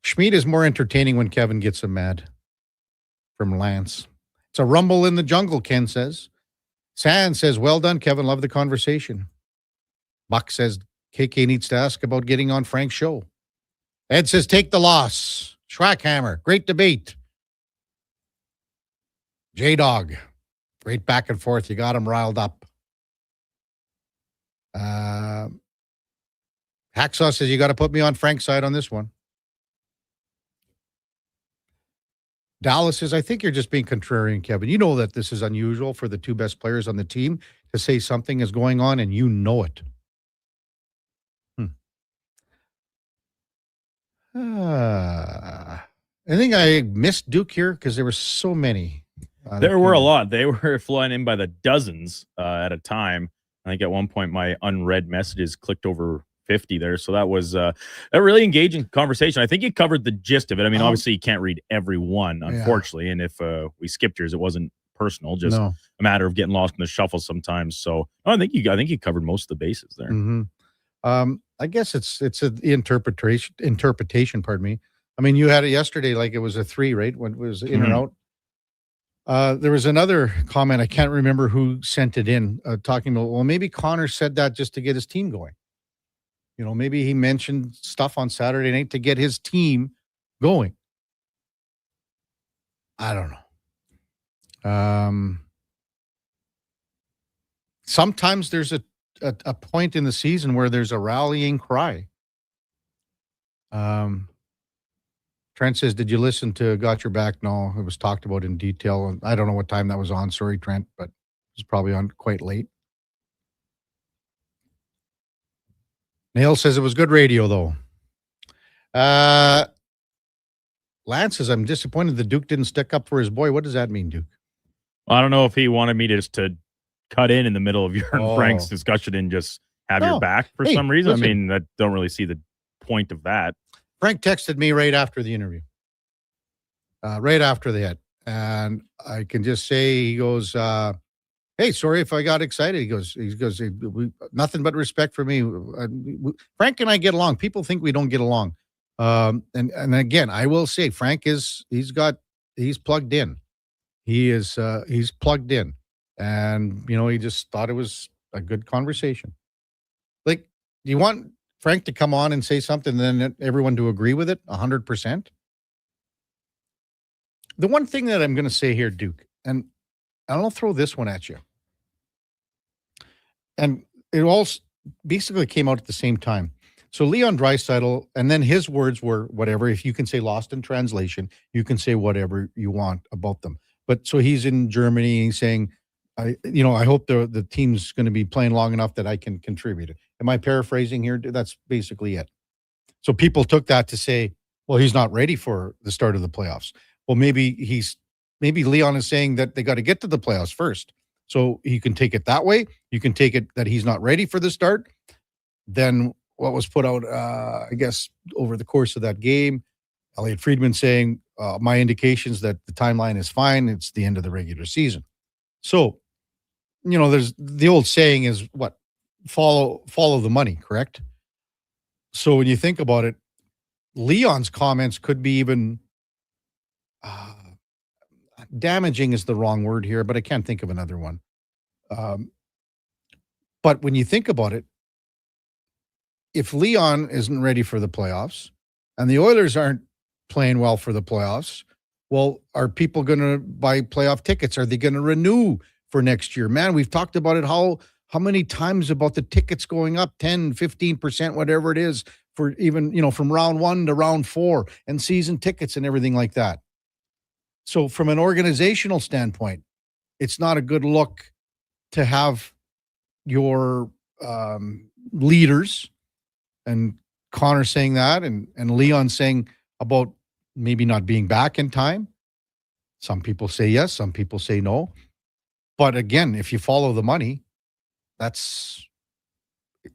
Schmid is more entertaining when Kevin gets him mad. From Lance. It's a rumble in the jungle, Ken says. San says, well done, Kevin. Love the conversation. Buck says, KK needs to ask about getting on Frank's show. Ed says, take the loss. Schwackhammer, great debate. J-Dog, Great back and forth. You got him riled up. Hacksaw says you got to put me on Frank's side on this one. Dallas says, I think you're just being contrarian, Kevin. You know that this is unusual for the two best players on the team to say something is going on, and you know it. I think I missed Duke here because there were so many. There were a lot. They were flying in by the dozens at a time. I think at one point my unread messages clicked over 50 there. So that was a really engaging conversation. I think you covered the gist of it. I mean, obviously you can't read every one, unfortunately. Yeah. And if we skipped yours, it wasn't personal, just a matter of getting lost in the shuffle sometimes. So I think you covered most of the bases there. Mm-hmm. I guess it's an interpretation, pardon me. I mean, you had it yesterday, like it was a 3, right? When it was in and out. There was another comment. I can't remember who sent it in, talking about, well, maybe Connor said that just to get his team going. You know, maybe he mentioned stuff on Saturday night to get his team going. I don't know. Sometimes there's a point in the season where there's a rallying cry. Trent says, did you listen to Got Your Back? No, it was talked about in detail. I don't know what time that was on. Sorry, Trent, but it was probably on quite late. Nail says it was good radio, though. Lance says, I'm disappointed the Duke didn't stick up for his boy. What does that mean, Duke? I don't know if he wanted me just to cut in the middle of your and Frank's discussion and just have your back for some reason. Listen. I mean, I don't really see the point of that. Frank texted me right after the interview, right after the hit. And I can just say, he goes, hey, sorry if I got excited. He goes, nothing but respect for me. Frank and I get along. People think we don't get along. And again, I will say, Frank he's plugged in. He's plugged in. And, you know, he just thought it was a good conversation. Like, do you want Frank to come on and say something and then everyone to agree with it 100%? The one thing that I'm going to say here, Duke, and I'll throw this one at you. And it all basically came out at the same time. So Leon Draisaitl, and then his words were whatever. If you can say lost in translation, you can say whatever you want about them. But so he's in Germany, he's saying, I hope the team's going to be playing long enough that I can contribute. Am I paraphrasing here? That's basically it. So people took that to say, well, he's not ready for the start of the playoffs. Well, maybe Leon is saying that they got to get to the playoffs first. So you can take it that way. You can take it that he's not ready for the start. Then what was put out, I guess, over the course of that game, Elliot Friedman saying, my indications that the timeline is fine. It's the end of the regular season. So, you know, there's the old saying is what? Follow the money, correct? So when you think about it, Leon's comments could be even damaging is the wrong word here, but I can't think of another one. But when you think about it, if Leon isn't ready for the playoffs and the Oilers aren't playing well for the playoffs, well, are people going to buy playoff tickets? Are they going to renew for next year? Man, we've talked about it how many times about the tickets going up 10, 15%, whatever it is, for even, you know, from round 1 to round 4 and season tickets and everything like that. So from an organizational standpoint, it's not a good look to have your leaders, and Connor saying that, and Leon saying about maybe not being back in time. Some people say yes, some people say no. But again, if you follow the money, that's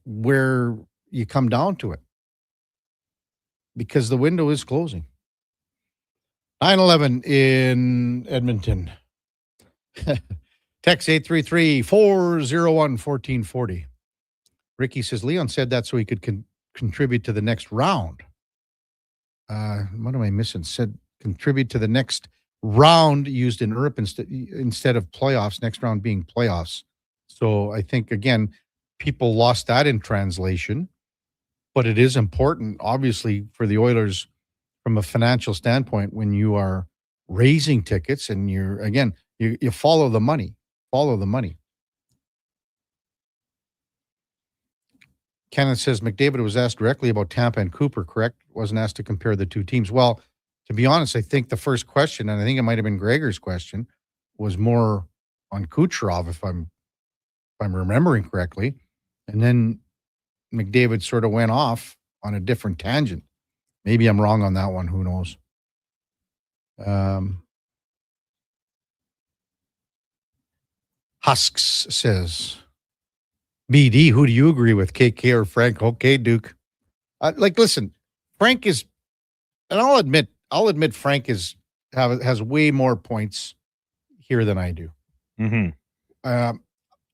where you come down to it. Because the window is closing. 9/11 in Edmonton. Text 833-401-1440. Ricky says, Leon said that so he could contribute to the next round. What am I missing? Said contribute to the next round, used in Europe instead of playoffs, next round being playoffs. So I think, again, people lost that in translation, but it is important, obviously, for the Oilers from a financial standpoint when you are raising tickets and you follow the money. follow the money. Kenneth says McDavid was asked directly about Tampa and Cooper, correct? Wasn't asked to compare the two teams. Well, to be honest, I think the first question, and I think it might have been Gregor's question, was more on Kucherov, if I'm remembering correctly. And then McDavid sort of went off on a different tangent. Maybe I'm wrong on that one. Who knows? Husks says, BD, who do you agree with, KK or Frank? Okay, Duke. Listen, Frank is, and I'll admit Frank has way more points here than I do. Mm-hmm.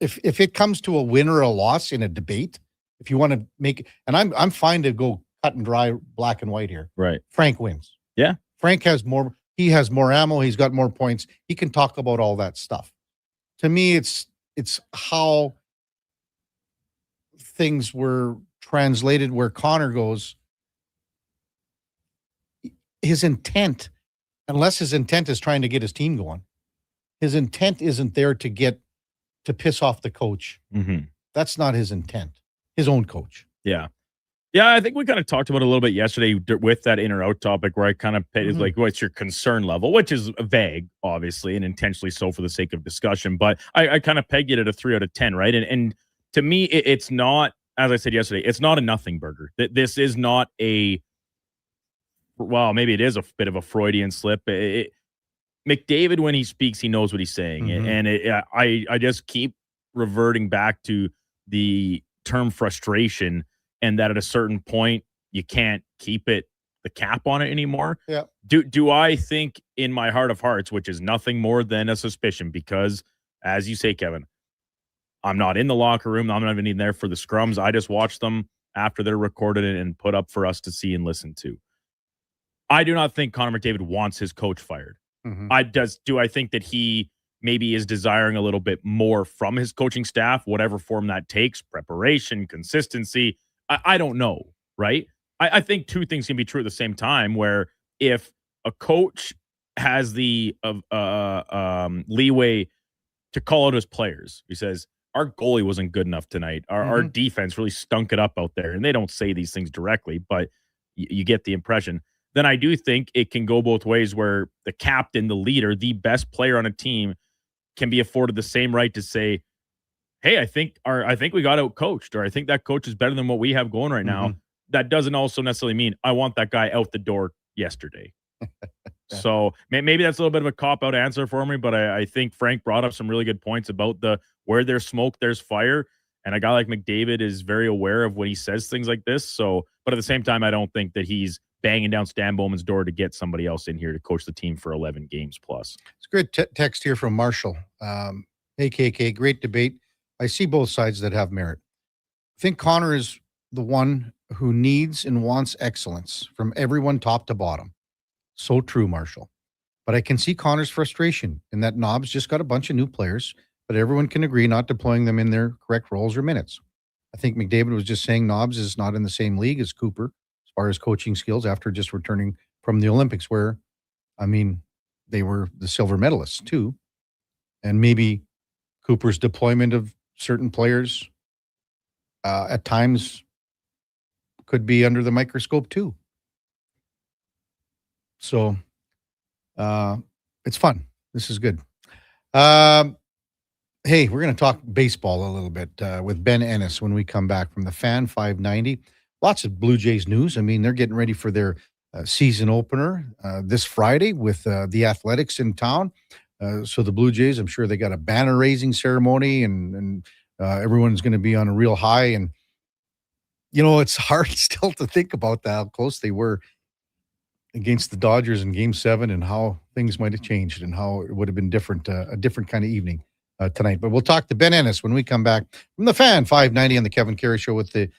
If it comes to a win or a loss in a debate, if you want to make, and I'm fine to go cut and dry, black and white here. Right. Frank wins. Yeah. Frank has more. He has more ammo. He's got more points. He can talk about all that stuff. To me, it's how things were translated. Where Connor goes, his intent, unless his intent is trying to get his team going, his intent isn't there to piss off the coach. Mm-hmm. That's not his intent. His own coach. Yeah. Yeah, I think we kind of talked about it a little bit yesterday with that in or out topic where I kind of is like, what's your concern level, which is vague, obviously, and intentionally so for the sake of discussion. But I kind of pegged it at a 3 out of 10, right? And to me, it's not, as I said yesterday, it's not a nothing burger. This is not well, maybe it is a bit of a Freudian slip. McDavid, when he speaks, he knows what he's saying. Mm-hmm. And I just keep reverting back to the term frustration, and that at a certain point you can't keep the cap on it anymore. Yeah. Do I think in my heart of hearts, which is nothing more than a suspicion, because as you say, Kevin, I'm not in the locker room. I'm not even there for the scrums. I just watch them after they're recorded and put up for us to see and listen to. I do not think Connor McDavid wants his coach fired. Mm-hmm. Do I think that he maybe is desiring a little bit more from his coaching staff, whatever form that takes, preparation, consistency? I don't know, right? I think two things can be true at the same time, where if a coach has the leeway to call out his players, he says, our goalie wasn't good enough tonight. Our defense really stunk it up out there. And they don't say these things directly, but you get the impression. Then I do think it can go both ways, where the captain, the leader, the best player on a team can be afforded the same right to say, hey, I think we got out coached, or I think that coach is better than what we have going right now. That doesn't also necessarily mean I want that guy out the door yesterday. So maybe that's a little bit of a cop-out answer for me, but I think Frank brought up some really good points about where there's smoke, there's fire. And a guy like McDavid is very aware of when he says things like this. So, but at the same time, I don't think that he's banging down Stan Bowman's door to get somebody else in here to coach the team for 11 games plus. It's a great text here from Marshall. Hey, KK, great debate. I see both sides that have merit. I think Connor is the one who needs and wants excellence from everyone top to bottom. So true, Marshall. But I can see Connor's frustration in that Knobs just got a bunch of new players, but everyone can agree not deploying them in their correct roles or minutes. I think McDavid was just saying Knobs is not in the same league as Cooper as far as coaching skills after just returning from the Olympics, where, I mean, they were the silver medalists too. And maybe Cooper's deployment of certain players at times could be under the microscope too. So it's fun. This is good. Hey, we're going to talk baseball a little bit with Ben Andis when we come back from the Fan 590. Lots of Blue Jays news. I mean, they're getting ready for their season opener this Friday with the Athletics in town. So the Blue Jays, I'm sure they got a banner raising ceremony and everyone's going to be on a real high. And, you know, it's hard still to think about how close they were against the Dodgers in Game 7 and how things might have changed and how it would have been different, a different kind of evening tonight. But we'll talk to Ben Andis when we come back from the Fan 590 on the Kevin Carrey Show with the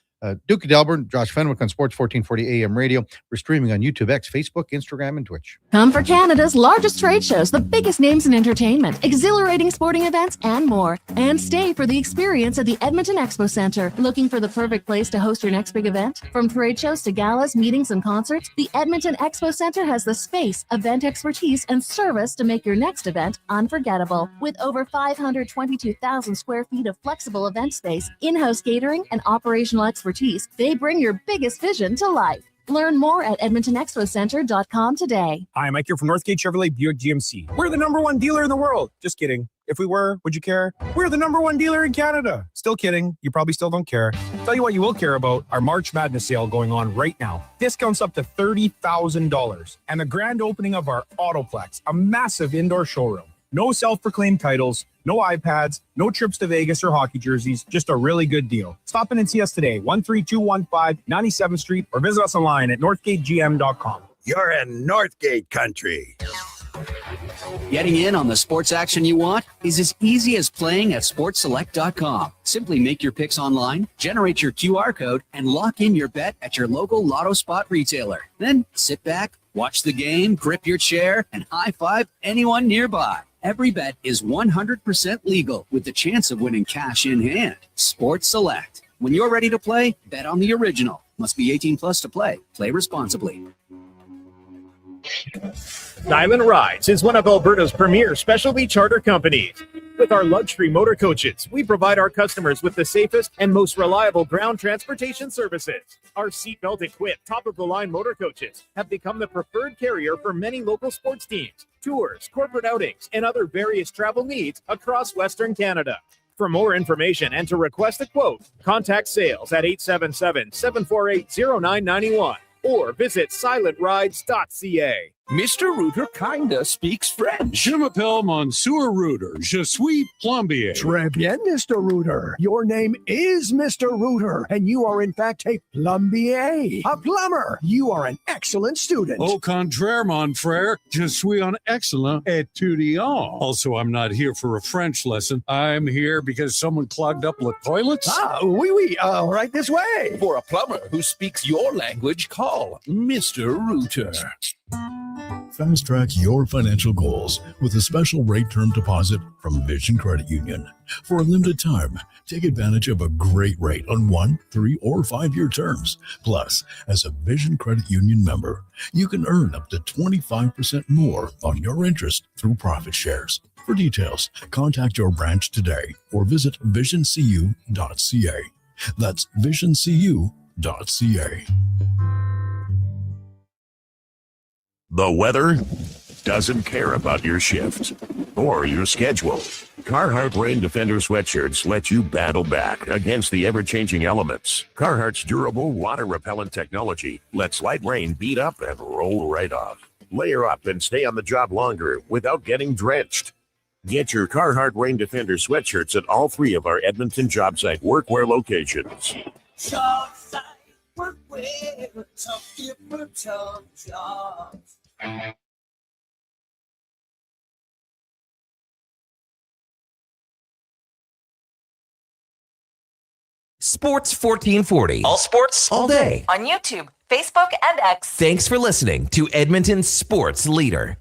Duke of Delburne, Josh Fenwick on Sports 1440 AM radio. We're streaming on YouTube, X, Facebook, Instagram, and Twitch. Come for Canada's largest trade shows, the biggest names in entertainment, exhilarating sporting events, and more. And stay for the experience at the Edmonton Expo Centre. Looking for the perfect place to host your next big event? From trade shows to galas, meetings, and concerts, the Edmonton Expo Centre has the space, event expertise, and service to make your next event unforgettable. With over 522,000 square feet of flexible event space, in-house catering, and operational expertise, they bring your biggest vision to life. Learn more at edmontonexpocentre.com today. Hi, Mike here from Northgate Chevrolet Buick GMC. We're the #1 dealer in the world. Just kidding. If we were, would you care? We're the #1 dealer in Canada. Still kidding. You probably still don't care. Tell you what you will care about, our March Madness sale going on right now. Discounts up to $30,000. And the grand opening of our Autoplex, a massive indoor showroom. No self-proclaimed titles, no iPads, no trips to Vegas or hockey jerseys, just a really good deal. Stop in and see us today, 13215 97th Street, or visit us online at northgategm.com. You're in Northgate country. Getting in on the sports action you want is as easy as playing at sportselect.com. Simply make your picks online, generate your QR code, and lock in your bet at your local Lotto Spot retailer. Then sit back, watch the game, grip your chair, and high-five anyone nearby. Every bet is 100% legal with the chance of winning cash in hand. Sports Select. When you're ready to play, bet on the original. Must be 18 plus to play. Play responsibly. Diamond Rides is one of Alberta's premier specialty charter companies. With our luxury motor coaches, we provide our customers with the safest and most reliable ground transportation services. Our seatbelt-equipped, top-of-the-line motor coaches have become the preferred carrier for many local sports teams, tours, corporate outings, and other various travel needs across Western Canada. For more information and to request a quote, contact sales at 877-748-0991 or visit silentrides.ca. Mr. Rooter kinda speaks French. Je m'appelle Monsieur Rooter. Je suis plombier. Très bien, Mr. Rooter. Your name is Mr. Rooter, and you are in fact a plombier, a plumber. You are an excellent student. Au contraire, mon frère, je suis un excellent étudiant. Also, I'm not here for a French lesson. I'm here because someone clogged up the toilets. Oui, right this way. For a plumber who speaks your language, call Mr. Rooter. Fast track your financial goals with a special rate term deposit from Vision Credit Union. For a limited time, take advantage of a great rate on 1, 3, or 5-year terms. Plus, as a Vision Credit Union member, you can earn up to 25% more on your interest through profit shares. For details, contact your branch today or visit visioncu.ca. That's visioncu.ca. The weather doesn't care about your shift or your schedule. Carhartt Rain Defender sweatshirts let you battle back against the ever-changing elements. Carhartt's durable, water-repellent technology lets light rain beat up and roll right off. Layer up and stay on the job longer without getting drenched. Get your Carhartt Rain Defender sweatshirts at all 3 of our Edmonton job site workwear locations. Job site workwear, tough different jobs. Sports 1440. All sports, all day. On YouTube, Facebook, and X. Thanks for listening to Edmonton's sports leader.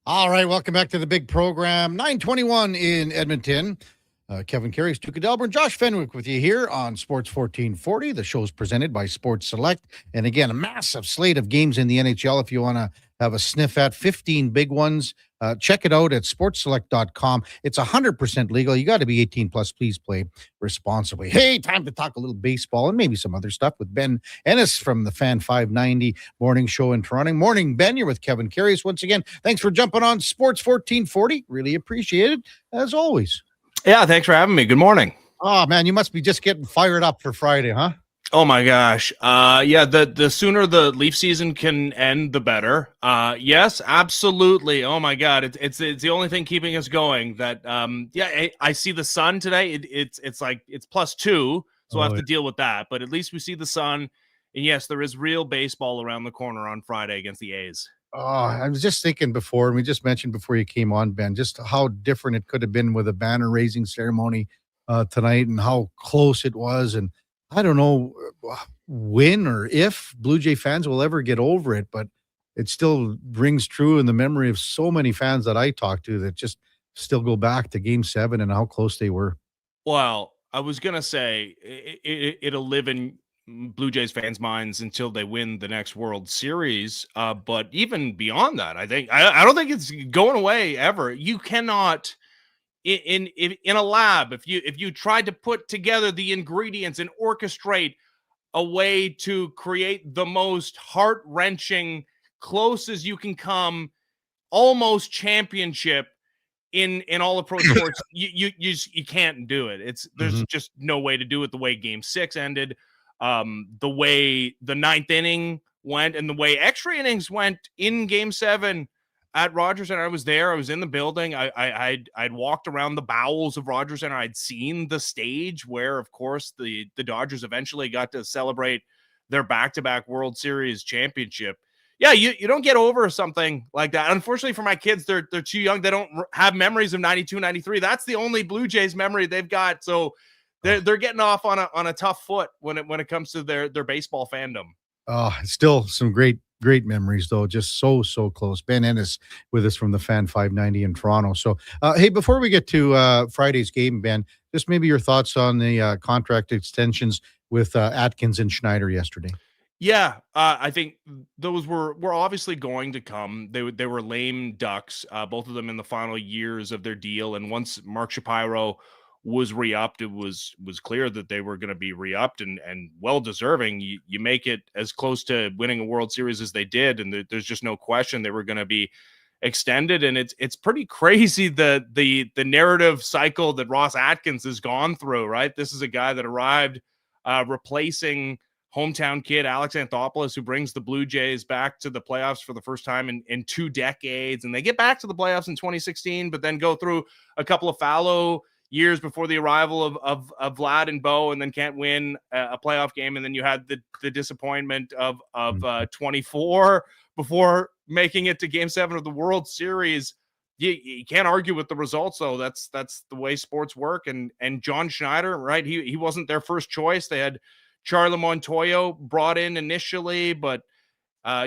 All right, welcome back to the big program. 9:21 in Edmonton. Kevin Carrey, Duke of Delburne, Josh Fenwick with you here on Sports 1440. The show's presented by Sports Select. And again, a massive slate of games in the NHL. If you want to have a sniff at 15 big ones, check it out at sportselect.com. It's 100% legal. You got to be 18 plus. Please play responsibly. Hey, time to talk a little baseball and maybe some other stuff with Ben Andis from the Fan 590 morning show in Toronto. Morning, Ben. You're with Kevin Carrey once again. Thanks for jumping on Sports 1440. Really appreciate it, as always. Yeah, thanks for having me. Good morning. Oh, man, you must be just getting fired up for Friday, huh? Oh my gosh. Yeah, the sooner the Leaf season can end, the better. Yes, absolutely. Oh my God. It's the only thing keeping us going. That yeah, I see the sun today. It's like it's +2, so I have to deal with that. But at least we see the sun. And yes, there is real baseball around the corner on Friday against the A's. Oh, I was just thinking before, and we just mentioned before you came on, Ben, just how different it could have been with a banner raising ceremony tonight and how close it was. And I don't know when or if Blue Jay fans will ever get over it, but it still rings true in the memory of so many fans that I talk to that just still go back to Game 7 and how close they were. Well, I was gonna say it'll live in Blue Jays fans' minds until they win the next World Series. But even beyond that, I don't think it's going away ever. You cannot in a lab if you tried to put together the ingredients and orchestrate a way to create the most heart-wrenching, close as you can come, almost championship in all of pro sports. You can't do it. There's just no way to do it the way Game 6 ended, the way the 9th inning went, and the way extra innings went in Game 7 at Rogers Center. I was there. I was in the building. I'd walked around the bowels of Rogers Center. I'd seen the stage where, of course, the Dodgers eventually got to celebrate their back-to-back World Series championship. Yeah, you don't get over something like that. Unfortunately for my kids, they're too young. They don't have memories of 92, 93. That's the only Blue Jays memory they've got. So they're getting off on a tough foot when it comes to their baseball fandom. Still some great memories, though. Just so close. Ben Andis with us from the Fan 590 in Toronto. So, hey, before we get to Friday's game, Ben, just maybe your thoughts on the contract extensions with Atkins and Schneider yesterday. Yeah, I think those were obviously going to come. They were lame ducks, both of them in the final years of their deal. And once Mark Shapiro was re-upped, it was clear that they were going to be re-upped and well deserving. You make it as close to winning a World Series as they did, and there's just no question they were going to be extended. And it's pretty crazy the narrative cycle that Ross Atkins has gone through. Right, this is a guy that arrived replacing hometown kid Alex Anthopoulos, who brings the Blue Jays back to the playoffs for the first time in 2 decades. And they get back to the playoffs in 2016, but then go through a couple of fallow years before the arrival of Vlad and Bo, and then can't win a playoff game. And then you had the disappointment of 24 before making it to Game 7 of the World Series. You can't argue with the results, though. That's the way sports work. And John Schneider, right? He wasn't their first choice. They had Charlie Montoyo brought in initially, but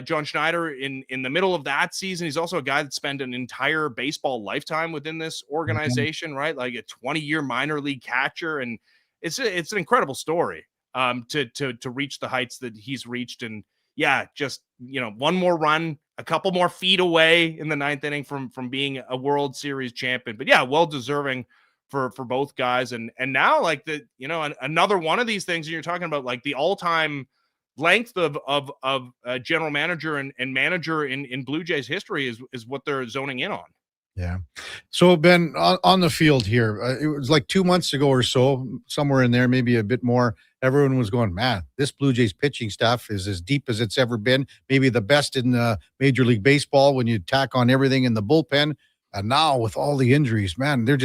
John Schneider in the middle of that season, he's also a guy that spent an entire baseball lifetime within this organization, right? Like a 20-year minor league catcher. And it's an incredible story to reach the heights that he's reached. And yeah, just, one more run, a couple more feet away in the 9th inning from being a World Series champion. But yeah, well deserving for both guys. And now like another one of these things you're talking about, like the all-time length of general manager and manager in Blue Jays history is what they're zoning in on. Yeah. So Ben, on the field here, it was like 2 months ago or so, somewhere in there, maybe a bit more, everyone was going, man, this Blue Jays pitching staff is as deep as it's ever been, maybe the best in Major League Baseball when you tack on everything in the bullpen. And now with all the injuries, man, they're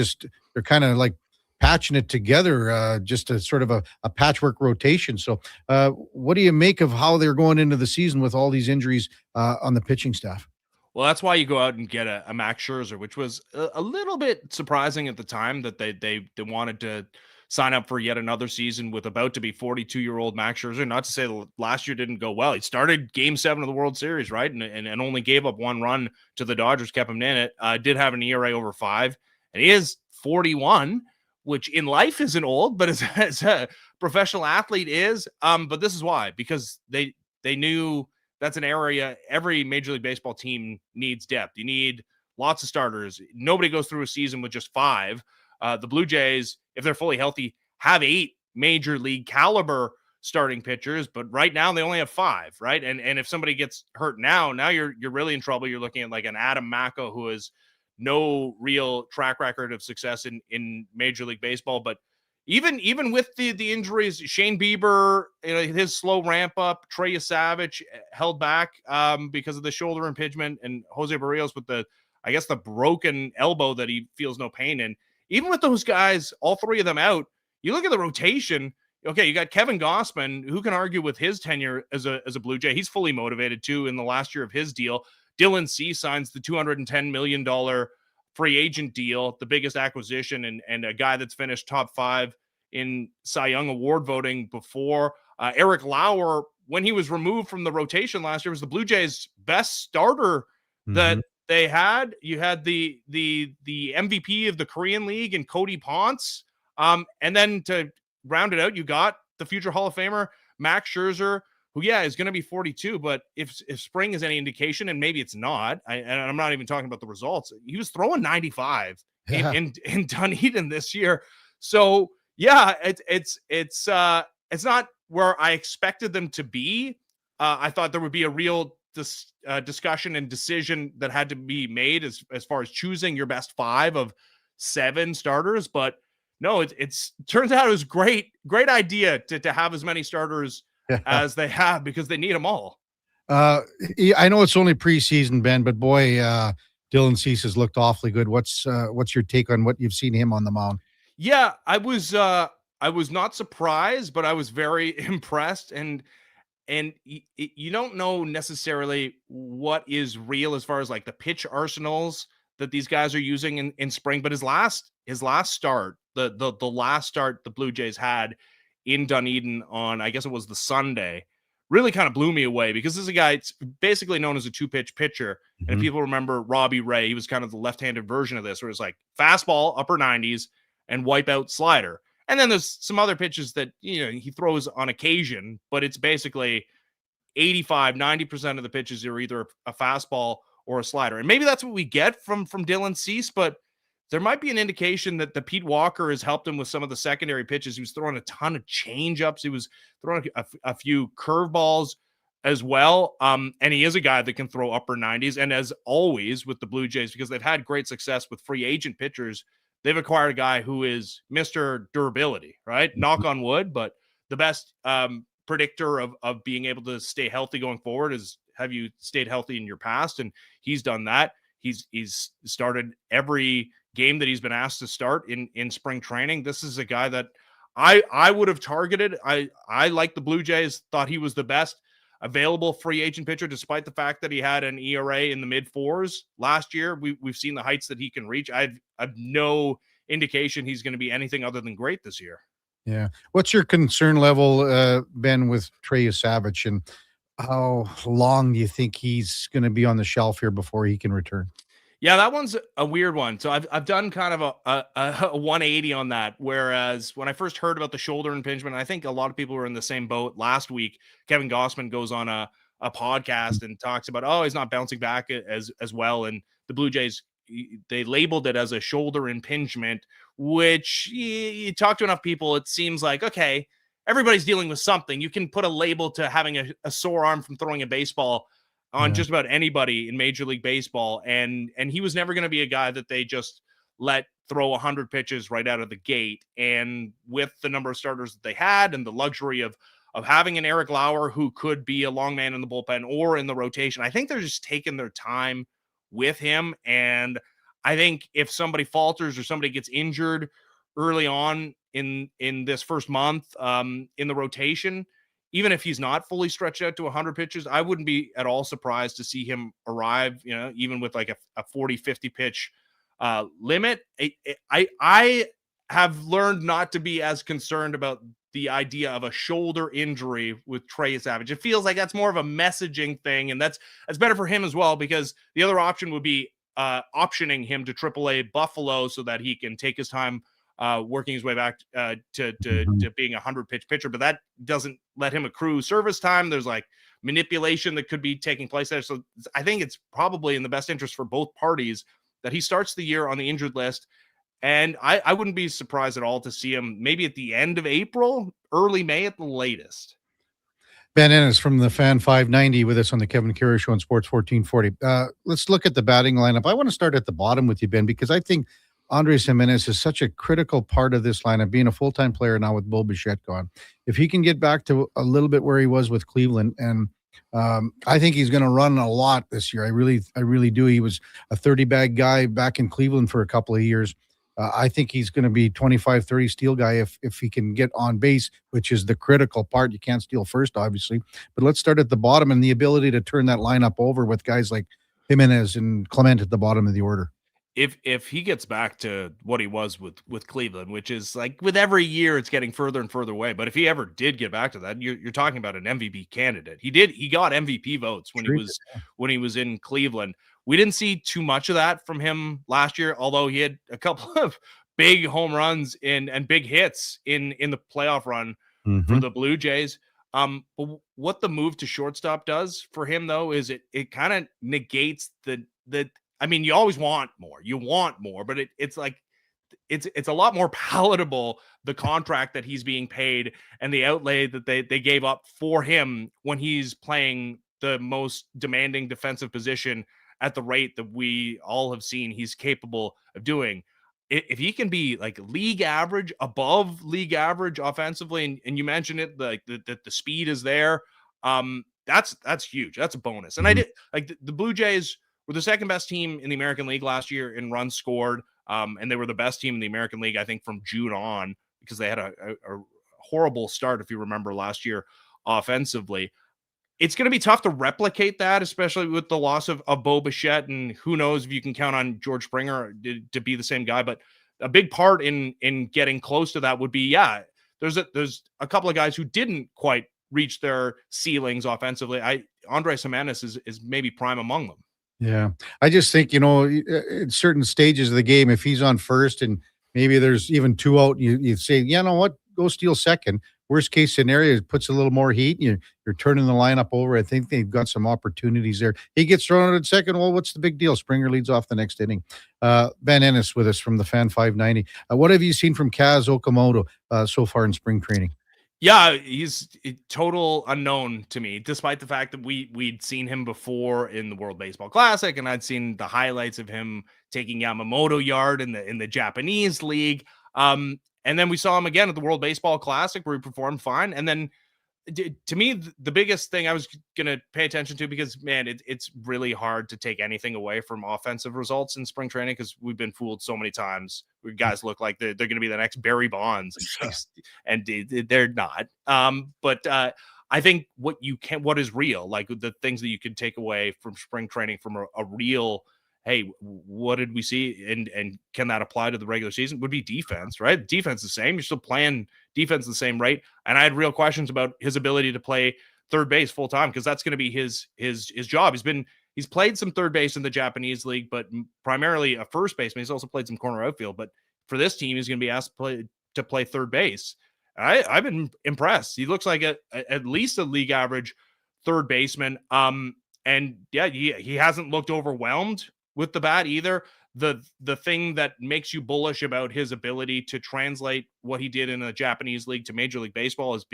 kind of like patching it together, just a sort of a patchwork rotation. So what do you make of how they're going into the season with all these injuries on the pitching staff? Well, that's why you go out and get a Max Scherzer, which was a little bit surprising at the time that they wanted to sign up for yet another season with about to be 42-year-old Max Scherzer. Not to say that last year didn't go well. He started Game 7 of the World Series, right? And only gave up 1 run to the Dodgers, kept him in it. Did have an ERA over 5, and he is 41, which in life isn't old, but as a professional athlete is. But this is why, because they knew that's an area every Major League Baseball team needs depth. You need lots of starters. Nobody goes through a season with just 5. The Blue Jays, if they're fully healthy, have 8 Major League caliber starting pitchers, but right now they only have 5, right? And if somebody gets hurt now you're really in trouble. You're looking at like an Adam Macko, who has no real track record of success in Major League Baseball. But even with the injuries, Shane Bieber, his slow ramp up, Trey Savage held back because of the shoulder impingement, and Jose Barrios with the broken elbow that he feels no pain in. Even with those guys, all three of them out, you look at the rotation. Okay, you got Kevin Gausman, who can argue with his tenure as a Blue Jay. He's fully motivated too in the last year of his deal. Dylan C signs the $210 million free agent deal, the biggest acquisition, and a guy that's finished top 5 in Cy Young Award voting before. Eric Lauer, when he was removed from the rotation last year, was the Blue Jays' best starter that they had. You had the MVP of the Korean League and Cody Ponce. And then to round it out, you got the future Hall of Famer, Max Scherzer, who, is going to be 42. But if spring is any indication, and maybe it's not, and I'm not even talking about the results, he was throwing 95 in Dunedin this year. So, it's not where I expected them to be. I thought there would be a real discussion and decision that had to be made as far as choosing your best 5 of 7 starters. But no, it's turns out it was great idea to have as many starters as they have, because they need them all. I know it's only preseason, Ben, but boy, Dylan Cease has looked awfully good. What's your take on what you've seen him on the mound? Yeah, I was not surprised, but I was very impressed. And you don't know necessarily what is real as far as like the pitch arsenals that these guys are using in spring. But his last start, the last start the Blue Jays had in Dunedin on, I guess it was the Sunday, really kind of blew me away, because this is a guy, it's basically known as a 2-pitch pitcher. And if people remember Robbie Ray, he was kind of the left-handed version of this, where it's like fastball, upper 90s, and wipeout slider. And then there's some other pitches that, he throws on occasion, but it's basically 85-90% of the pitches are either a fastball or a slider. And maybe that's what we get from Dylan Cease, but there might be an indication that the Pete Walker has helped him with some of the secondary pitches. He was throwing a ton of change-ups. He was throwing a few curveballs as well. And he is a guy that can throw upper 90s. And as always with the Blue Jays, because they've had great success with free agent pitchers, they've acquired a guy who is Mr. Durability, right? Knock on wood, but the best predictor of being able to stay healthy going forward is, have you stayed healthy in your past? And he's done that. He's started every game that he's been asked to start in spring training. This is a guy that I would have targeted. I like the Blue Jays, thought he was the best available free agent pitcher, despite the fact that he had an ERA in the mid-4s last year. We've seen the heights that he can reach. I've no indication he's going to be anything other than great this year. Yeah. What's your concern level, Ben, with Trey Savage, and how long do you think he's going to be on the shelf here before he can return? Yeah, that one's a weird one. So I've done kind of a 180 on that. Whereas when I first heard about the shoulder impingement, I think a lot of people were in the same boat last week. Kevin Gausman goes on a podcast and talks about, he's not bouncing back as well. And the Blue Jays, they labeled it as a shoulder impingement, which you talk to enough people, it seems like, okay, everybody's dealing with something. You can put a label to having a sore arm from throwing a baseball on just about anybody in Major League Baseball. And he was never going to be a guy that they just let throw 100 pitches right out of the gate. And with the number of starters that they had and the luxury of having an Eric Lauer who could be a long man in the bullpen or in the rotation, I think they're just taking their time with him. And I think if somebody falters or somebody gets injured early on in this first month in the rotation, even if he's not fully stretched out to 100 pitches, I wouldn't be at all surprised to see him arrive, even with like a 40, 50 pitch limit. I have learned not to be as concerned about the idea of a shoulder injury with Trey Savage. It feels like that's more of a messaging thing, and that's better for him as well, because the other option would be optioning him to AAA Buffalo so that he can take his time working his way back to being a 100-pitch pitcher, but that doesn't let him accrue service time. There's like manipulation that could be taking place there. So I think it's probably in the best interest for both parties that he starts the year on the injured list. And I wouldn't be surprised at all to see him maybe at the end of April, early May at the latest. Ben Andis from the Fan 590 with us on the Kevin Carrey Show on Sports 1440. Let's look at the batting lineup. I want to start at the bottom with you, Ben, because I think Andres Jimenez is such a critical part of this lineup, being a full-time player now with Bo Bichette gone. If he can get back to a little bit where he was with Cleveland, and I think he's going to run a lot this year. I really do. He was a 30-bag guy back in Cleveland for a couple of years. I think he's going to be 25, 30 steal guy if he can get on base, which is the critical part. You can't steal first, obviously. But let's start at the bottom and the ability to turn that lineup over with guys like Jimenez and Clement at the bottom of the order. If he gets back to what he was with Cleveland, which is like with every year it's getting further and further away, but if he ever did get back to that, you're talking about an MVP candidate. He got MVP votes when he was in Cleveland. We didn't see too much of that from him last year, although he had a couple of big home runs and big hits in the playoff run for the Blue Jays. But what the move to shortstop does for him, though, is it kind of negates the I mean, you always want more. You want more, but it's like it's a lot more palatable, the contract that he's being paid and the outlay that they gave up for him when he's playing the most demanding defensive position at the rate that we all have seen he's capable of doing. If he can be like league average, above league average offensively, and you mentioned it, like the speed is there, that's huge. That's a bonus. And I did like the Blue Jays were the second best team in the American League last year in runs scored. And they were the best team in the American League, I think, from June on, because they had a horrible start, if you remember, last year offensively. It's going to be tough to replicate that, especially with the loss of Bo Bichette, and who knows if you can count on George Springer to be the same guy. But a big part in getting close to that would be, there's a couple of guys who didn't quite reach their ceilings offensively. Andres Jimenez is maybe prime among them. Yeah. I just think, at certain stages of the game, if he's on first and maybe there's even two out, you say, you know what, go steal second. Worst case scenario, it puts a little more heat. You're turning the lineup over. I think they've got some opportunities there. He gets thrown out at second. Well, what's the big deal? Springer leads off the next inning. Ben Andis with us from the Fan 590. What have you seen from Kaz Okamoto so far in spring training? Yeah, he's a total unknown to me, despite the fact that we'd seen him before in the World Baseball Classic, and I'd seen the highlights of him taking Yamamoto yard in the Japanese League. And then we saw him again at the World Baseball Classic where he performed fine. And then to me, the biggest thing I was going to pay attention to, because, man, it's really hard to take anything away from offensive results in spring training, because we've been fooled so many times where guys look like they're going to be the next Barry Bonds, and they're not. But I think what is real, like the things that you can take away from spring training from a real, hey, what did we see? And can that apply to the regular season? Would be defense, right? Defense the same. You're still playing defense the same rate. And I had real questions about his ability to play third base full time, because that's going to be his job. He's played some third base in the Japanese League, but primarily a first baseman. He's also played some corner outfield. But for this team, he's going to be asked to play third base. I've been impressed. He looks like at least a league average third baseman. And yeah, he hasn't looked overwhelmed with the bat either. The thing that makes you bullish about his ability to translate what he did in the Japanese League to Major League Baseball is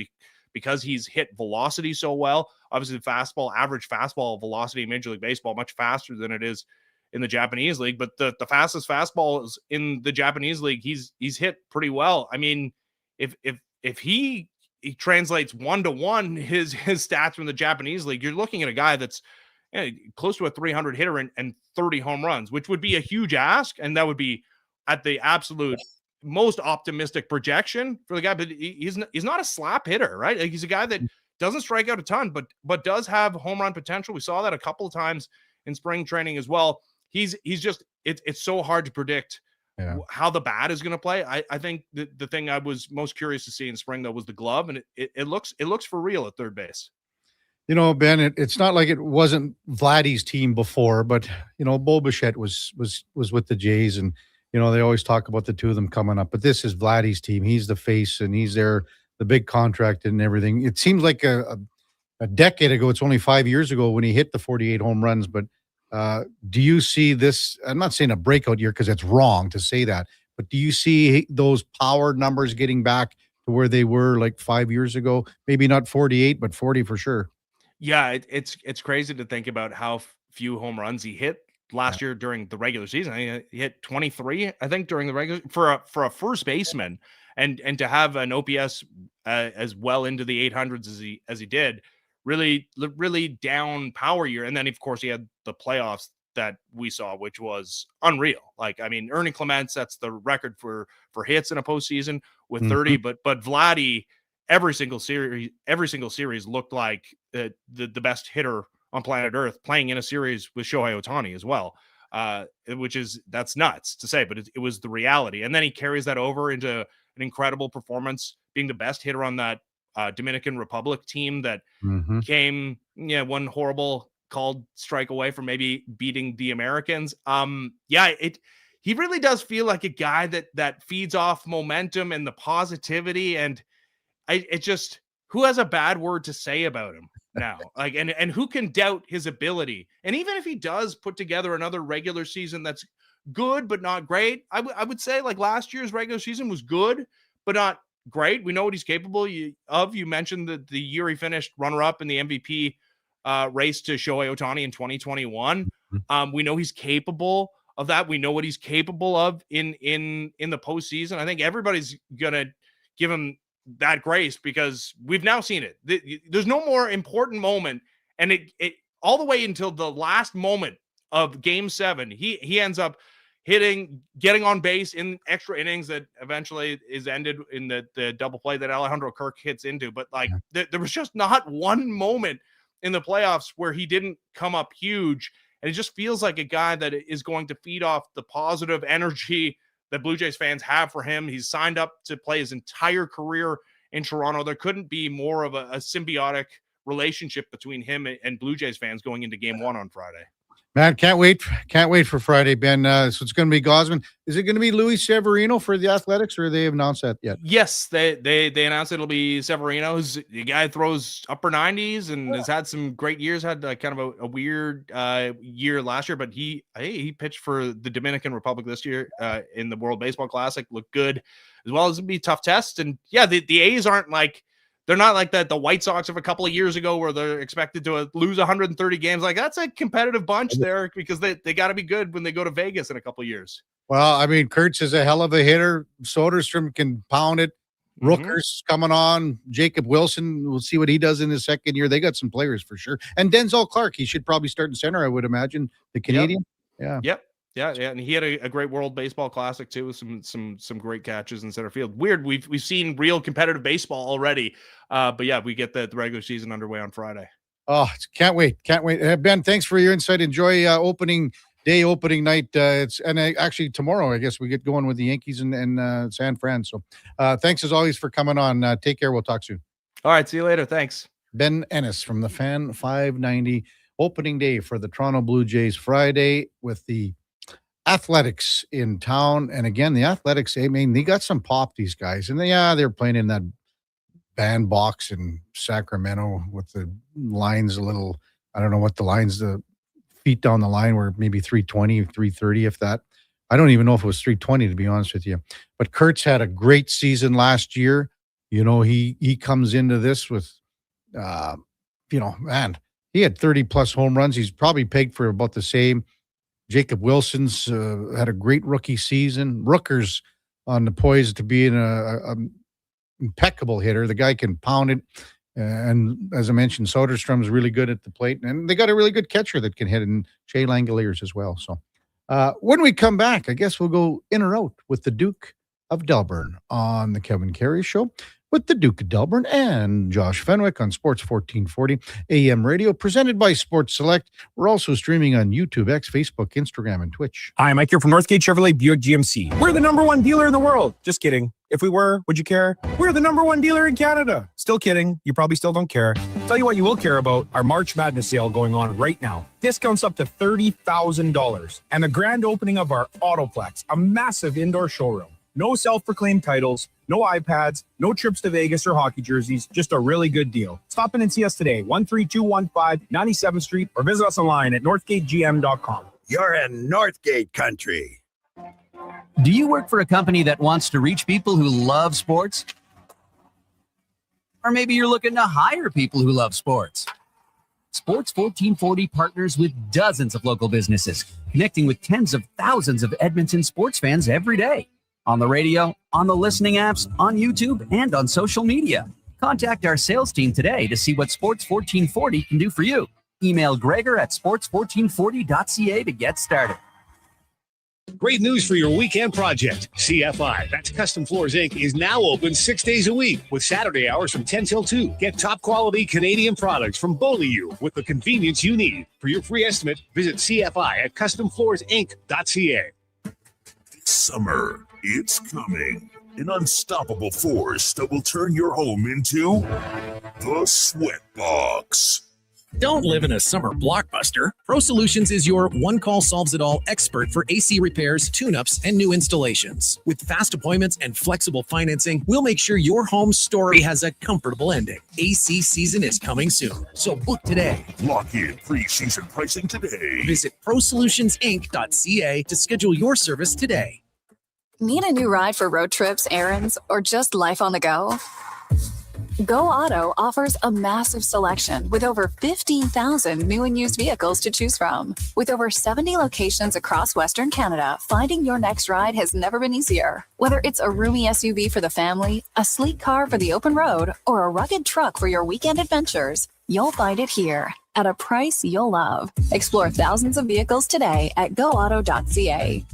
because he's hit velocity so well. Obviously, the average fastball velocity in Major League Baseball much faster than it is in the Japanese League. But the fastest fastball is in the Japanese League. He's hit pretty well. I mean, if he translates 1-to-1 his stats from the Japanese League, you're looking at a guy that's close to a 300 hitter and 30 home runs, which would be a huge ask. And that would be at the absolute most optimistic projection for the guy. But he's not a slap hitter, right? Like, he's a guy that doesn't strike out a ton, but does have home run potential. We saw that a couple of times in spring training as well. He's just, it's so hard to predict how the bat is going to play. I think the thing I was most curious to see in spring, though, was the glove, and it looks for real at third base. Ben, it's not like it wasn't Vladdy's team before, but, Bo Bichette was with the Jays, and, they always talk about the two of them coming up, but this is Vladdy's team. He's the face, and he's there, the big contract and everything. It seems like a decade ago, it's only 5 years ago when he hit the 48 home runs, but do you see this? I'm not saying a breakout year, because it's wrong to say that, but do you see those power numbers getting back to where they were like 5 years ago? Maybe not 48, but 40 for sure. Yeah, it's crazy to think about how few home runs he hit last year during the regular season. He hit 23, I think, during the regular for a first baseman, and to have an OPS as well into the 800s as he did, really down power year. And then of course he had the playoffs that we saw, which was unreal. Like, I mean, Ernie Clement sets the record for hits in a postseason with 30, but Vladdy, every single series looked like the best hitter on planet Earth, playing in a series with Shohei Ohtani as well, that's nuts to say, but it was the reality. And then he carries that over into an incredible performance, being the best hitter on that Dominican Republic team that came one horrible called strike away from maybe beating the Americans. He really does feel like a guy that feeds off momentum and the positivity, and who has a bad word to say about him now? Like, and who can doubt his ability? And even if he does put together another regular season that's good but not great, I would say like last year's regular season was good but not great. We know what he's capable of. You mentioned the year he finished runner-up in the MVP race to Shohei Ohtani in 2021. We know he's capable of that. We know what he's capable of in the postseason. I think everybody's gonna give him that grace because we've now seen it. There's no more important moment, and it all the way until the last moment of Game 7, he ends up getting on base in extra innings that eventually is ended in the double play that Alejandro Kirk hits into. But like there was just not one moment in the playoffs where he didn't come up huge, and it just feels like a guy that is going to feed off the positive energy that Blue Jays fans have for him. He's signed up to play his entire career in Toronto. There couldn't be more of a symbiotic relationship between him and Blue Jays fans going into Game 1 on Friday. Man, can't wait for Friday, Ben. So it's going to be Gausman. Is it going to be Luis Severino for the Athletics, or they have announced that yet? Yes, they announced it'll be Severino. The guy throws upper 90s and has had some great years. Had kind of a weird year last year, but he pitched for the Dominican Republic this year in the World Baseball Classic. Looked good, as well as it'd be a tough test. And yeah, the A's aren't like. They're not like the White Sox of a couple of years ago where they're expected to lose 130 games. Like, that's a competitive bunch there because they got to be good when they go to Vegas in a couple of years. Well, I mean, Kurtz is a hell of a hitter. Soderstrom can pound it. Rooker's coming on. Jacob Wilson, we'll see what he does in his second year. They got some players for sure. And Denzel Clark, he should probably start in center, I would imagine. The Canadian. Yeah, and he had a great World Baseball Classic too, with some great catches in center field. Weird, we've seen real competitive baseball already, but yeah, we get the regular season underway on Friday. Oh, can't wait! Ben, thanks for your insight. Enjoy opening night. Actually tomorrow, I guess we get going with the Yankees and San Fran. So, thanks as always for coming on. Take care. We'll talk soon. All right, see you later. Thanks. Ben Andis from the Fan 590. Opening day for the Toronto Blue Jays Friday with the Athletics in town. And again, the Athletics, I mean, they got some pop, these guys. And they're playing in that bandbox in Sacramento with the lines a little, I don't know what the lines, the feet down the line were maybe 320, 330, if that. I don't even know if it was 320, to be honest with you. But Kurtz had a great season last year. You know, he comes into this with, man, he had 30-plus home runs. He's probably pegged for about the same. Jacob Wilson's had a great rookie season. Rooker's on the poise to be an impeccable hitter. The guy can pound it. And as I mentioned, Soderstrom's really good at the plate. And they got a really good catcher that can hit, and Shea Langoliers as well. So when we come back, I guess we'll go in or out with the Duke of Delburne on the Kevin Carrey Show with the Duke of Delburne and Josh Fenwick on Sports 1440 AM radio, presented by Sports Select. We're also streaming on YouTube, X, Facebook, Instagram, and Twitch. Hi, Mike here from Northgate Chevrolet Buick GMC. We're the #1 dealer in the world. Just kidding. If we were, would you care? We're the #1 dealer in Canada. Still kidding. You probably still don't care. Tell you what you will care about, our March Madness sale going on right now. Discounts up to $30,000. And the grand opening of our Autoplex, a massive indoor showroom. No self-proclaimed titles, no iPads, no trips to Vegas or hockey jerseys, just a really good deal. Stop in and see us today, 13215 97th Street, or visit us online at northgategm.com. You're in Northgate country. Do you work for a company that wants to reach people who love sports? Or maybe you're looking to hire people who love sports. Sports 1440 partners with dozens of local businesses, connecting with tens of thousands of Edmonton sports fans every day. On the radio, on the listening apps, on YouTube, and on social media. Contact our sales team today to see what Sports 1440 can do for you. Email Gregor at sports1440.ca to get started. Great news for your weekend project. CFI, that's Custom Floors Inc., is now open 6 days a week with Saturday hours from 10 till 2. Get top quality Canadian products from Beaulieu with the convenience you need. For your free estimate, visit CFI at customfloorsinc.ca. Summer, it's coming. An unstoppable force that will turn your home into the Sweatbox. Don't live in a summer blockbuster. Pro Solutions is your one-call-solves-it-all expert for AC repairs, tune-ups, and new installations. With fast appointments and flexible financing, we'll make sure your home story has a comfortable ending. AC season is coming soon, so book today. Lock in pre-season pricing today. Visit prosolutionsinc.ca to schedule your service today. Need a new ride for road trips, errands, or just life on the go? Go Auto offers a massive selection with over 15,000 new and used vehicles to choose from. With over 70 locations across Western Canada, finding your next ride has never been easier. Whether it's a roomy SUV for the family, a sleek car for the open road, or a rugged truck for your weekend adventures, you'll find it here at a price you'll love. Explore thousands of vehicles today at goauto.ca.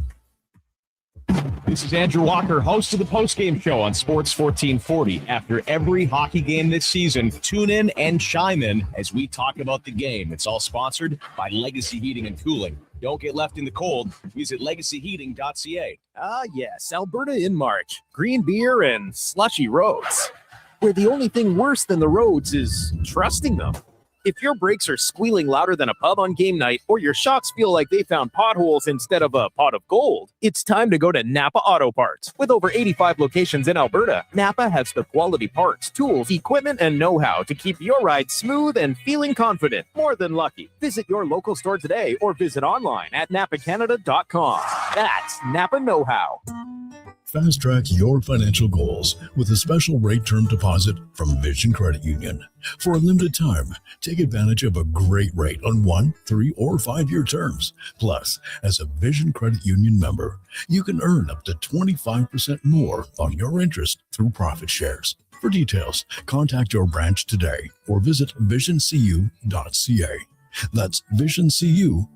This is Andrew Walker, host of the postgame show on Sports 1440. After every hockey game this season, tune in and chime in as we talk about the game. It's all sponsored by Legacy Heating and Cooling. Don't get left in the cold. Visit legacyheating.ca. Ah, yes, Alberta in March. Green beer and slushy roads. Where the only thing worse than the roads is trusting them. If your brakes are squealing louder than a pub on game night, or your shocks feel like they found potholes instead of a pot of gold, it's time to go to Napa Auto Parts. With over 85 locations in Alberta, Napa has the quality parts, tools, equipment, and know-how to keep your ride smooth and feeling confident. More than lucky. Visit your local store today or visit online at napacanada.com. That's Napa Know-How. Fast track your financial goals with a special rate term deposit from Vision Credit Union. For a limited time, take advantage of a great rate on 1, 3, or 5-year terms. Plus, as a Vision Credit Union member, you can earn up to 25% more on your interest through profit shares. For details, contact your branch today or visit visioncu.ca. That's visioncu.ca.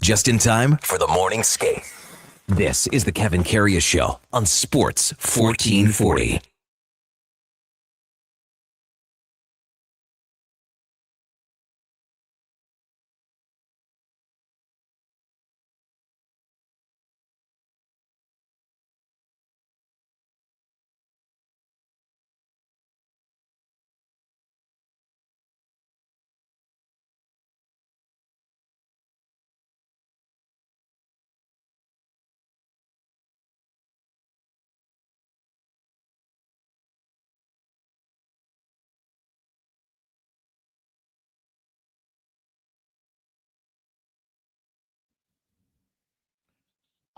Just in time for the morning skate. This is the Kevin Carrey Show on Sports 1440.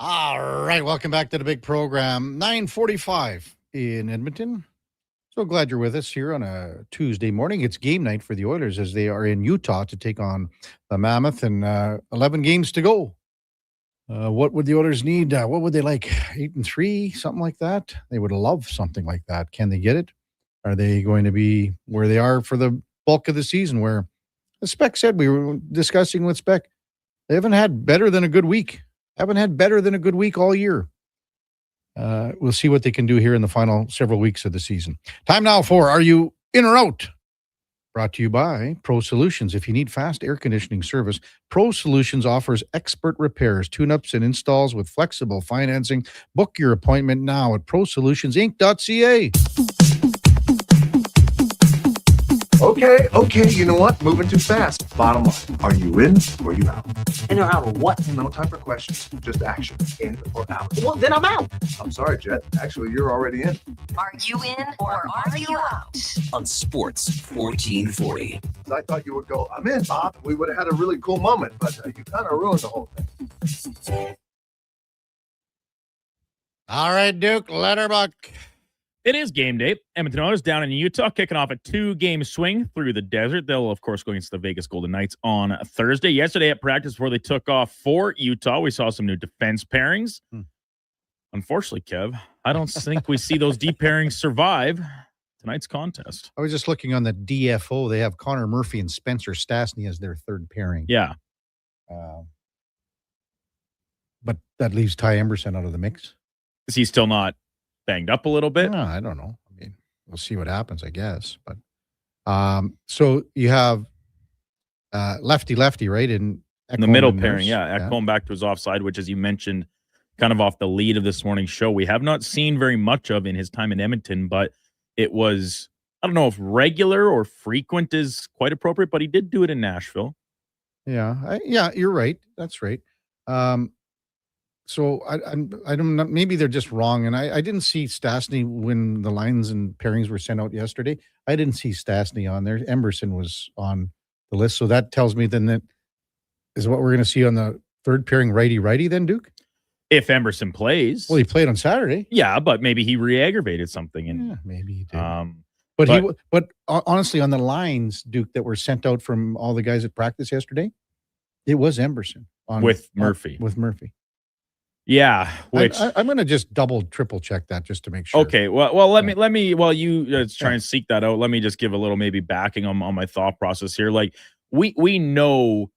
All right, welcome back to the big program. 9:45 in Edmonton. So glad you're with us here on a Tuesday morning. It's game night for the Oilers as they are in Utah to take on the Mammoth, and 11 games to go. What would the Oilers need? What would they like? 8-3, something like that? They would love something like that. Can they get it? Are they going to be where they are for the bulk of the season, where, as Spec said, we were discussing with Spec, they haven't had better than a good week. Haven't had better than a good week all year. We'll see what they can do here in the final several weeks of the season. Time now for Are You In or Out? Brought to you by Pro Solutions. If you need fast air conditioning service, Pro Solutions offers expert repairs, tune-ups, and installs with flexible financing. Book your appointment now at prosolutionsinc.ca. Okay, you know what? Moving too fast. Bottom line, are you in or you out? In or out of what? No time for questions, just action. In or out? Well, then I'm out. I'm sorry, Jet. Actually, you're already in. Are you in or are you out? On Sports 1440. I thought you would go, I'm in, Bob. We would have had a really cool moment, but you kind of ruined the whole thing. All right, Duke, Letterbuck. It is game day. Edmonton Oilers down in Utah, kicking off a 2-game swing through the desert. They'll, of course, go against the Vegas Golden Knights on Thursday. Yesterday at practice, before they took off for Utah, we saw some new defense pairings. Unfortunately, Kev, I don't think we see those deep pairings survive tonight's contest. I was just looking on the DFO. They have Connor Murphy and Spencer Stastny as their third pairing. Yeah. But that leaves Ty Emberson out of the mix. Is he still not banged up a little bit? No, I don't know. I mean, we'll see what happens, I guess. But so you have lefty, right? In the middle pairing, yeah. Ekholm back to his offside, which, as you mentioned, kind of off the lead of this morning's show, we have not seen very much of in his time in Edmonton, but it was, I don't know if regular or frequent is quite appropriate, but he did do it in Nashville. Yeah, you're right. That's right. So I don't know. Maybe they're just wrong. And I didn't see Stastny when the lines and pairings were sent out yesterday. I didn't see Stastny on there. Emberson was on the list. So that tells me then that is what we're going to see on the third pairing righty then, Duke? If Emberson plays. Well, he played on Saturday. Yeah, but maybe he re-aggravated something. And, yeah, maybe he did. But honestly, on the lines, Duke, that were sent out from all the guys at practice yesterday, it was Emberson. With Murphy. With Murphy. Yeah, which I'm going to just triple check that just to make sure. Okay, well, let me while you try and seek that out, let me just give a little maybe backing on my thought process here. Like we know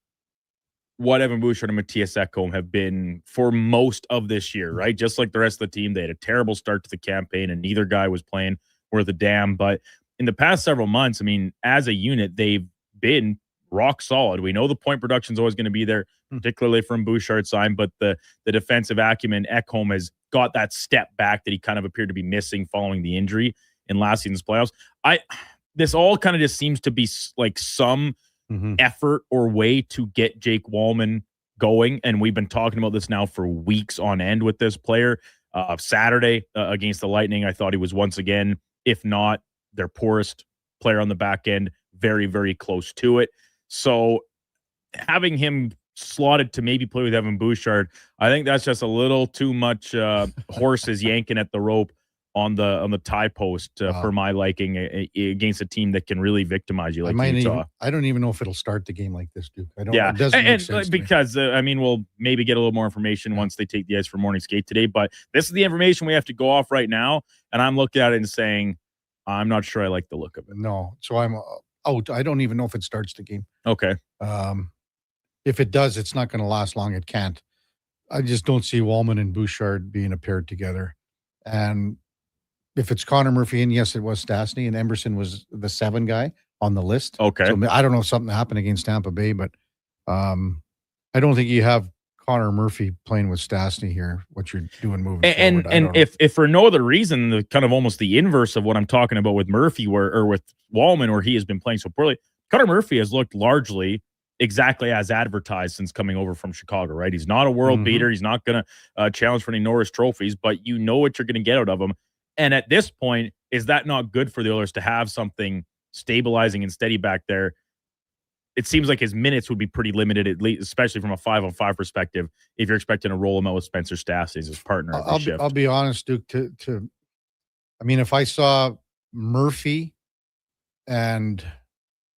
what Evan Bouchard and Matthias Ekholm have been for most of this year, right? Just like the rest of the team, they had a terrible start to the campaign, and neither guy was playing worth a damn. But in the past several months, I mean, as a unit, they've been rock solid. We know the point production is always going to be there, particularly from Bouchard's side, but the defensive acumen, Ekholm has got that step back that he kind of appeared to be missing following the injury in last season's playoffs. This all kind of just seems to be like some effort or way to get Jake Wallman going, and we've been talking about this now for weeks on end with this player. Saturday against the Lightning, I thought he was once again, if not their poorest player on the back end, very, very close to it. So having him slotted to maybe play with Evan Bouchard, I think that's just a little too much horses yanking at the rope on the tie post for my liking against a team that can really victimize you like Utah. I don't even know if it'll start the game like this, Duke. I don't. Yeah, it doesn't make sense because I mean, we'll maybe get a little more information once they take the ice for morning skate today. But this is the information we have to go off right now, and I'm looking at it and saying, I'm not sure I like the look of it. No, so I'm out. I don't even know if it starts the game. Okay. If it does, it's not going to last long. It can't. I just don't see Wallman and Bouchard being paired together. And if it's Connor Murphy, and yes, it was Stastny, and Emberson was the 7 guy on the list. Okay. So I don't know if something happened against Tampa Bay, but I don't think you have Connor Murphy playing with Stastny here, what you're doing moving forward. And if for no other reason, the kind of almost the inverse of what I'm talking about with Murphy or with Wallman, where he has been playing so poorly, Connor Murphy has looked largely exactly as advertised since coming over from Chicago, right? He's not a world beater. He's not going to challenge for any Norris trophies, but you know what you're going to get out of him. And at this point, is that not good for the Oilers to have something stabilizing and steady back there? It seems like his minutes would be pretty limited, at least, especially from a 5-on-5 perspective, if you're expecting to roll him out with Spencer Stastny as his partner. I'll be honest, Duke. I mean, if I saw Murphy and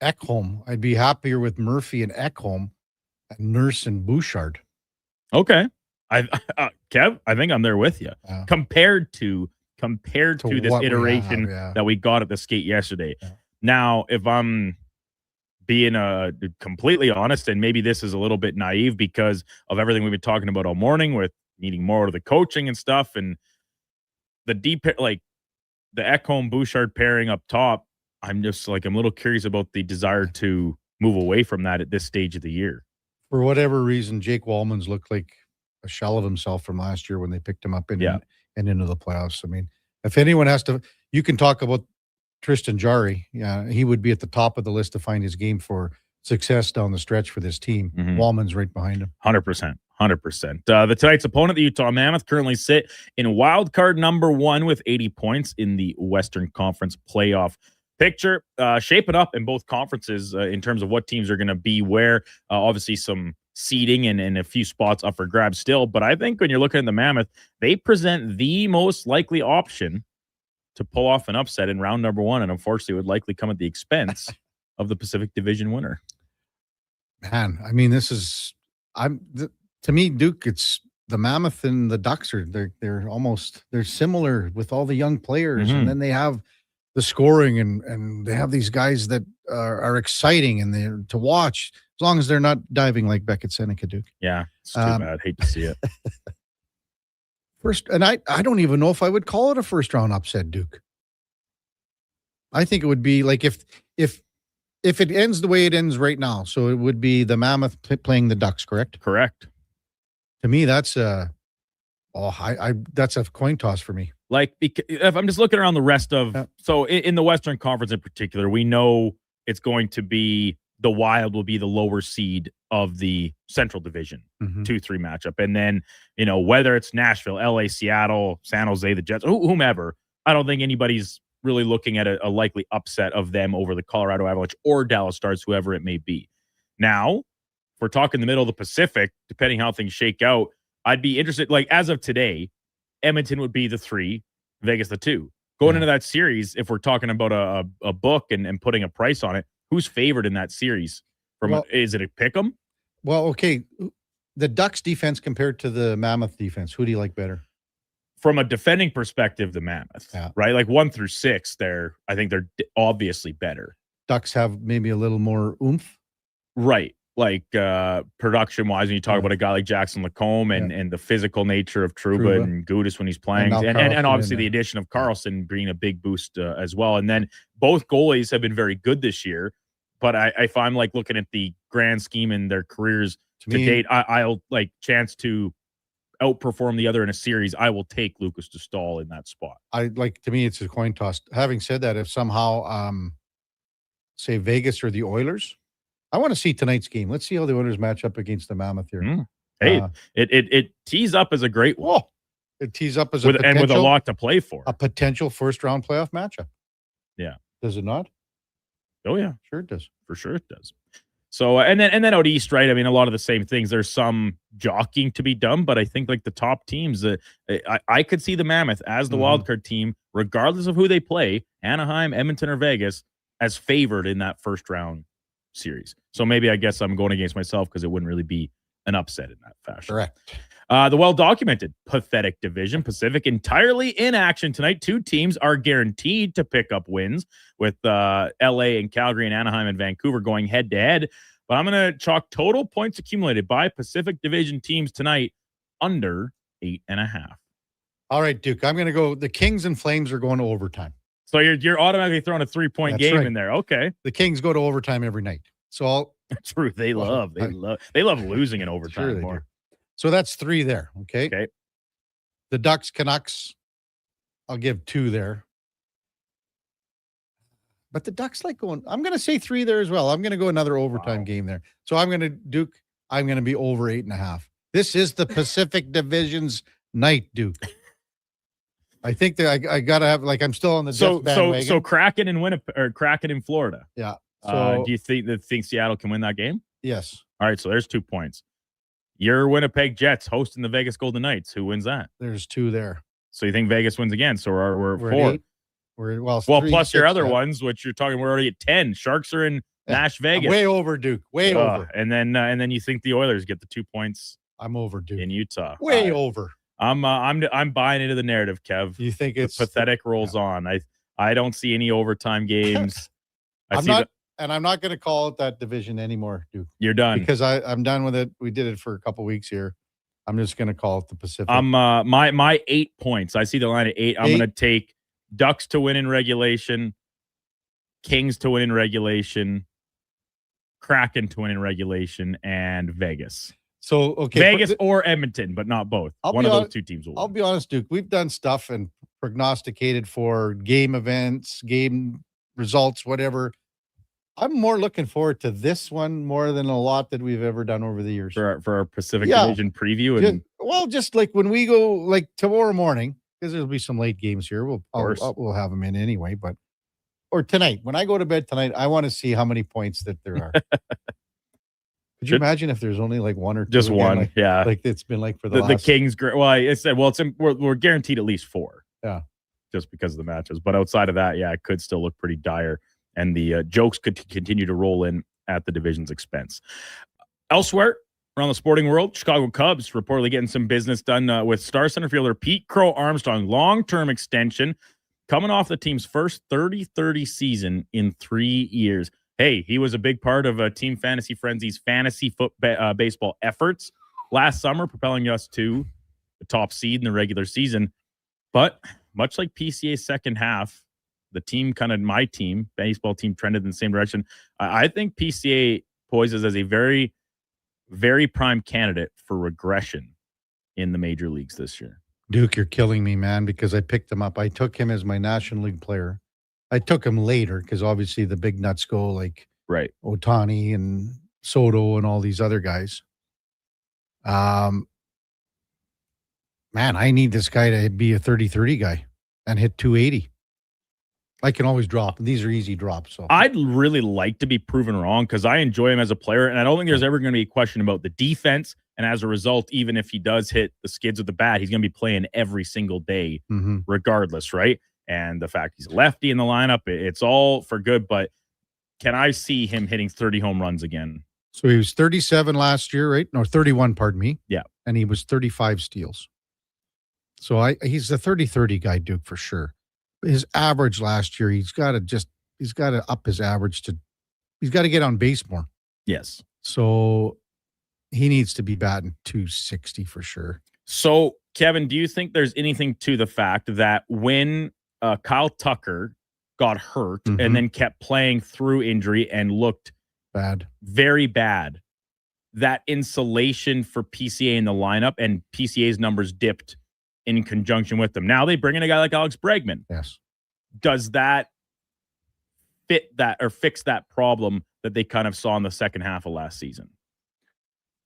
Ekholm, I'd be happier with Murphy and Ekholm and Nurse and Bouchard. Okay, Kev, I think I'm there with you. Compared to this iteration that we got at the skate yesterday. Yeah. Now, if I'm being completely honest, and maybe this is a little bit naive because of everything we've been talking about all morning with needing more of the coaching and stuff, and the deep, like the Ekholm Bouchard pairing up top, I'm just like, I'm a little curious about the desire to move away from that at this stage of the year. For whatever reason, Jake Wallman's looked like a shell of himself from last year when they picked him up and into the playoffs. I mean, if anyone has to, you can talk about Tristan Jarry, yeah, he would be at the top of the list to find his game for success down the stretch for this team. Wallman's right behind him. 100%. 100%. The tonight's opponent, the Utah Mammoth, currently sit in wild card number 1 with 80 points in the Western Conference playoff picture. Shaping up in both conferences in terms of what teams are going to be where. Obviously, some seeding and a few spots up for grabs still. But I think when you're looking at the Mammoth, they present the most likely option to pull off an upset in round number 1. And unfortunately, it would likely come at the expense of the Pacific Division winner. Man, I mean, this is to me, Duke, it's the Mammoth and the Ducks they're similar with all the young players, and then they have the scoring and they have these guys that are exciting and they're to watch as long as they're not diving like Beckett Seneca, Duke. Yeah, it's too bad. Hate to see it. And I don't even know if I would call it a first round upset, Duke. I think it would be like if it ends the way it ends right now, so it would be the Mammoth playing the Ducks, correct? Correct. To me, that's that's a coin toss for me. Like, if I'm just looking around the rest of, so in the Western Conference in particular, we know it's going to be the Wild will be the lower seed of the Central Division 2-3 matchup, and then whether it's Nashville, LA, Seattle, San Jose, the Jets, whomever, I don't think anybody's really looking at a likely upset of them over the Colorado Avalanche or Dallas Stars, whoever it may be. Now, if we're talking the middle of the Pacific, depending how things shake out, I'd be interested, like as of today, Edmonton would be the 3, Vegas the 2. Going into that series, if we're talking about a book and putting a price on it, who's favored in that series? Is it a pick 'em? Well, okay. The Ducks defense compared to the Mammoth defense, who do you like better? From a defending perspective, the Mammoth, right? Like 1 through 6, I think they're obviously better. Ducks have maybe a little more oomph. Right. Like production-wise, when you talk about a guy like Jackson Lacombe and the physical nature of Trouba and Gudis when he's playing, and obviously the addition of Carlson being a big boost as well. And then both goalies have been very good this year, but if I'm like looking at the grand scheme in their careers to date, I'll like chance to outperform the other in a series. I will take Lucas Dostal in that spot. To me, it's a coin toss. Having said that, if somehow, say Vegas or the Oilers, I want to see tonight's game. Let's see how the Oilers match up against the Mammoth here. Hey, it tees up as a great one. It tees up as with a lot to play for. A potential first round playoff matchup. Yeah. Does it not? Oh yeah, sure it does. For sure it does. So and then out east, right? I mean, a lot of the same things. There's some jockeying to be done, but I think like the top teams, I could see the Mammoth as the wildcard team, regardless of who they play, Anaheim, Edmonton, or Vegas, as favored in that first round series. So maybe I guess I'm going against myself because it wouldn't really be an upset in that fashion. Correct. The well-documented pathetic division, Pacific, entirely in action tonight. 2 teams are guaranteed to pick up wins with LA and Calgary and Anaheim and Vancouver going head-to-head. But I'm going to chalk total points accumulated by Pacific Division teams tonight under 8.5. All right, Duke, I'm going to go. The Kings and Flames are going to overtime. So you're automatically throwing a 3-point game in there. Okay. The Kings go to overtime every night. So true. They love losing in overtime more. So that's 3 there. Okay. The Ducks, Canucks, I'll give 2 there. But the Ducks like going, I'm going to say 3 there as well. I'm going to go another overtime game there. So I'm going to be over 8.5. This is the Pacific Division's night, Duke. I think that I gotta have I'm still on the Jets bandwagon. So Kraken in Winnipeg or Kraken in Florida. Yeah. So do you think Seattle can win that game? Yes. All right. So there's 2 points. Your Winnipeg Jets hosting the Vegas Golden Knights. Who wins that? There's 2 there. So you think Vegas wins again? So we're at 4. At 8. Well, plus your other ones, which you're talking. We're already at 10. Sharks are in Nash Vegas. Way over, Duke. Way over. And then you think the Oilers get the 2 points? I'm over, Duke. In Utah. Way over. I'm buying into the narrative, Kev. You think it's pathetic rolls on? I don't see any overtime games. I'm not going to call it that division anymore, Duke. You're done because I'm done with it. We did it for a couple weeks here. I'm just going to call it the Pacific. I'm my 8 points. I see the line at 8. I'm going to take Ducks to win in regulation, Kings to win in regulation, Kraken to win in regulation, and Vegas. So, okay. Vegas or Edmonton, but not both. One of those 2 teams will win. I'll be honest, Duke. We've done stuff and prognosticated for game events, game results, whatever. I'm more looking forward to this one more than a lot that we've ever done over the years. For our Pacific Division preview. And Just like when we go like tomorrow morning, because there'll be some late games here. We'll have them in anyway, or tonight. When I go to bed tonight, I want to see how many points that there are. Could you imagine if there's only like one or two? Just again, one, like, yeah. Like it's been like for the last... Kings. Well, I said, we're guaranteed at least 4. Yeah. Just because of the matches. But outside of that, yeah, it could still look pretty dire. And the jokes could continue to roll in at the division's expense. Elsewhere around the sporting world, Chicago Cubs reportedly getting some business done with star center fielder Pete Crow Armstrong. Long-term extension coming off the team's first 30-30 season in 3 years. Hey, he was a big part of Team Fantasy Frenzy's fantasy baseball efforts last summer, propelling us to the top seed in the regular season. But much like PCA's second half, the team, my team, baseball team, trended in the same direction. I think PCA poises as a very, very prime candidate for regression in the major leagues this year. Duke, you're killing me, man, because I picked him up. I took him as my National League player. I took him later because obviously the big nuts go like Ohtani and Soto and all these other guys. Man, I need this guy to be a 30-30 guy and hit 280. I can always drop. These are easy drops. So I'd really like to be proven wrong because I enjoy him as a player, and I don't think there's ever going to be a question about the defense. And as a result, even if he does hit the skids with the bat, he's going to be playing every single day, regardless, right? And the fact he's a lefty in the lineup, it's all for good. But can I see him hitting 30 home runs again? So he was 37 last year, right? No, 31, pardon me. Yeah. And he was 35 steals. So he's a 30-30 guy, Duke, for sure. His average last year, he's got to up his average he's got to get on base more. Yes. So he needs to be batting 260 for sure. So, Kevin, do you think there's anything to the fact that when Kyle Tucker got hurt and then kept playing through injury and looked very bad, that insulation for PCA in the lineup and PCA's numbers dipped in conjunction with them? Now they bring in a guy like Alex Bregman. Yes. Does that fit that or fix that problem that they kind of saw in the second half of last season?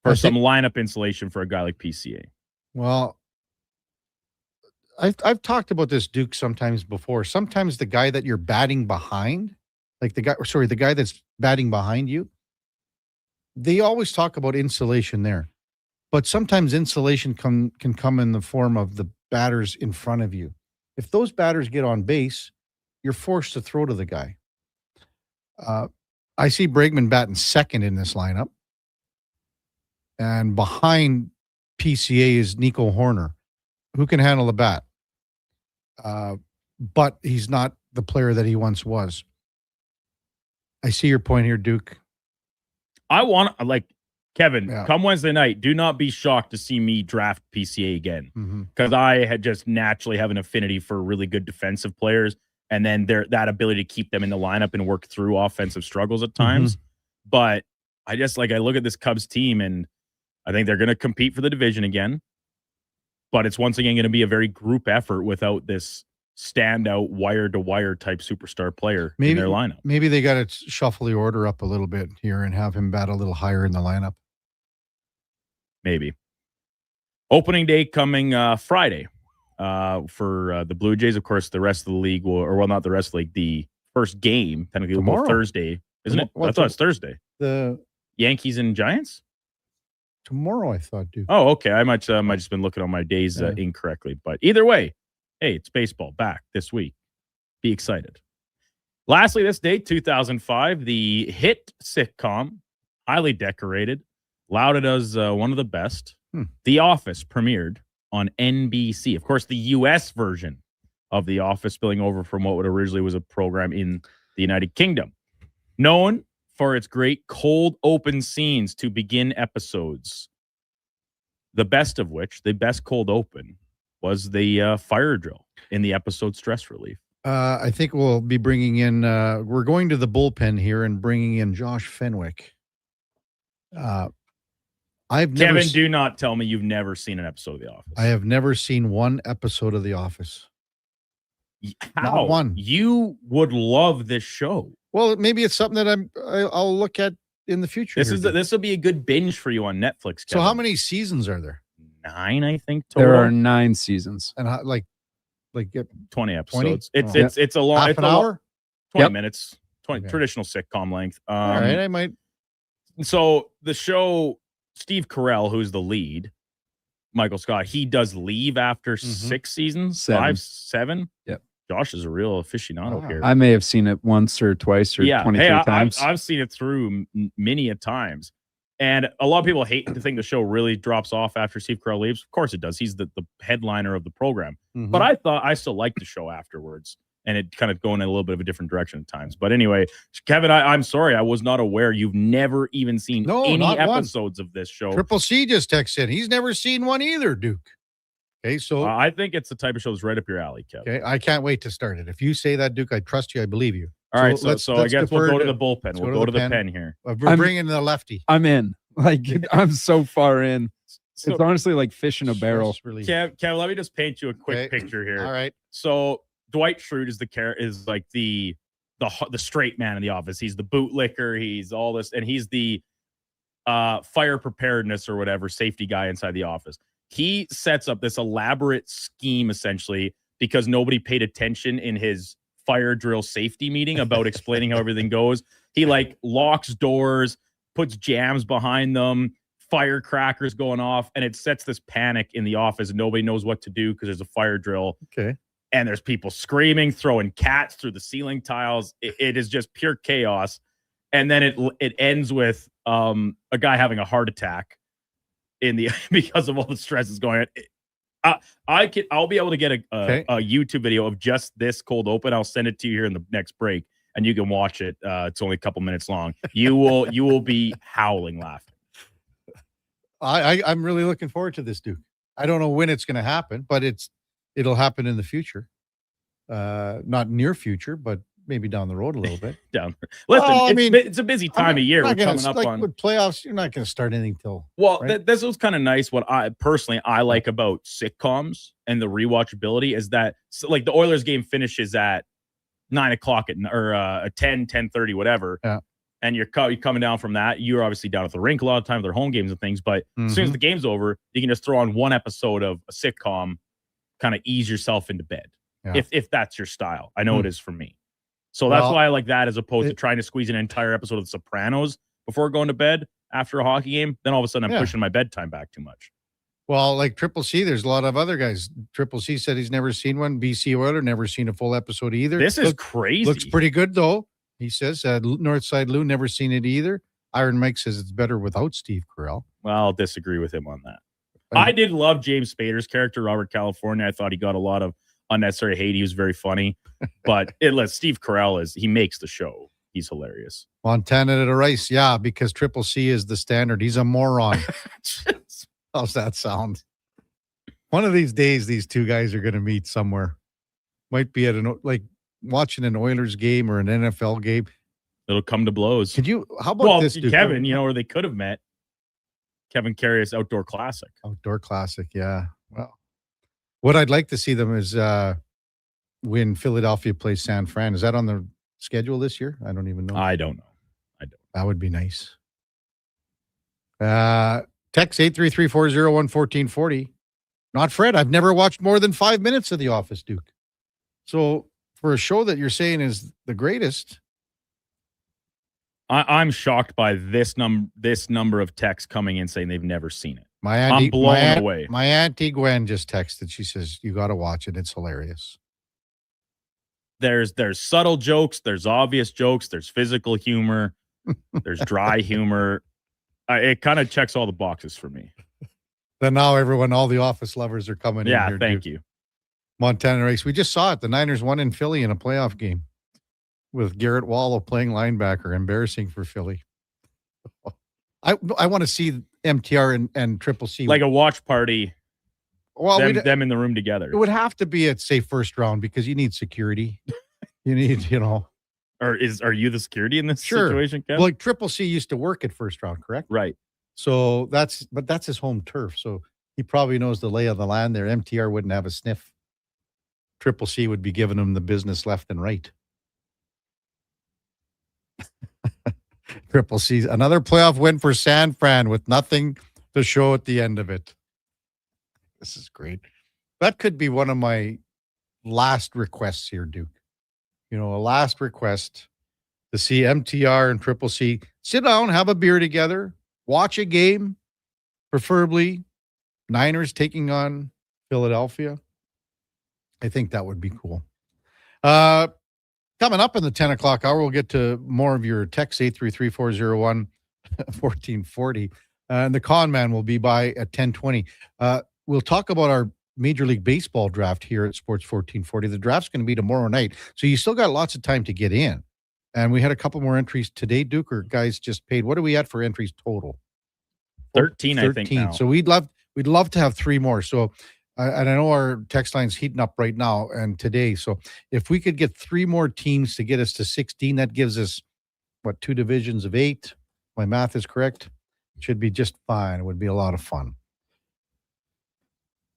For some lineup insulation for a guy like PCA? Well, I've talked about this, Duke, sometimes before. Sometimes the guy that you're batting behind, like the guy that's batting behind you, they always talk about insulation there. But sometimes insulation can come in the form of the batters in front of you. If those batters get on base, you're forced to throw to the guy. I see Bregman batting second in this lineup. And behind PCA is Nico Horner, who can handle the bat. But he's not the player that he once was. I see your point here, Duke. I want, Kevin, come Wednesday night, do not be shocked to see me draft PCA again, because I had just naturally have an affinity for really good defensive players, and then that ability to keep them in the lineup and work through offensive struggles at times. But I just I look at this Cubs team, and I think they're going to compete for the division again. But it's once again going to be a very group effort without this standout wire-to-wire type superstar player in their lineup. Maybe they got to shuffle the order up a little bit here and have him bat a little higher in the lineup. Maybe. Opening day coming Friday for the Blue Jays. Of course, the rest of the league not the rest of the league. The first game, technically, will go Thursday, isn't it? I thought it's Thursday. The Yankees and Giants? Tomorrow, I thought, dude. Oh, okay. I might just been looking on my days incorrectly. But either way, hey, it's baseball back this week. Be excited. Lastly, this day, 2005, the hit sitcom, highly decorated, lauded as one of the best, The Office premiered on NBC. Of course, the U.S. version of The Office spilling over from what originally was a program in the United Kingdom. Known for its great cold open scenes to begin episodes, the best of which, the best cold open, was the fire drill in the episode Stress Relief. I think we'll be bringing in, we're going to the bullpen here and bringing in Josh Fenwick. Kevin, do not tell me you've never seen an episode of The Office. I have never seen one episode of The Office. How? Not one. You would love this show. Well, maybe it's something that I'll look at in the future. This will be a good binge for you on Netflix. So how many seasons are there? 9, I think. Total. There are 9 seasons. And how, like 20 episodes. 20? It's a long. Half it's an a hour. 20 minutes. 20 traditional sitcom length. All right, I might. So the show, Steve Carell, who's the lead, Michael Scott, he does leave after 6 seasons, 7. Yep. Josh is a real aficionado here. I may have seen it once or twice or 23 times. I've seen it through many a times. And a lot of people hate to think the show really drops off after Steve Carell leaves. Of course it does. He's the headliner of the program. Mm-hmm. But I still liked the show afterwards. And it kind of going in a little bit of a different direction at times. But anyway, Kevin, I'm sorry. I was not aware. You've never even seen any episodes of this show. Triple C just texted in. He's never seen one either, Duke. Okay, so I think it's the type of show that's right up your alley, Kevin. Okay, I can't wait to start it. If you say that, Duke, I trust you. I believe you. All right, so I guess we'll go to the bullpen. We'll go to the pen here. We're bringing the lefty. I'm in. Like, I'm so far in. It's honestly like fish in a barrel. Kev, let me just paint you a quick picture here. All right. So Dwight Schrute is like the straight man in the office. He's the bootlicker. He's all this, and he's the fire preparedness or whatever safety guy inside the office. He sets up this elaborate scheme essentially because nobody paid attention in his fire drill safety meeting about explaining how everything goes. He like locks doors, puts jams behind them, firecrackers going off, and it sets this panic in the office and nobody knows what to do because there's a fire drill. Okay. And there's people screaming, throwing cats through the ceiling tiles. It is just pure chaos. And then it ends with a guy having a heart attack because of all the stress that's going on. I'll be able to get a YouTube video of just this cold open. I'll send it to you here in the next break, and you can watch it. It's only a couple minutes long. You will be howling laughing. I'm really looking forward to this, Duke. I don't know when it's going to happen, but it'll happen in the future. Not near future, but maybe down the road a little bit. Listen, it's a busy time of year. We're coming up on with playoffs. You're not going to start anything till. Well, right? This was kind of nice. What I like about sitcoms and the rewatchability is that like the Oilers game finishes at 9 o'clock at 10:30, whatever. Yeah. And you're coming down from that. You're obviously down at the rink a lot of times, their home games and things. But as soon as the game's over, you can just throw on one episode of a sitcom, kind of ease yourself into bed. Yeah. If that's your style. I know it is for me. So that's why I like that as opposed to trying to squeeze an entire episode of The Sopranos before going to bed after a hockey game. Then all of a sudden I'm pushing my bedtime back too much. Well, like Triple C, there's a lot of other guys. Triple C said he's never seen one. BC Oiler, never seen a full episode either. This is crazy. Looks pretty good, though. He says Northside Lou, never seen it either. Iron Mike says it's better without Steve Carell. Well, I'll disagree with him on that. I did love James Spader's character, Robert California. I thought he got a lot of unnecessary hate. He was very funny. But Steve Carell he makes the show. He's hilarious. Montana to Rice, yeah, because Triple C is the standard. He's a moron. How's that sound? One of these days, these two guys are going to meet somewhere. Might be at watching an Oilers game or an NFL game. It'll come to blows. How about this, dude? Kevin, where they could have met. Kevin Carrey's Outdoor Classic. Outdoor Classic, yeah. Well, what I'd like to see them is when Philadelphia plays San Fran. Is that on the schedule this year? I don't even know. I don't know. That would be nice. Text 833-401-1440. Not Fred. I've never watched more than 5 minutes of The Office, Duke. So for a show that you're saying is the greatest. I'm shocked by this number of texts coming in saying they've never seen it. I'm blown away. My auntie Gwen just texted. She says, you got to watch it. It's hilarious. There's subtle jokes. There's obvious jokes. There's physical humor. There's dry humor. It kind of checks all the boxes for me. Then now all the Office lovers are coming in here. Yeah, thank you. Montana race. We just saw it. The Niners won in Philly in a playoff game with Garrett Wallow playing linebacker. Embarrassing for Philly. I want to see MTR and Triple C. Like a watch party. Well, them in the room together. It would have to be at, say, first round because you need security. You need, Are you the security in this situation, Kevin? Well, like Triple C used to work at first round, correct? Right. So that's his home turf. So he probably knows the lay of the land there. MTR wouldn't have a sniff. Triple C would be giving them the business left and right. Triple C, another playoff win for San Fran with nothing to show at the end of it. This is great. That could be one of my last requests here, Duke. A last request to see MTR and Triple C sit down, have a beer together, watch a game, preferably Niners taking on Philadelphia. I think that would be cool. Coming up in the 10 o'clock hour, we'll get to more of your text, 833-401-1440. And the con man will be by at 10:20. We'll talk about our Major League Baseball draft here at Sports 1440. The draft's going to be tomorrow night, so you still got lots of time to get in. And we had a couple more entries today, Duke, or guys just paid. What are we at for entries total? 13, I think now. So we'd love to have 3 more. So and I know our text line's heating up right now and today. So if we could get 3 more teams to get us to 16, that gives us, 2 divisions of 8? My math is correct. Should be just fine. It would be a lot of fun.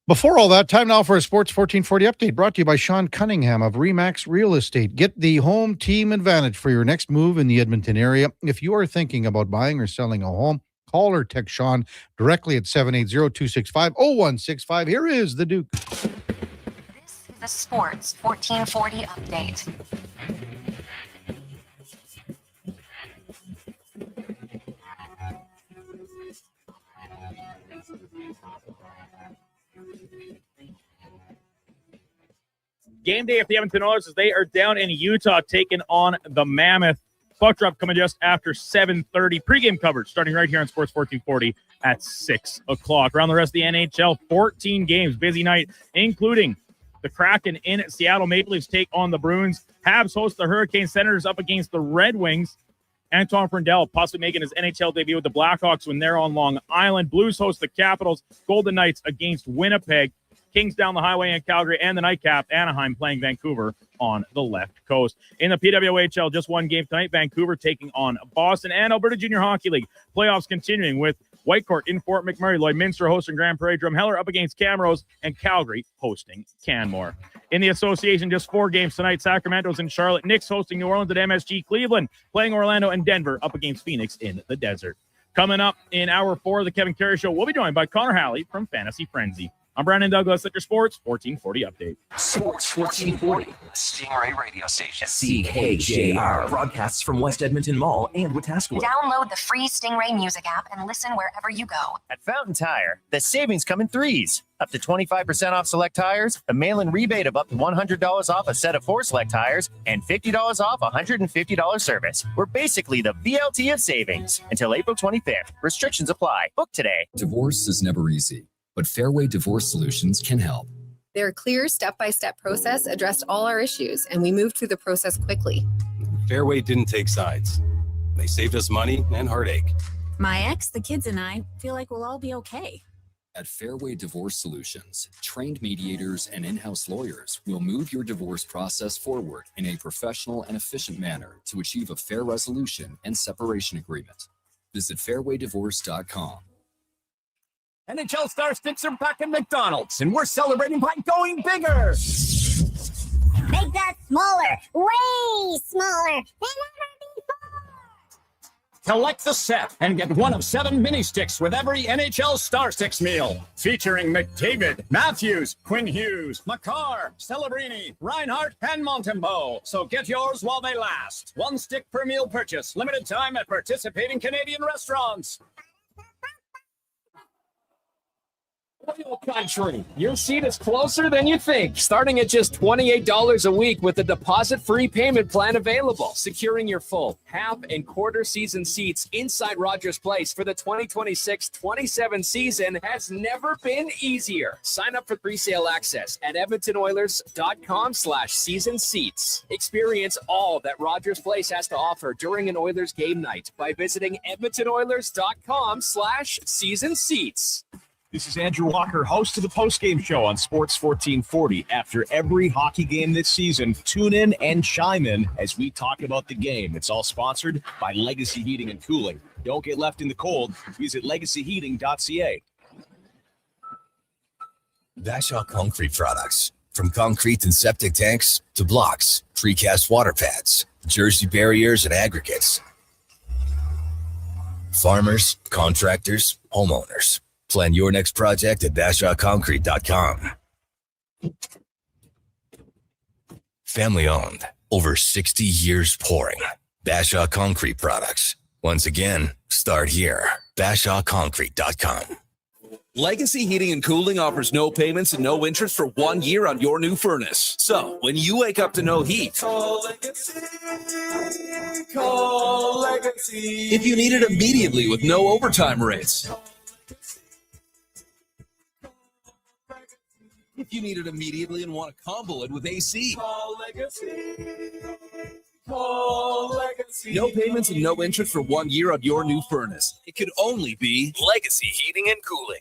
Before all that, time now for a Sports 1440 update brought to you by Sean Cunningham of Remax Real Estate. Get the home team advantage for your next move in the Edmonton area. If you are thinking about buying or selling a home, call or text Sean directly at 780-265-0165. Here is the Duke. This is the Sports 1440 update. Game day for the Edmonton Oilers as they are down in Utah taking on the Mammoth. Puck drop coming just after 7:30. Pre-game coverage starting right here on Sports 1440 at 6 o'clock. Around the rest of the NHL, 14 games. Busy night, including the Kraken in Seattle. Maple Leafs take on the Bruins. Habs host the Hurricanes. Senators up against the Red Wings. Anton Ferndale possibly making his NHL debut with the Blackhawks when they're on Long Island. Blues host the Capitals. Golden Knights against Winnipeg. Kings down the highway in Calgary, and the nightcap, Anaheim playing Vancouver on the left coast. In the PWHL, just one game tonight, Vancouver taking on Boston, and Alberta Junior Hockey League. Playoffs continuing with Whitecourt in Fort McMurray, Lloydminster hosting Grand Prairie, Drumheller up against Camrose, and Calgary hosting Canmore. In the association, just 4 games tonight, Sacramento's in Charlotte, Knicks hosting New Orleans at MSG, Cleveland playing Orlando, and Denver up against Phoenix in the desert. Coming up in hour 4 of the Kevin Carrey Show, we'll be joined by Connor Halley from Fantasy Frenzy. I'm Brandon Douglas at your Sports 1440 update. Sports 1440, Stingray radio station. CKJR broadcasts from West Edmonton Mall and Wetaskiwin. Download the free Stingray music app and listen wherever you go. At Fountain Tire, the savings come in 3s. Up to 25% off select tires, a mail-in rebate of up to $100 off a set of 4 select tires, and $50 off a $150 service. We're basically the VLT of savings. Until April 25th. Restrictions apply. Book today. Divorce is never easy, but Fairway Divorce Solutions can help. Their clear step-by-step process addressed all our issues, and we moved through the process quickly. Fairway didn't take sides. They saved us money and heartache. My ex, the kids, and I feel like we'll all be okay. At Fairway Divorce Solutions, trained mediators and in-house lawyers will move your divorce process forward in a professional and efficient manner to achieve a fair resolution and separation agreement. Visit fairwaydivorce.com. NHL Star Sticks are back at McDonald's, and we're celebrating by going bigger. Make that smaller, way smaller than ever before. Collect the set and get one of 7 mini sticks with every NHL Star Sticks meal. Featuring McDavid, Matthews, Quinn Hughes, McCarr, Celebrini, Reinhardt, and Montembeau. So get yours while they last. 1 stick per meal purchase. Limited time at participating Canadian restaurants. Oil Country. Your seat is closer than you think. Starting at just $28 a week with a deposit-free payment plan available. Securing your full, half, and quarter season seats inside Rogers Place for the 2026-27 season has never been easier. Sign up for pre-sale access at edmontonoilers.com/season seats. Experience all that Rogers Place has to offer during an Oilers game night by visiting edmontonoilers.com/season seats. This is Andrew Walker, host of the postgame show on Sports 1440. After every hockey game this season, tune in and chime in as we talk about the game. It's all sponsored by Legacy Heating and Cooling. Don't get left in the cold. Visit legacyheating.ca. Bashaw Concrete Products. From concrete and septic tanks to blocks, precast water pads, jersey barriers, and aggregates. Farmers, contractors, homeowners. Plan your next project at BashawConcrete.com. Family owned, over 60 years pouring. Bashaw Concrete products. Once again, start here. BashawConcrete.com. Legacy Heating and Cooling offers no payments and no interest for 1 year on your new furnace. So, when you wake up to no heat, call Legacy. Call Legacy. If you need it immediately with no overtime rates. If you need it immediately and want to combo it with AC. Call Legacy. Call Legacy. No payments and no interest for 1 year on your new furnace. It could only be Legacy Heating and Cooling.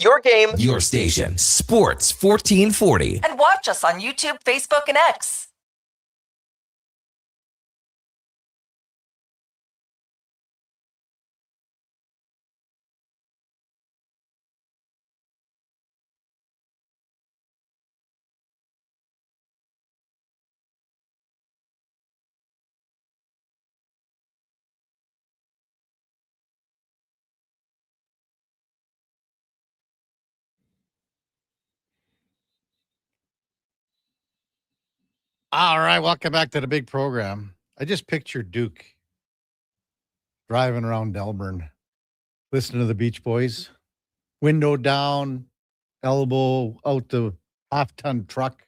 Your game, Your station, Sports 1440. And watch us on YouTube, Facebook, and X. All right, welcome back to the big program. I just pictured Duke driving around Delburne, listening to the Beach Boys, window down, elbow out the half-ton truck.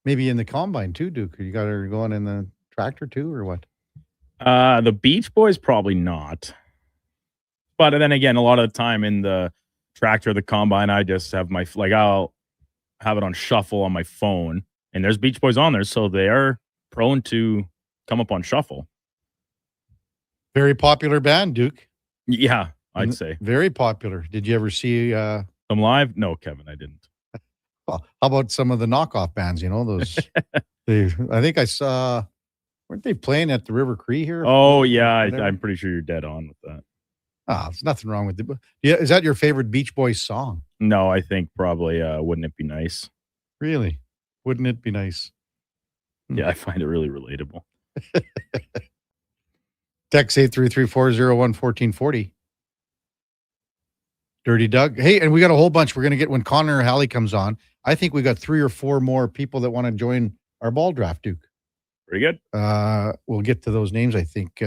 Maybe in the combine too, Duke. You got her going in the tractor too, or what? The Beach Boys probably not. But then again, a lot of the time in the tractor, the combine, I just have I'll have it on shuffle on my phone. And there's Beach Boys on there, so they are prone to come up on shuffle. Very popular band, Duke. Yeah, I'd say. Very popular. Did you ever see them live? No, Kevin, I didn't. Well, how about some of the knockoff bands, those I think I saw, weren't they playing at the River Cree here? Oh, yeah, I'm pretty sure you're dead on with that. There's nothing wrong with it. Yeah, is that your favorite Beach Boys song? No, I think probably Wouldn't It Be Nice? Really? Wouldn't it be nice? Yeah, I find it really relatable. Text 833-401-1440. Dirty Doug. Hey, and we got a whole bunch. We're going to get when Connor Halley comes on. I think we got 3 or 4 more people that want to join our ball draft, Duke. Pretty good. We'll get to those names, I think.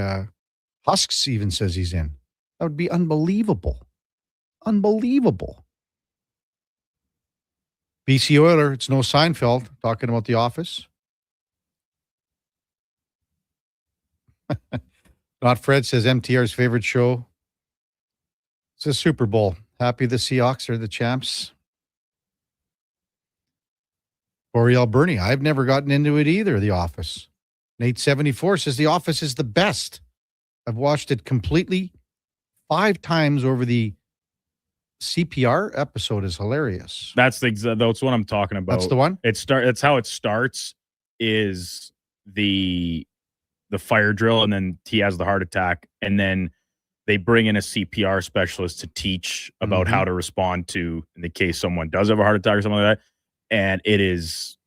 Husks even says he's in. That would be unbelievable. Unbelievable. BC Oiler, it's no Seinfeld, talking about The Office. Not Fred says MTR's favorite show. It's a Super Bowl. Happy the Seahawks are the champs. Oriel Bernie, I've never gotten into it either, The Office. Nate 74 says The Office is the best. I've watched it completely 5 times over the CPR episode is hilarious. That's what I'm talking about. That's the one? It's how it starts is the fire drill, and then he has the heart attack, and then they bring in a CPR specialist to teach about how to respond to in the case someone does have a heart attack or something like that. And it is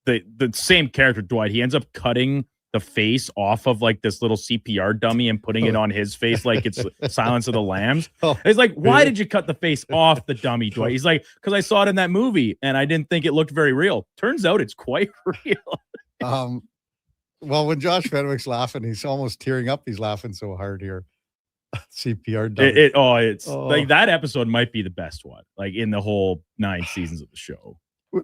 the same character, Dwight. He ends up cutting the face off of this little CPR dummy and putting it on his face like it's Silence of the Lambs. It's like, why did you cut the face off the dummy, Dwight? He's like, because I saw it in that movie and I didn't think it looked very real. Turns out it's quite real. Well, when Josh Fenwick's laughing, he's almost tearing up. He's laughing so hard here. CPR dummy. It's like that episode might be the best one, in the whole 9 seasons of the show.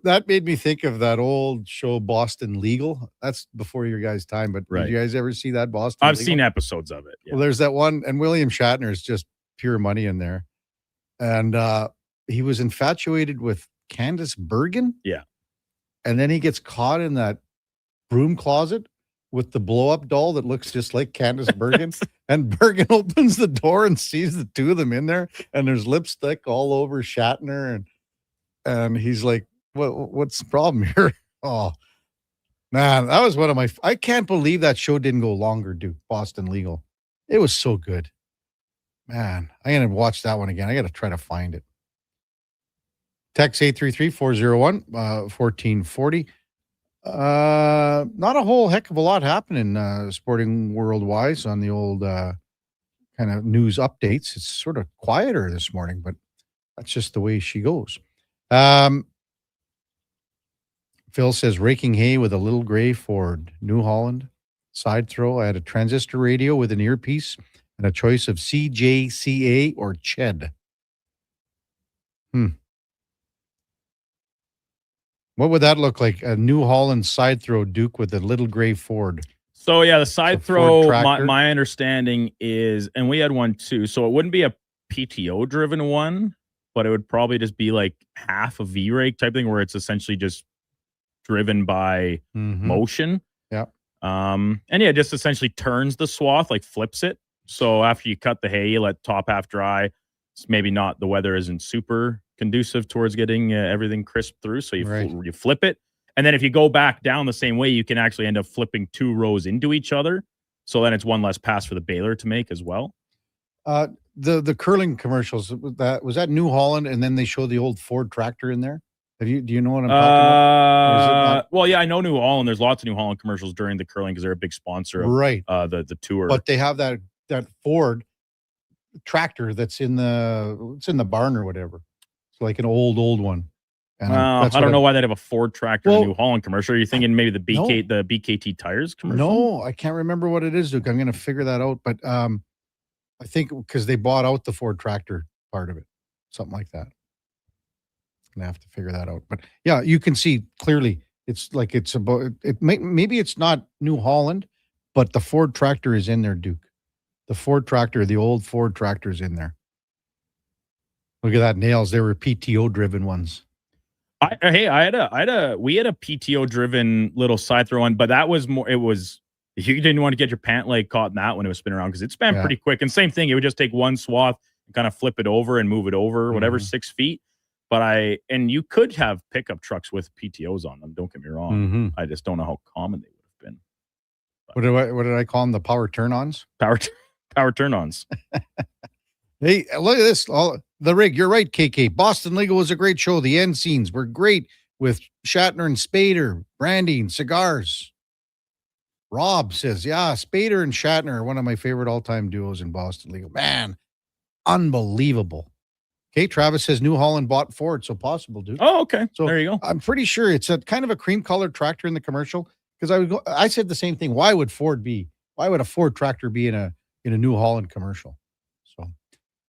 That made me think of that old show, Boston Legal. That's before your guys' time, but Did you guys ever see that Boston I've Legal? seen episodes of it. Yeah. Well, there's that one, and William Shatner is just pure money in there. And he was infatuated with Candice Bergen. Yeah. And then he gets caught in that broom closet with the blow-up doll that looks just like Candice Bergen. And Bergen opens the door and sees the 2 of them in there, and there's lipstick all over Shatner. And he's like, what's the problem here? Oh, Man, that was one of my. I can't believe that show didn't go longer, Duke. Boston Legal. It was so good. Man, I'm going to watch that one again. I got to try to find it. Text 833-401-1440. Not a whole heck of a lot happening sporting world-wise on the old kind of news updates. It's sort of quieter this morning, but that's just the way she goes. Phil says, raking hay with a little gray Ford, New Holland, side throw. I had a transistor radio with an earpiece and a choice of CJCA or CHED. What would that look like? A New Holland side throw, Duke, with a little gray Ford. So, yeah, the side throw, my understanding is, and we had one too, so it wouldn't be a PTO-driven one, but it would probably just be like half a V-rake type thing where it's essentially just driven by motion. Yeah. And yeah, just essentially turns the swath, like flips it. So after you cut the hay, you let top half dry. It's maybe not, the weather isn't super conducive towards getting everything crisp through. So you flip it. And then if you go back down the same way, you can actually end up flipping 2 rows into each other. So then it's one less pass for the baler to make as well. The curling commercials, was that New Holland, and then they show the old Ford tractor in there? Do you know what I'm talking about? Well, yeah, I know New Holland. There's lots of New Holland commercials during the curling because they're a big sponsor of the tour. But they have that Ford tractor that's in the barn or whatever. It's like an old one. And I don't know why they'd have a Ford tractor in a New Holland commercial. Are you thinking maybe the BKT tires commercial? No, I can't remember what it is, Duke. I'm going to figure that out. But I think because they bought out the Ford tractor part of it, something like that. I have to figure that out. But yeah, you can see clearly it's like it's about it. Maybe it's not New Holland, but the Ford tractor is in there, Duke. The Ford tractor, the old Ford tractor is in there. Look at that nails. They were PTO driven ones. We had a PTO driven little side throw one, but that was more. It was, you didn't want to get your pant leg caught in that when it was spinning around because it span pretty quick. And same thing, it would just take one swath and kind of flip it over and move it over, whatever, 6 feet. But you could have pickup trucks with PTOs on them. Don't get me wrong. I just don't know how common they would have been. But what did I call them? The power turn-ons? Power turn-ons. Hey, look at this. The rig. You're right, KK. Boston Legal was a great show. The end scenes were great with Shatner and Spader, brandy and cigars. Rob says, yeah, Spader and Shatner are one of my favorite all-time duos in Boston Legal. Man, unbelievable. Okay, Travis says New Holland bought Ford, so possible, dude. Oh, okay. So there you go. I'm pretty sure it's a kind of a cream-colored tractor in the commercial because I said the same thing. Why would a Ford tractor be in a New Holland commercial? So,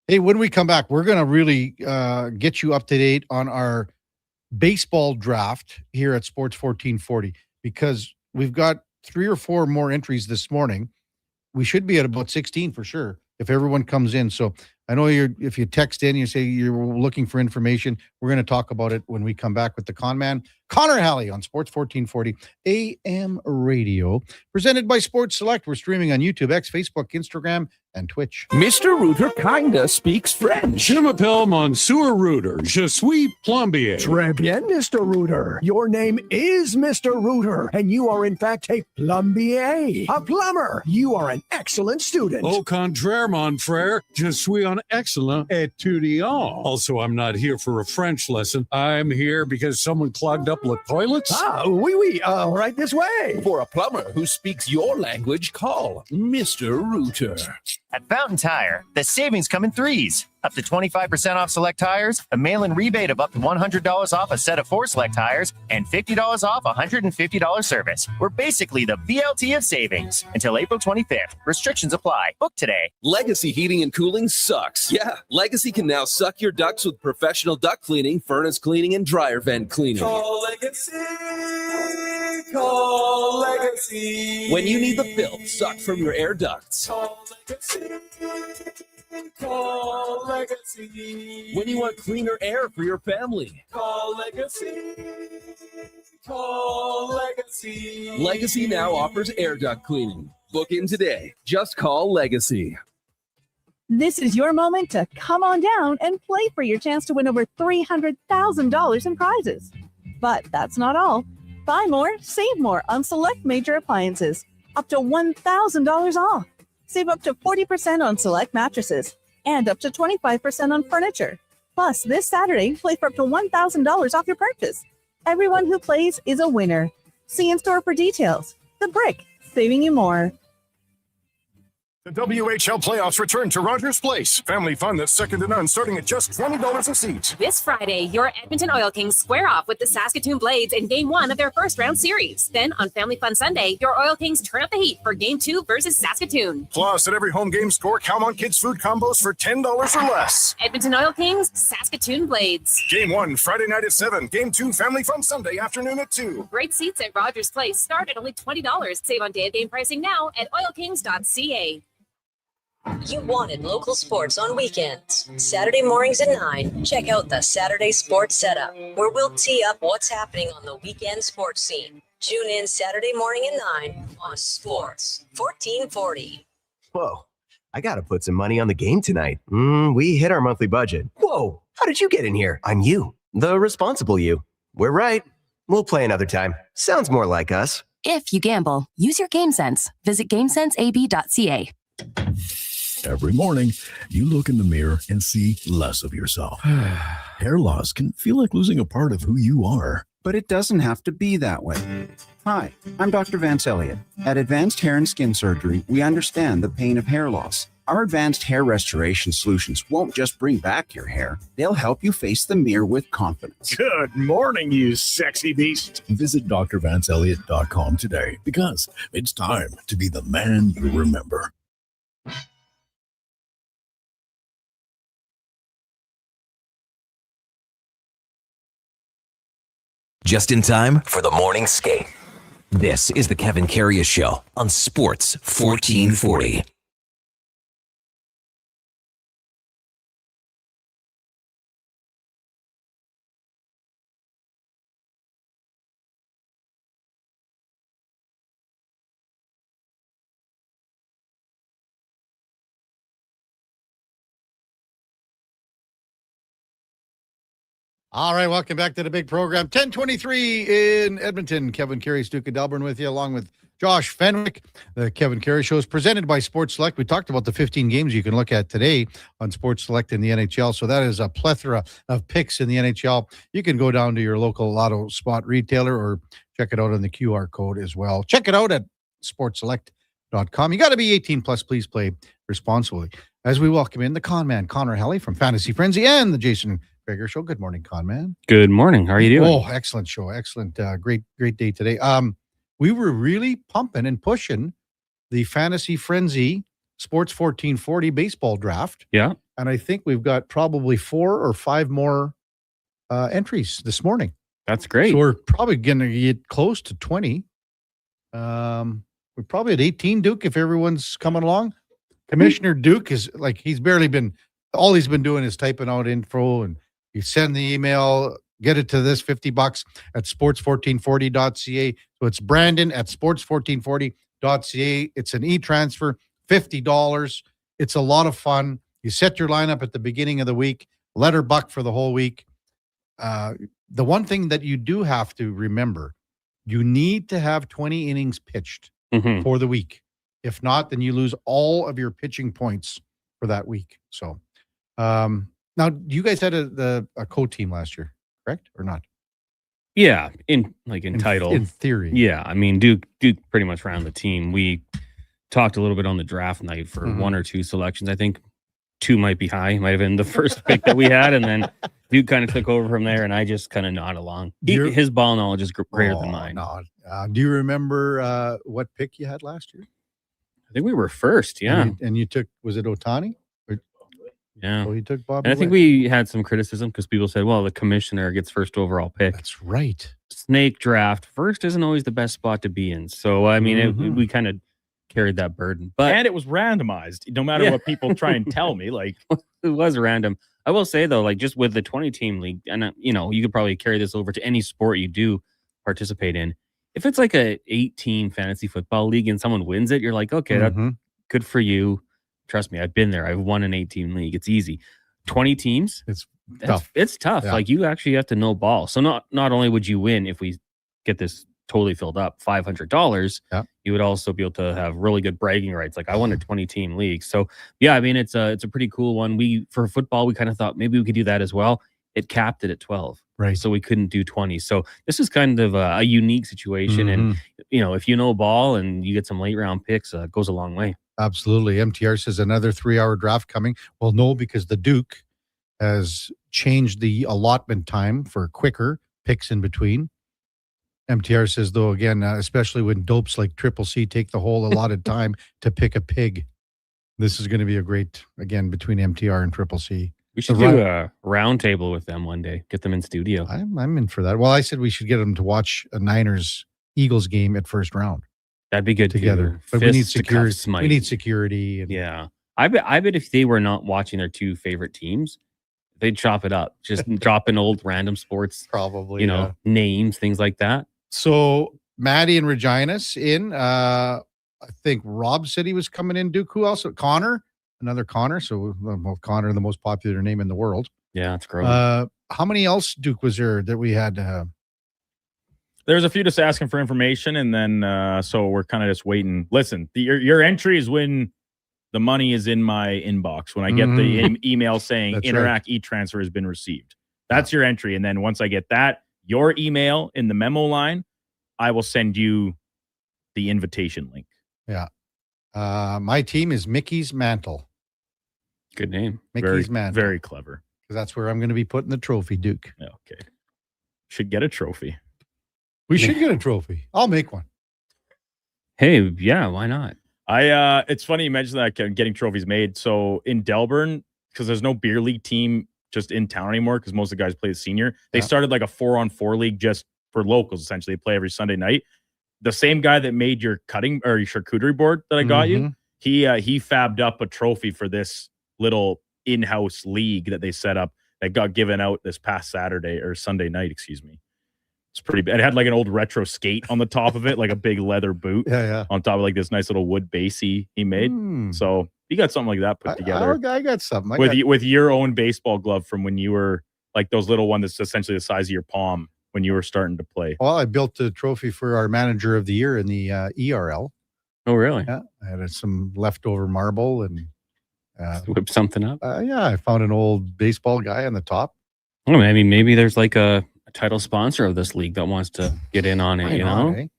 hey, when we come back, we're going to really get you up to date on our baseball draft here at Sports 1440 because we've got 3 or 4 more entries this morning. We should be at about 16 for sure if everyone comes in. So I know if you text in, you say you're looking for information. We're going to talk about it when we come back with the con man, Connor Halley on Sports 1440 AM radio, presented by Sports Select. We're streaming on YouTube, X, Facebook, Instagram, and Twitch. Mr. Rooter kinda speaks French. Je m'appelle Monsieur Rooter. Je suis plombier. Très bien, Mr. Rooter. Your name is Mr. Rooter, and you are in fact a plombier, a plumber. You are an excellent student. Au contraire, mon frère, je suis un excellent étudiant. Also, I'm not here for a French lesson. I'm here because someone clogged up the toilets. Ah, oui, right this way. For a plumber who speaks your language, call Mr. Rooter. At Fountain Tire, the savings come in threes. Up to 25% off select tires, a mail-in rebate of up to $100 off a set of 4 select tires, and $50 off $150 service. We're basically the BLT of savings. Until April 25th. Restrictions apply. Book today. Legacy Heating and Cooling sucks. Yeah, Legacy can now suck your ducts with professional duct cleaning, furnace cleaning, and dryer vent cleaning. Call Legacy. Call Legacy. When you need the filth sucked from your air ducts. Call Legacy. Call Legacy. When you want cleaner air for your family. Call Legacy. Call Legacy. Legacy now offers air duct cleaning. Book in today. Just call Legacy. This is your moment to come on down and play for your chance to win over $300,000 in prizes. But that's not all. Buy more, save more on select major appliances. Up to $1,000 off. Save up to 40% on select mattresses and up to 25% on furniture. Plus, this Saturday, play for up to $1,000 off your purchase. Everyone who plays is a winner. See in store for details. The Brick, saving you more. The WHL playoffs return to Rogers Place. Family fun that's second to none, starting at just $20 a seat. This Friday, your Edmonton Oil Kings square off with the Saskatoon Blades in Game 1 of their first round series. Then on Family Fun Sunday, your Oil Kings turn up the heat for Game 2 versus Saskatoon. Plus, at every home game score, Calmont Kids food combos for $10 or less. Edmonton Oil Kings, Saskatoon Blades. Game 1, Friday night at 7. Game 2, Family Fun Sunday afternoon at 2. Great seats at Rogers Place start at only $20. Save on day-of-game pricing now at oilkings.ca. You wanted local sports on weekends. Saturday mornings at 9, check out the Saturday Sports Setup, where we'll tee up what's happening on the weekend sports scene. Tune in Saturday morning at 9 on Sports 1440. Whoa, I gotta put some money on the game tonight. We hit our monthly budget. Whoa, how did you get in here? I'm you, the responsible you. We're right. We'll play another time. Sounds more like us. If you gamble, use your game sense. Visit GameSenseAB.ca. Every morning, you look in the mirror and see less of yourself. Hair loss can feel like losing a part of who you are. But it doesn't have to be that way. Hi, I'm Dr. Vance Elliott. At Advanced Hair and Skin Surgery, we understand the pain of hair loss. Our advanced hair restoration solutions won't just bring back your hair. They'll help you face the mirror with confidence. Good morning, you sexy beast. Visit drvanceelliott.com today because it's time to be the man you remember. Just in time for the morning skate. This is the Kevin Carrey Show on Sports 1440. All right, welcome back to the big program. 10:23 in Edmonton. Kevin Carrey, Duke of Delburne with you, along with Josh Fenwick. The Kevin Carrey Show is presented by Sports Select. We talked about the 15 games you can look at today on Sports Select in the NHL. So that is a plethora of picks in the NHL. You can go down to your local lotto spot retailer or check it out on the QR code as well. Check it out at sportselect.com. You got to be 18 plus. Please play responsibly. As we welcome in the con man, Connor Helly from Fantasy Frenzy, and the Jason Gregor Show. Good morning, con man. Good morning. How are you doing? Oh, excellent show. Excellent. Great day today. We were really pumping and pushing the Fantasy Frenzy Sports 1440 baseball draft. Yeah. And I think we've got probably 4 or 5 more entries this morning. That's great. So we're probably going to get close to 20. We're probably at 18, Duke, if everyone's coming along. Commissioner Duke is like, he's barely been, all he's been doing is typing out info, and you send the email, get it to this $50 at sports1440.ca. So it's Brandon at sports1440.ca. It's an e-transfer, $50. It's a lot of fun. You set your lineup at the beginning of the week, letter buck for the whole week. The one thing that you do have to remember, you need to have 20 innings pitched for the week. If not, then you lose all of your pitching points for that week. So, now you guys had a co-team last year, correct or not? Yeah, in title, in theory. Yeah, I mean Duke pretty much ran the team. We talked a little bit on the draft night for 1 or 2 selections. I think 2 might be high. Might have been the first pick that we had, and then Duke kind of took over from there, and I just kind of nod along. His ball knowledge is greater than mine. No. Do you remember what pick you had last year? I think we were first, yeah. And you took, was it Ohtani? Yeah. So he took Bobby. And I think we had some criticism because people said, well, the commissioner gets first overall pick. That's right. Snake draft. First isn't always the best spot to be in. So, I mean, we kind of carried that burden. But it was randomized, no matter what people try and tell me. Like, it was random. I will say, though, like just with the 20-team league, and, you could probably carry this over to any sport you do participate in. If it's like a 8-team fantasy football league and someone wins it, you're like, okay, that's good for you. Trust me, I've been there. I've won an 8-team league. It's easy. 20 teams, it's tough. It's tough. Yeah. Like you actually have to know ball. So not only would you win if we get this totally filled up, $500, you would also be able to have really good bragging rights. Like I won a 20-team league. So yeah, I mean, it's a pretty cool one. For football, we kind of thought maybe we could do that as well. It capped it at 12. Right. So we couldn't do 20. So this is kind of a unique situation. And, if you know ball and you get some late round picks, it goes a long way. Absolutely. MTR says another 3-hour draft coming. Well, no, because the Duke has changed the allotment time for quicker picks in between. MTR says, though, again, especially when dopes like Triple C take the whole allotted time to pick a pig. This is going to be a great, again, between MTR and Triple C. We should do a round table with them one day. Get them in studio. I'm in for that. Well, I said we should get them to watch a Niners-Eagles game at first round. That'd be good together. Too. But we need security. We need security. And yeah. I bet if they were not watching their two favorite teams, they'd chop it up. Just drop in old random sports. Probably. Names, things like that. So Maddie and Regina's in. I think Rob said he was coming in. Duke. Who else? Connor. Another Connor. So Connor, the most popular name in the world. Yeah, it's growing. How many else, Duke, was there that we had? There's a few just asking for information, and then so we're kind of just waiting. Listen, your entry is when the money is in my inbox. When I get the email saying Interac e-transfer has been received. That's your entry. And then once I get that, your email in the memo line, I will send you the invitation link. Yeah. My team is Mickey's Mantle. Good name. Mickey's Mantle. Very clever. Because that's where I'm going to be putting the trophy, Duke. Okay. Should get a trophy. We should get a trophy. I'll make one. Hey, yeah, why not? It's funny you mentioned that getting trophies made. So in Delburne, because there's no beer league team just in town anymore, because most of the guys play the senior, they started like a 4-on-4 league just for locals. Essentially, they play every Sunday night. The same guy that made your cutting or your charcuterie board that I got you, he fabbed up a trophy for this little in-house league that they set up that got given out this past Sunday night. Excuse me. It's pretty bad. It had like an old retro skate on the top of it, like a big leather boot. On top of like this nice little wood base he made. So you got something like that put together. I got something. With your own baseball glove from when you were like those little one that's essentially the size of your palm when you were starting to play. Well, I built a trophy for our manager of the year in the ERL. Oh, really? Yeah. I had some leftover marble and whip something up. I found an old baseball guy on the top. Oh, I mean, maybe there's like a title sponsor of this league that wants to get in on it,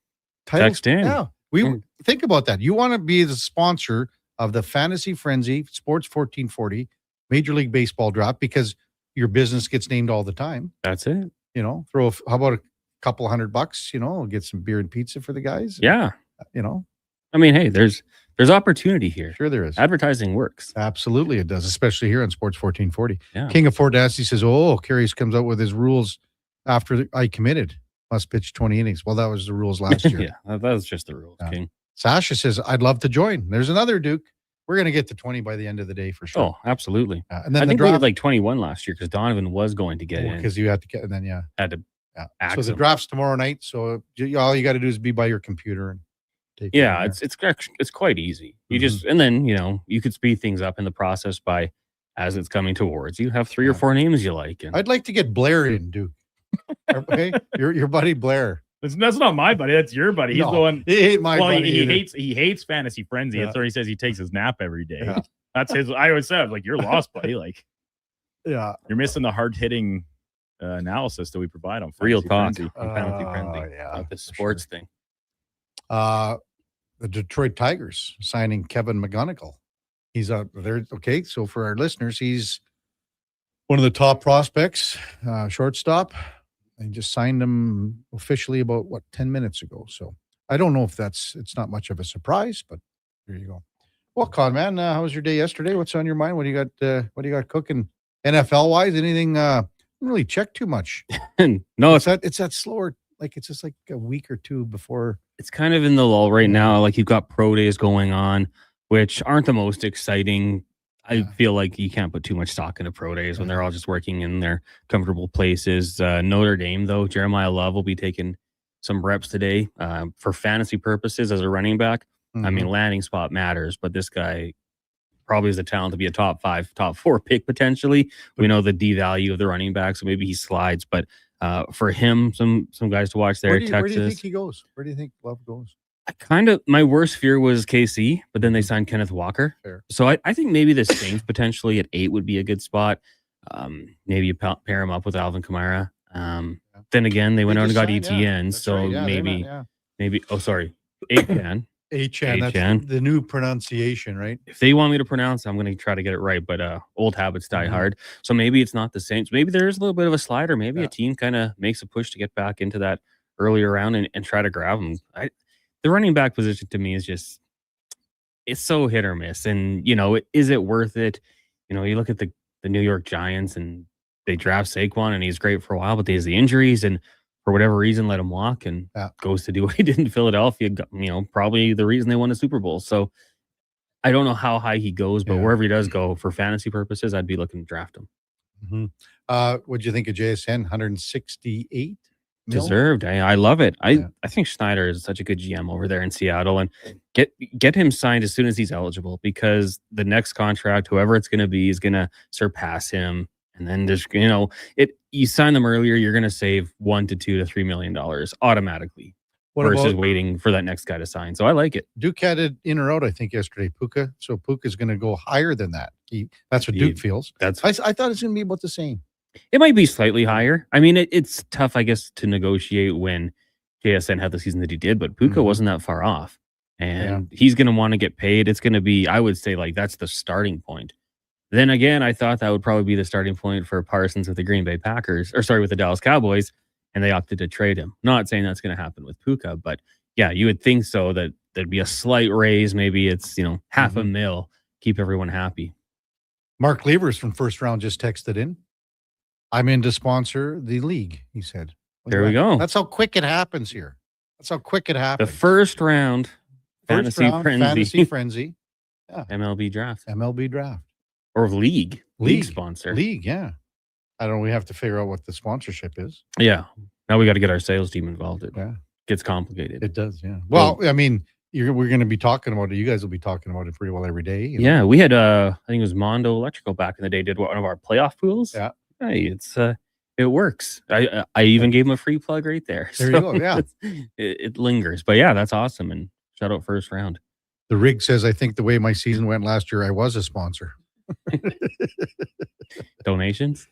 Text in. Yeah. We think about that. You want to be the sponsor of the Fantasy Frenzy Sports 1440 Major League Baseball draft because your business gets named all the time. That's it. How about a couple $100, get some beer and pizza for the guys. Yeah. I mean, hey, there's opportunity here. Sure there is. Advertising works. Absolutely it does, especially here on Sports 1440. Yeah. King of Fort Dasty says, Karius comes out with his rules after I committed. Must pitch 20 innings. Well, that was the rules last year. Yeah, that was just the rules, King. Sasha says, I'd love to join. There's another Duke. We're going to get to 20 by the end of the day for sure. Oh, absolutely. And then I the think draft, we had like 21 last year because Donovan was going to get in. Because you had to get, and then, had to axe So the him. draft's tomorrow night. So all you got to do is be by your computer and take Yeah, it's quite easy. You just, and then, you could speed things up in the process by, as it's coming towards, you have 3 or 4 names you like. And I'd like to get Blair in, Duke. Okay, your buddy Blair. That's not my buddy. That's your buddy. He's the one. He ain't my buddy. He hates Fantasy Frenzy. Yeah. That's why he says he takes his nap every day. Yeah. That's his. I always said, like, you're lost, buddy. Like, yeah, you're missing the hard hitting analysis that we provide on real Fantasy talk Frenzy. on Fantasy Frenzy. Yeah, the sports thing. The Detroit Tigers signing Kevin McGonigal. He's out there. Okay, so for our listeners, he's one of the top prospects, shortstop. They just signed him officially about 10 minutes ago. So I don't know if it's not much of a surprise, but there you go. Well, Con man, how was your day yesterday? What's on your mind? What do you got cooking NFL wise? Anything? Didn't really check too much. No, it's that slower. Like it's just like a week or two before. It's kind of in the lull right now. Like you've got pro days going on, which aren't the most exciting. I feel like you can't put too much stock into pro days when they're all just working in their comfortable places. Notre Dame, though, Jeremiah Love will be taking some reps today for fantasy purposes as a running back. I mean, landing spot matters, but this guy probably has the talent to be a top 5, top 4 pick potentially. We know the D value of the running back, so maybe he slides. But For him, some guys to watch there. Where do you Texas. think he goes? Where do you think Love goes? My worst fear was KC, but then they signed Kenneth Walker. Fair. So I think maybe the Saints potentially at 8 would be a good spot. Maybe you pair him up with Alvin Kamara. Then again, they went out and got ETN. So maybe. Oh, sorry, Achan. Achan. That's the new pronunciation, right? If they want me to pronounce, I'm going to try to get it right. But old habits die hard. So maybe it's not the Saints. Maybe there is a little bit of a slider. Maybe a team kind of makes a push to get back into that earlier round and try to grab them. The running back position to me is just, it's so hit or miss. And, is it worth it? You look at the New York Giants and they draft Saquon and he's great for a while, but there's the injuries and for whatever reason, let him walk and goes to do what he did in Philadelphia. Probably the reason they won a Super Bowl. So I don't know how high he goes, but wherever he does go for fantasy purposes, I'd be looking to draft him. Mm-hmm. What'd you think of JSN? 168 mil? Deserved. I love it. I think Schneider is such a good GM over there in Seattle, and get him signed as soon as he's eligible, because the next contract, whoever it's going to be, is going to surpass him. And then there's, you sign them earlier, you're going to save $1 to $2 to $3 million automatically versus waiting for that next guy to sign. So I like it. Duke had it in or out, I think, yesterday, Puka. So Puka's going to go higher than that. That's what Duke feels. I thought it's going to be about the same. It might be slightly higher. I mean, it's tough, I guess, to negotiate when JSN had the season that he did, but Puka wasn't that far off. And he's going to want to get paid. It's going to be, I would say, like, that's the starting point. Then again, I thought that would probably be the starting point for Parsons with the Green Bay Packers, with the Dallas Cowboys, and they opted to trade him. Not saying that's going to happen with Puka, but yeah, you would think so, that there'd be a slight raise. Maybe it's, half a mil, keep everyone happy. Mark Levers from First Round just texted in. I'm in to sponsor the league, he said. There we go. That's how quick it happens here. That's how quick it happens. The first round, fantasy frenzy. Yeah. MLB draft. Or league sponsor. League, yeah. I don't know. We have to figure out what the sponsorship is. Yeah. Now we got to get our sales team involved. It gets complicated. It does, yeah. Well, I mean, we're going to be talking about it. You guys will be talking about it pretty well every day. Yeah. We had, I think it was Mondo Electrical back in the day, did one of our playoff pools. Yeah. Hey, it works. I even gave him a free plug right there. There you go. Yeah. It lingers. But yeah, that's awesome. And shout out First Round. The Rig says, I think the way my season went last year, I was a sponsor. Donations.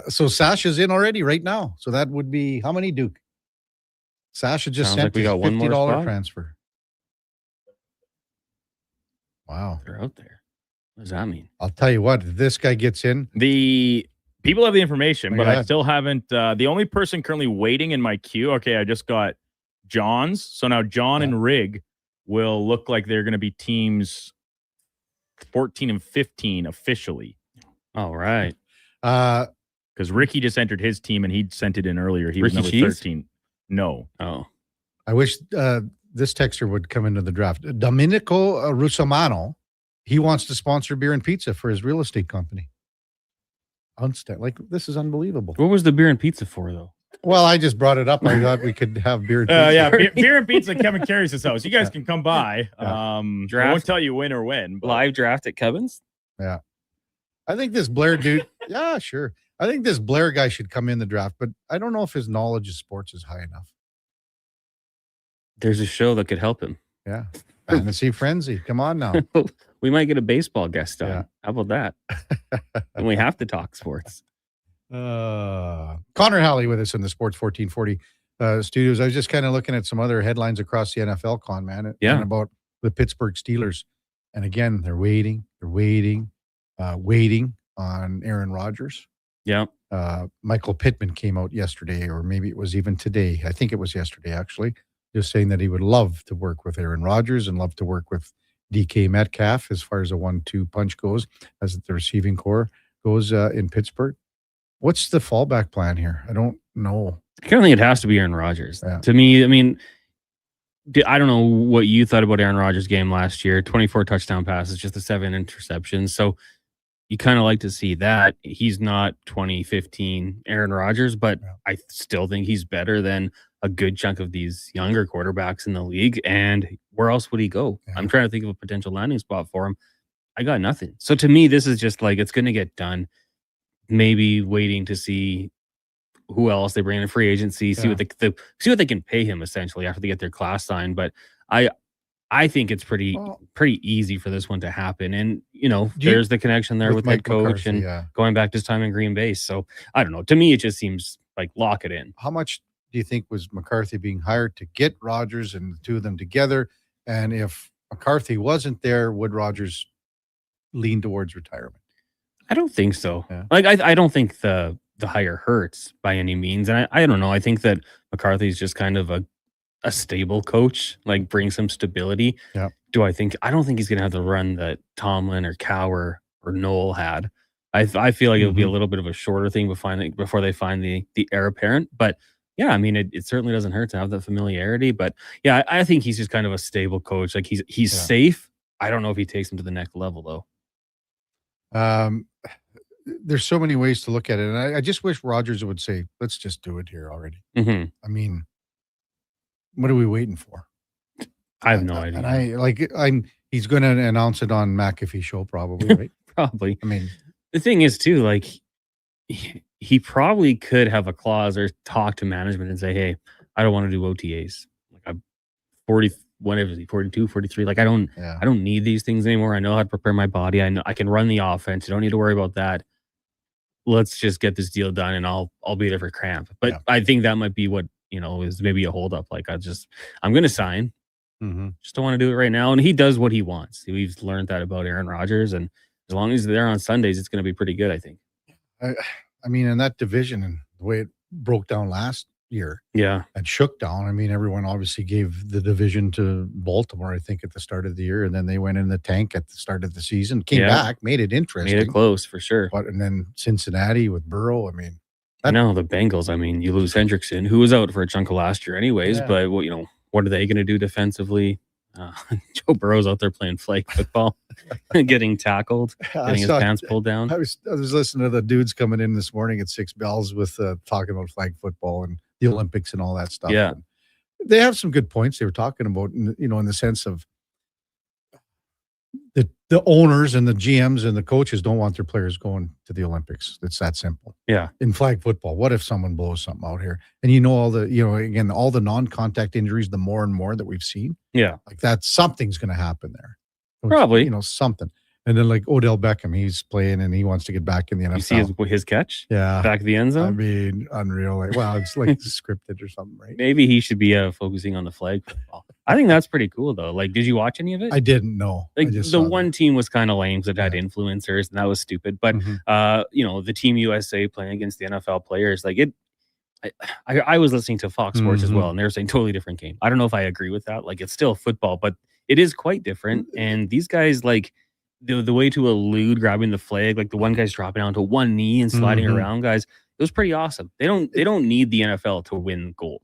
So Sasha's in already right now. So that would be how many, Duke? Sasha just sent we got one more $50 transfer. Wow. They're out there. What does that mean? I'll tell you what, if this guy gets in. The people have the information, but I still haven't. The only person currently waiting in my queue. Okay, I just got John's. So now John and Rig will look like they're going to be teams 14 and 15 officially. All right. Because Ricky just entered his team and he sent it in earlier. He was number 13. No. Oh. I wish this texter would come into the draft. Domenico Russamano, he wants to sponsor beer and pizza for his real estate company. Like, this is unbelievable. What was the beer and pizza for, though? Well, I just brought it up. I thought we could have beer and pizza. Yeah, beer and pizza at Kevin Carrey's house. You guys can come by. I won't tell you when or when. But. Live draft at Kevin's? Yeah. I think this Blair dude, yeah, sure. I think this Blair guy should come in the draft, but I don't know if his knowledge of sports is high enough. There's a show that could help him. Yeah. Fantasy Frenzy. Come on now. We might get a baseball guest on. Yeah. How about that? And we have to talk sports. Connor Halley with us in the Sports 1440 studios. I was just kind of looking at some other headlines across the NFL, Con, man. Yeah. About the Pittsburgh Steelers. And again, they're waiting on Aaron Rodgers. Yeah. Michael Pittman came out yesterday, or maybe it was even today. I think it was yesterday, actually, just saying that he would love to work with Aaron Rodgers and love to work with DK Metcalf as far as a 1-2 punch goes, as the receiving core goes in Pittsburgh. What's the fallback plan here? I don't know. Currently, it has to be Aaron Rodgers. Yeah. To me, I mean, I don't know what you thought about Aaron Rodgers' game last year. 24 touchdown passes, just the 7 interceptions. So you kind of like to see that. He's not 2015 Aaron Rodgers, but I still think he's better than a good chunk of these younger quarterbacks in the league. And where else would he go? Yeah. I'm trying to think of a potential landing spot for him. I got nothing. So to me, this is just like, it's going to get done. Maybe waiting to see who else they bring in free agency, see what they can pay him essentially after they get their class signed. But I think it's pretty easy for this one to happen. And, there's the connection there with head coach McCarthy, and going back to his time in Green Bay. So I don't know. To me, it just seems like lock it in. How much do you think was McCarthy being hired to get Rogers and the two of them together? And if McCarthy wasn't there, would Rogers lean towards retirement? I don't think so. Yeah. Like, I don't think the hire hurts by any means. And I don't know. I think that McCarthy's just kind of a stable coach, like brings some stability. Yeah. I don't think he's going to have the run that Tomlin or Cower or Noel had. I feel like it'll be a little bit of a shorter thing before they find the heir apparent. But yeah, I mean, it certainly doesn't hurt to have that familiarity. But yeah, I think he's just kind of a stable coach. Like he's safe. I don't know if he takes him to the next level though. There's so many ways to look at it. And I just wish Rogers would say, let's just do it here already. Mm-hmm. I mean, what are we waiting for? I have no idea. And he's going to announce it on McAfee show probably, right? Probably. I mean, the thing is too, like he probably could have a clause or talk to management and say, hey, I don't want to do OTAs. Like I'm 40, whatever is he, 42, 43. Like I don't need these things anymore. I know how to prepare my body. I know I can run the offense. You don't need to worry about that. Let's just get this deal done and I'll be there for cramp. But I think that might be what, is maybe a holdup. Like I'm going to sign. Mm-hmm. Just don't want to do it right now. And he does what he wants. We've learned that about Aaron Rodgers. And as long as he's there on Sundays, it's going to be pretty good, I think. I mean, in that division and the way it broke down last year. Yeah. And shook down. I mean, everyone obviously gave the division to Baltimore, I think, at the start of the year. And then they went in the tank at the start of the season, came back, made it interesting. Made it close for sure. And then Cincinnati with Burrow. I mean, I know the Bengals. I mean, you lose Hendrickson, who was out for a chunk of last year anyways, but what are they going to do defensively? Joe Burrow's out there playing flag football, getting tackled, getting his pants pulled down. I was listening to the dudes coming in this morning at 6 Bells with talking about flag football and the Olympics and all that stuff. Yeah. And they have some good points they were talking about, in the sense of the owners and the GMs and the coaches don't want their players going to the Olympics. It's that simple. Yeah. In flag football, what if someone blows something out here? And all the non-contact injuries, the more and more that we've seen. Yeah. Like that, something's going to happen there. Probably. Something. And then like Odell Beckham, he's playing and he wants to get back in the NFL. You see his catch? Yeah. Back of the end zone? I mean, unreal. It's like scripted or something, right? Maybe he should be focusing on the flag football. I think that's pretty cool, though. Like, did you watch any of it? I didn't know. Like, the one team was kind of lame that had influencers, and that was stupid. But, the Team USA playing against the NFL players, like I was listening to Fox Sports as well, and they were saying totally different game. I don't know if I agree with that. Like, it's still football, but it is quite different. And these guys, like, the way to elude grabbing the flag, like the one guy's dropping down to one knee and sliding around, guys, it was pretty awesome. They don't need the NFL to win gold.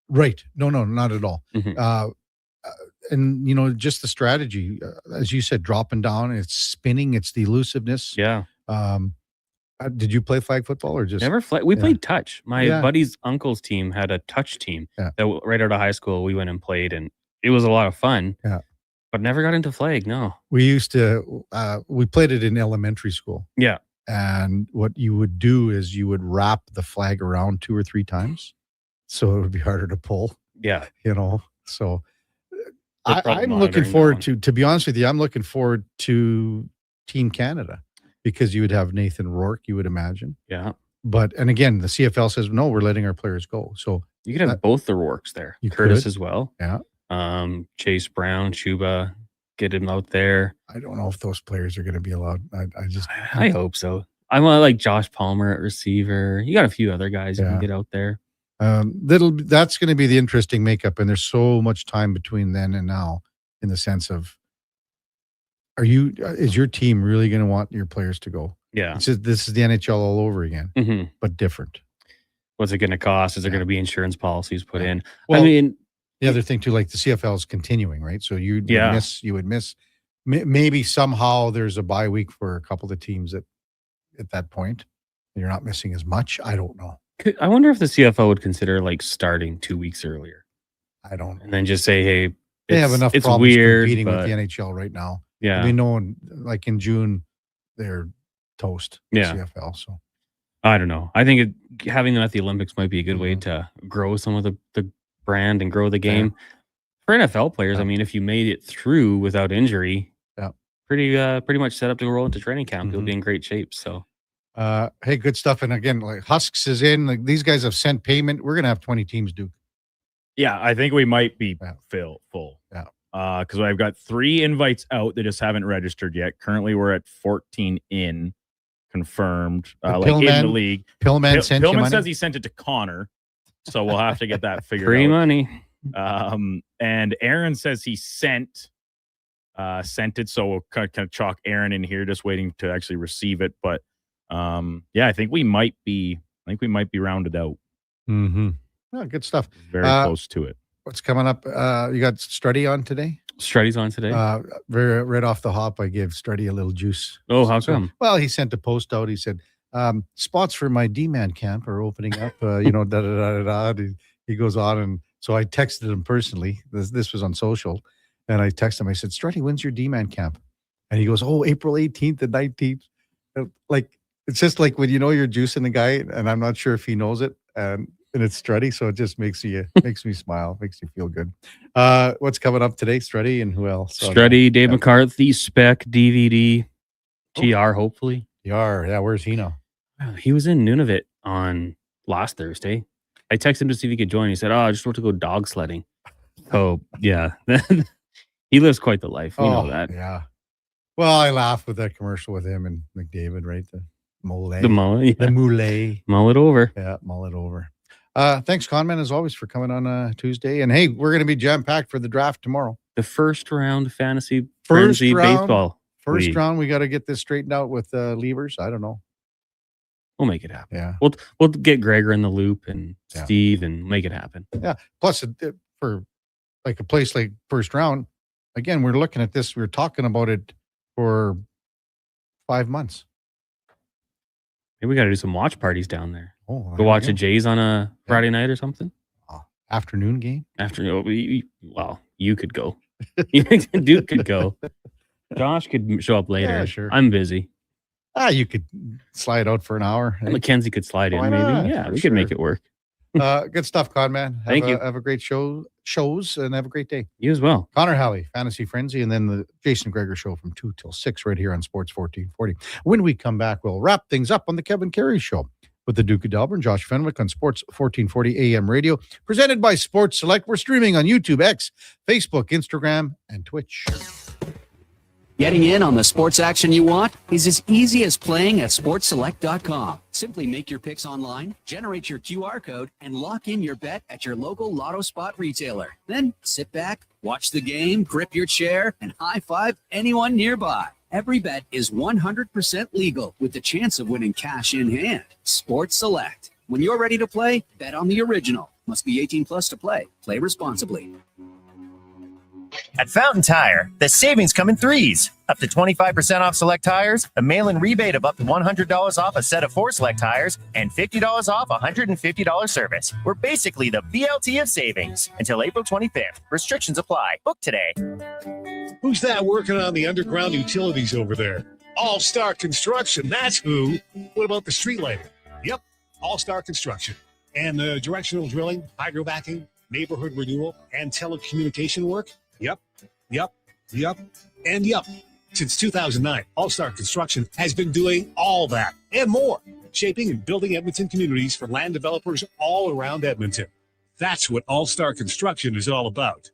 Right. No, not at all. Mm-hmm. And just the strategy, as you said, dropping down, it's spinning, it's the elusiveness. Yeah. Did you play flag football or just never flag? We played touch. My buddy's uncle's team had a touch team that right out of high school we went and played, and it was a lot of fun. Yeah. But never got into flag. No. We used to. We played it in elementary school. Yeah. And what you would do is you would wrap the flag around 2 or 3 times, so it would be harder to pull. Yeah. So I'm looking forward to be honest with you, I'm looking forward to Team Canada, because you would have Nathan Rourke, you would imagine. Yeah. And again, the CFL says, no, we're letting our players go. So you could have both the Rourkes there. Curtis as well. Yeah. Chase Brown, Chuba, get him out there. I don't know if those players are going to be allowed. I hope so. I want like Josh Palmer at receiver. You got a few other guys you can get out there. That's going to be the interesting makeup, and there's so much time between then and now, in the sense of, is your team really going to want your players to go? Yeah. This is the NHL all over again, but different. What's it going to cost? Is there going to be insurance policies put in? Well, I mean, the other thing too, like the CFL is continuing, right? So you would miss. Maybe somehow there's a bye week for a couple of teams at that point. You're not missing as much. I don't know. I wonder if the CFL would consider like starting 2 weeks earlier. I don't know. And then just say, hey, they have enough it's problems weird, competing but with the NHL right now. Yeah. I mean, no one, like in June, they're toast. Yeah. CFL. So I don't know. I think having them at the Olympics might be a good way to grow some of the brand and grow the game. For NFL players, I mean, if you made it through without injury, pretty much set up to roll into training camp. You'll be in great shape. So, hey, good stuff. And again, like Husks is in. Like these guys have sent payment. We're gonna have 20 teams, Duke. Yeah, I think we might be full. Yeah. Because I've got 3 invites out that just haven't registered yet. Currently, we're at 14 in confirmed. Like in the league. Pillman sent you money? says he sent it to Connor, so we'll have to get that figured free out. money. And Aaron says he sent it, so we'll kind of chalk Aaron in here, just waiting to actually receive it. But yeah, I think we might be rounded out. Oh, good stuff. Very close to it. What's coming up? You got Struddy on today? Struddy's on today. Right off the hop, I gave Struddy a little juice. Oh, how come? Well, he sent a post out. He said, spots for my D-man camp are opening up. Da. He goes on, and so I texted him personally. This was on social, and I texted him. I said, Struddy, when's your D-man camp? And he goes, oh, April 18th and 19th. Like, it's just like when you know you're juicing the guy, and I'm not sure if he knows it, and it's Struddy, so it just makes me smile, makes you feel good. What's coming up today? Struddy and who else? Struddy, Dave McCarthy, Spec, DVD, TR, hopefully. TR, yeah, where's he now? He was in Nunavut on last Thursday. I texted him to see if he could join. He said, I just want to go dog sledding. Oh, yeah. He lives quite the life. We know that. Yeah. Well, I laughed with that commercial with him and McDavid, right? The mullet. The mullet. Yeah. The mullet. Mullet over. Yeah, mullet over. Thanks, Conman, as always, for coming on Tuesday. And hey, we're going to be jam-packed for the draft tomorrow. The first round fantasy frenzy baseball. First round, we got to get this straightened out with levers. I don't know. We'll make it happen. Yeah. We'll get Gregor in the loop and Steve and make it happen. Yeah. Plus, for like a place like first round, again, we're looking at this. We're talking about it for 5 months. Maybe we got to do some watch parties down there. Oh, go watch the Jays on a Friday night or something. Afternoon game. Well, you could go. Duke could go. Josh could show up later. Yeah, sure. I'm busy. You could slide out for an hour. And McKenzie could slide in, maybe. Yeah, we could make it work. Good stuff, Conman. Thank you. Have a great shows, and have a great day. You as well. Connor Halley, Fantasy Frenzy, and then the Jason Gregor Show from 2 till 6 right here on Sports 1440. When we come back, we'll wrap things up on the Kevin Carrey Show with the Duke of Delburne, Josh Fenwick on Sports 1440 AM radio, presented by Sports Select. We're streaming on YouTube, X, Facebook, Instagram, and Twitch. Getting in on the sports action you want is as easy as playing at sportselect.com. Simply make your picks online, generate your QR code, and lock in your bet at your local Lotto Spot retailer. Then sit back, watch the game, grip your chair, and high-five anyone nearby. Every bet is 100% legal with the chance of winning cash in hand. Sports Select. When you're ready to play, bet on the original. Must be 18 plus to play. Play responsibly. At Fountain Tire, the savings come in threes. Up to 25% off select tires, a mail-in rebate of up to $100 off a set of 4 select tires, and $50 off a $150 service. We're basically the BLT of savings. Until April 25th. Restrictions apply. Book today. Who's that working on the underground utilities over there? All-Star Construction, that's who. What about the street lighting? Yep, All-Star Construction. And the directional drilling, hydrovacking, neighborhood renewal, and telecommunication work? Yep. Since 2009, All-Star Construction has been doing all that and more, shaping and building Edmonton communities for land developers all around Edmonton. That's what All-Star Construction is all about.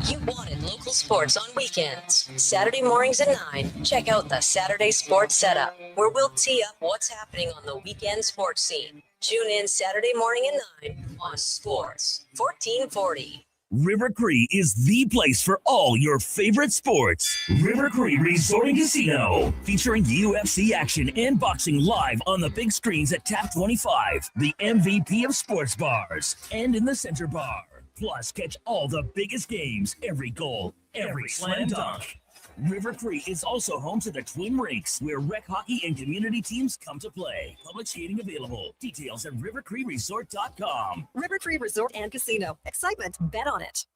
You wanted local sports on weekends. Saturday mornings at 9, check out the Saturday Sports Setup, where we'll tee up what's happening on the weekend sports scene. Tune in Saturday morning at 9 on Sports 1440. River Cree is the place for all your favorite sports. River Cree Resort and Casino, featuring UFC action and boxing live on the big screens at Tap 25, the MVP of sports bars, and in the center bar. Plus, catch all the biggest games, every goal, every slam dunk. River Cree is also home to the Twin Rinks, where rec hockey and community teams come to play. Public skating available. Details at rivercreeresort.com. River Cree Resort and Casino. Excitement. Bet on it.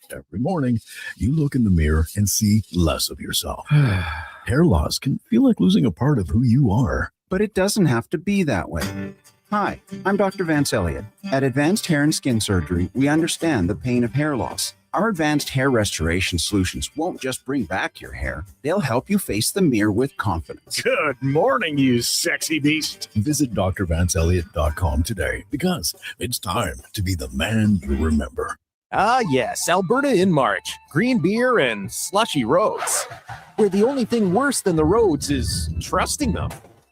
Every morning, you look in the mirror and see less of yourself. Hair loss can feel like losing a part of who you are. but it doesn't have to be that way. Hi, I'm Dr. Vance Elliott. At Advanced Hair and Skin Surgery, we understand the pain of hair loss. Our advanced hair restoration solutions won't just bring back your hair, they'll help you face the mirror with confidence. Good morning, you sexy beast. Visit drvanceelliott.com today because it's time to be the man you remember. Ah, yes, Alberta in March. Green beer and slushy roads. Where the only thing worse than the roads is trusting them.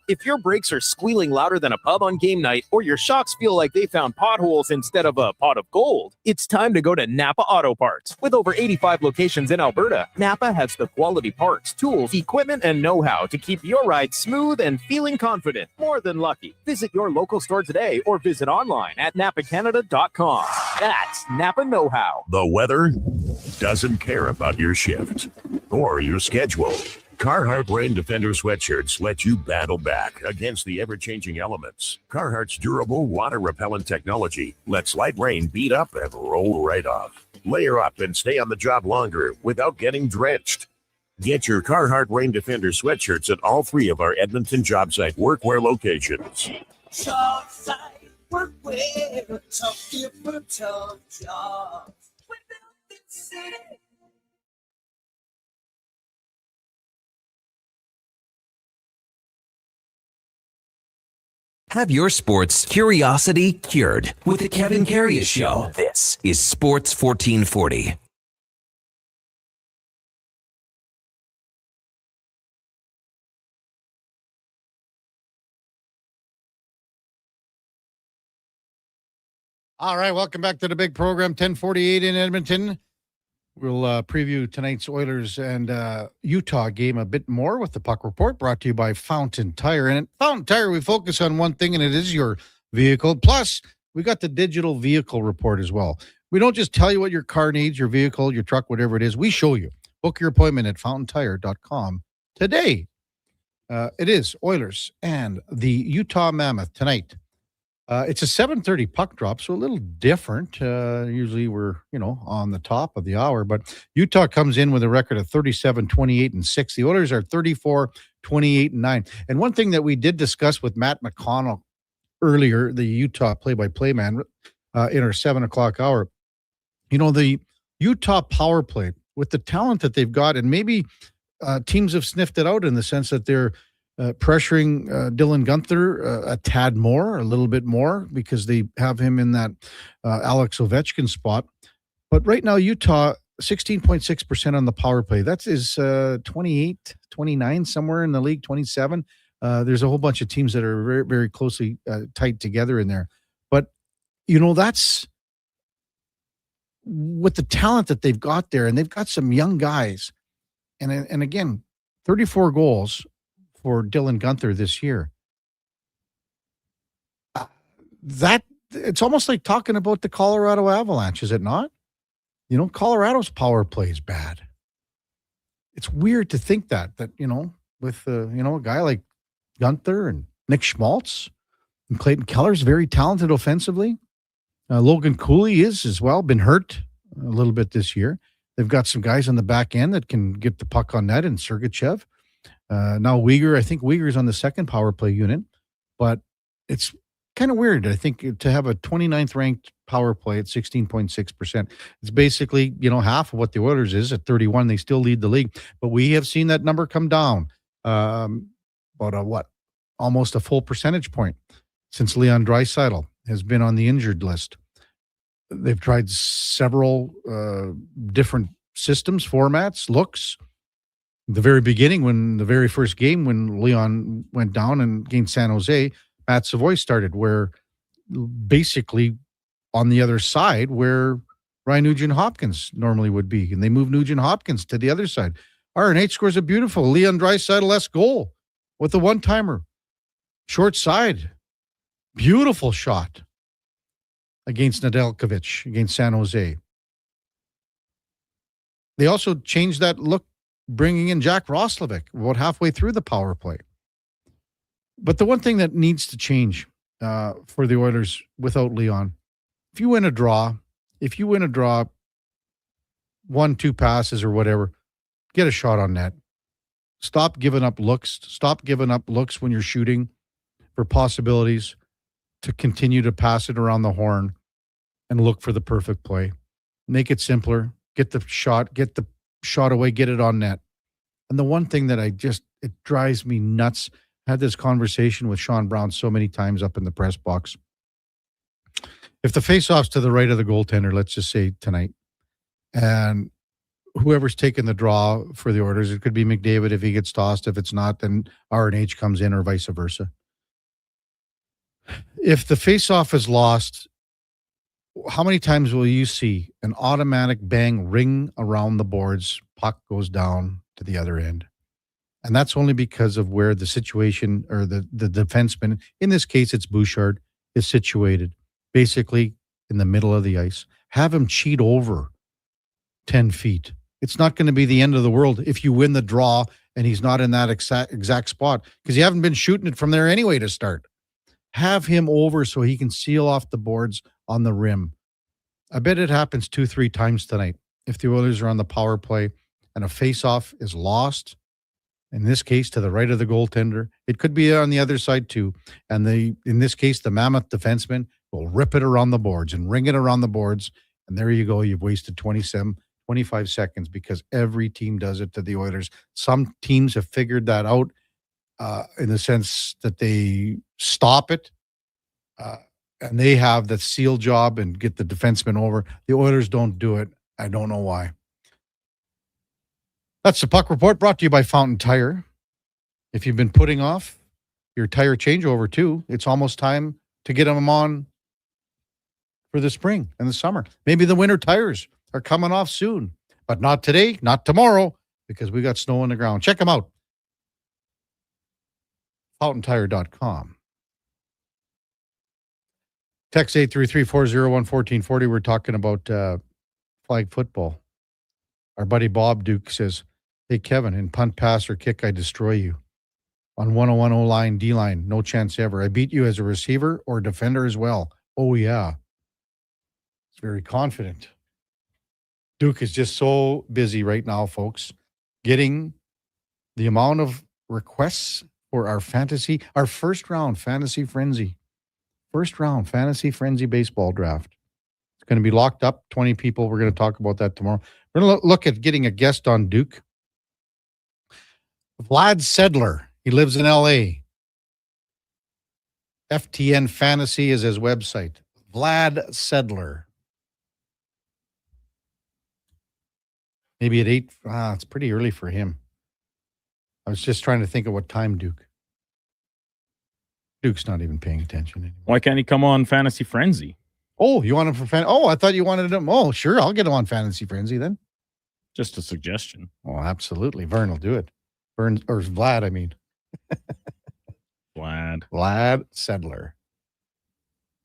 If your brakes are squealing louder than a pub on game night, or your shocks feel like they found potholes instead of a pot of gold, it's time to go to Napa Auto Parts. With over 85 locations in Alberta, Napa has the quality parts, tools, equipment, and know-how to keep your ride smooth and feeling confident. More than lucky. Visit your local store today or visit online at napacanada.com. That's Napa Know-How. The weather doesn't care about your shift or your schedule. Carhartt Rain Defender sweatshirts let you battle back against the ever-changing elements. Carhartt's durable, water-repellent technology lets light rain beat up and roll right off. Layer up and stay on the job longer without getting drenched. Get your Carhartt Rain Defender sweatshirts at all 3 of our Edmonton job site workwear locations. Job site, workwear, tough different jobs. Without the city. Have your sports curiosity cured with the Kevin Carrey Show. This is Sports 1440. All right, welcome back to the big program, 1048 in Edmonton. We'll preview tonight's Oilers and Utah game a bit more with the Puck Report, brought to you by Fountain Tire. And at Fountain Tire, we focus on one thing, and it is your vehicle. Plus, we got the digital vehicle report as well. We don't just tell you what your car needs, your vehicle, your truck, whatever it is. We show you. Book your appointment at fountaintire.com today. It is Oilers and the Utah Mammoth tonight. It's a 7:30 puck drop, so a little different. Usually we're, on the top of the hour, but Utah comes in with a record of 37-28-6. The Oilers are 34-28-9. And one thing that we did discuss with Matt McConnell earlier, the Utah play-by-play man, in our 7 o'clock hour, the Utah power play with the talent that they've got, and maybe teams have sniffed it out in the sense that they're pressuring Dylan Gunther a little bit more, because they have him in that Alex Ovechkin spot. But right now, Utah, 16.6% on the power play. That is 28, 29, somewhere in the league, 27. There's a whole bunch of teams that are very, very closely tied together in there. But, that's with the talent that they've got there, and they've got some young guys. And again, 34 goals for Dylan Gunther this year. That it's almost like talking about the Colorado Avalanche, is it not? Colorado's power play is bad. It's weird to think that with a guy like Gunther and Nick Schmaltz and Clayton Keller's very talented offensively. Logan Cooley is as well, been hurt a little bit this year. They've got some guys on the back end that can get the puck on net, and Sergachev. Now Weegar, I think Weegar's on the second power play unit, but it's kind of weird, I think, to have a 29th ranked power play at 16.6%. It's basically, half of what the Oilers is at 31. They still lead the league, but we have seen that number come down almost a full percentage point since Leon Draisaitl has been on the injured list. They've tried several different systems, formats, looks. The very beginning, when the very first game, when Leon went down and against San Jose, Matt Savoy started, where basically on the other side where Ryan Nugent-Hopkins normally would be. And they moved Nugent-Hopkins to the other side. RNH scores a beautiful Leon Draisaitl-esque goal with a one-timer. Short side. Beautiful shot against Nedeljkovic, against San Jose. They also changed that look, bringing in Jack Roslovic about halfway through the power play. But the one thing that needs to change for the Oilers without Leon, if you win a draw, 1-2 passes or whatever, get a shot on net. Stop giving up looks. Stop giving up looks when you're shooting. for possibilities to continue to pass it around the horn and look for the perfect play. Make it simpler. Get the shot away, get it on net. And the one thing that it drives me nuts, I had this conversation with Sean Brown so many times up in the press box. If the face-off's to the right of the goaltender, let's just say tonight, and whoever's taking the draw for the orders, it could be McDavid if he gets tossed. If it's not, then R&H comes in or vice versa. If the face-off is lost, how many times will you see an automatic bang ring around the boards, puck goes down to the other end? And that's only because of where the situation or the defenseman, in this case it's Bouchard, is situated, basically in the middle of the ice. Have him cheat over 10 feet. It's not going to be the end of the world if you win the draw and he's not in that exact spot, because you haven't been shooting it from there anyway to start. Have him over so he can seal off the boards on the rim. I bet it happens 2-3 times tonight. If the Oilers are on the power play and a face-off is lost, in this case to the right of the goaltender, it could be on the other side too. And in this case, the mammoth defenseman will rip it around the boards and ring it around the boards. And there you go. You've wasted 25 seconds because every team does it to the Oilers. Some teams have figured that out in the sense that they stop it and they have the seal job and get the defenseman over. The Oilers don't do it. I don't know why. That's the Puck Report, brought to you by Fountain Tire. If you've been putting off your tire changeover too, it's almost time to get them on for the spring and the summer. Maybe the winter tires are coming off soon, but not today, not tomorrow, because we got snow on the ground. Check them out. FountainTire.com. Text 833-401-1440. We're talking about flag football. Our buddy Bob Duke says, "Hey, Kevin, in punt, pass, or kick, I destroy you. On 101 O-line, D-line, no chance ever. I beat you as a receiver or defender as well." Oh, yeah. It's very confident. Duke is just so busy right now, folks, getting the amount of requests for our first round fantasy frenzy baseball draft. It's going to be locked up, 20 people. We're going to talk about that tomorrow. We're going to look at getting a guest on Duke. Vlad Sedler. He lives in LA. FTN Fantasy is his website. Vlad Sedler. Maybe at 8. It's pretty early for him. I was just trying to think of what time Duke's not even paying attention anymore. Why can't he come on Fantasy Frenzy? Oh, you want him for I thought you wanted him. Oh, sure. I'll get him on Fantasy Frenzy then. Just a suggestion. Oh, absolutely. Vern will do it. Vlad, I mean. Vlad Sedler.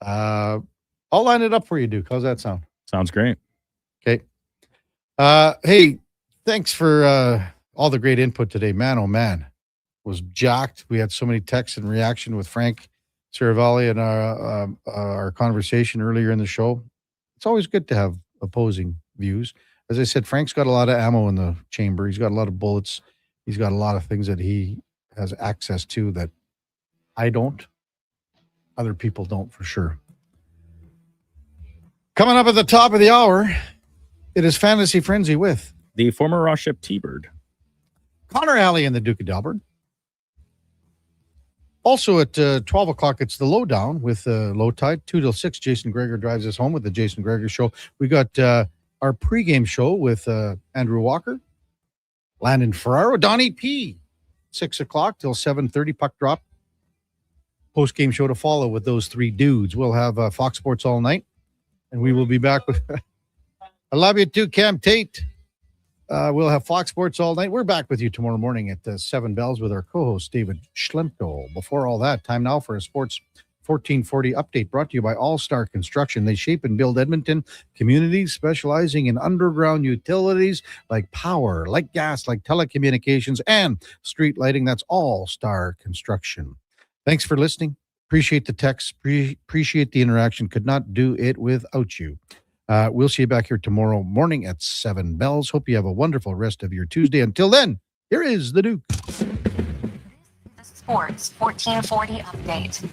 I'll line it up for you, Duke. How's that sound? Sounds great. Okay. Hey, thanks for all the great input today. Man, oh man, was jacked. We had so many texts in reaction with Frank Seravalli and our conversation earlier in the show. It's always good to have opposing views. As I said, Frank's got a lot of ammo in the chamber. He's got a lot of bullets. He's got a lot of things that he has access to that I don't. Other people don't, for sure. Coming up at the top of the hour, it is Fantasy Frenzy with the former Raw Ship T-Bird, Connor Alley, and the Duke of Delburne. Also at 12 o'clock, it's the Lowdown with Low Tide. 2 till 6, Jason Greger drives us home with the Jason Greger Show. We got our pregame show with Andrew Walker, Landon Ferraro, Donnie P. 6 o'clock till 7:30, puck drop. Post-game show to follow with those three dudes. We'll have Fox Sports all night, and we will be back with I love you too, Cam Tate. We'll have Fox Sports all night. We're back with you tomorrow morning at 7 bells with our co-host, David Schlemko. Before all that, time now for a Sports 1440 update brought to you by All-Star Construction. They shape and build Edmonton communities specializing in underground utilities like power, like gas, like telecommunications, and street lighting. That's All-Star Construction. Thanks for listening. Appreciate the text. Appreciate the interaction. Could not do it without you. We'll see you back here tomorrow morning at 7 bells. Hope you have a wonderful rest of your Tuesday. Until then, here is the Duke. Sports 1440 update.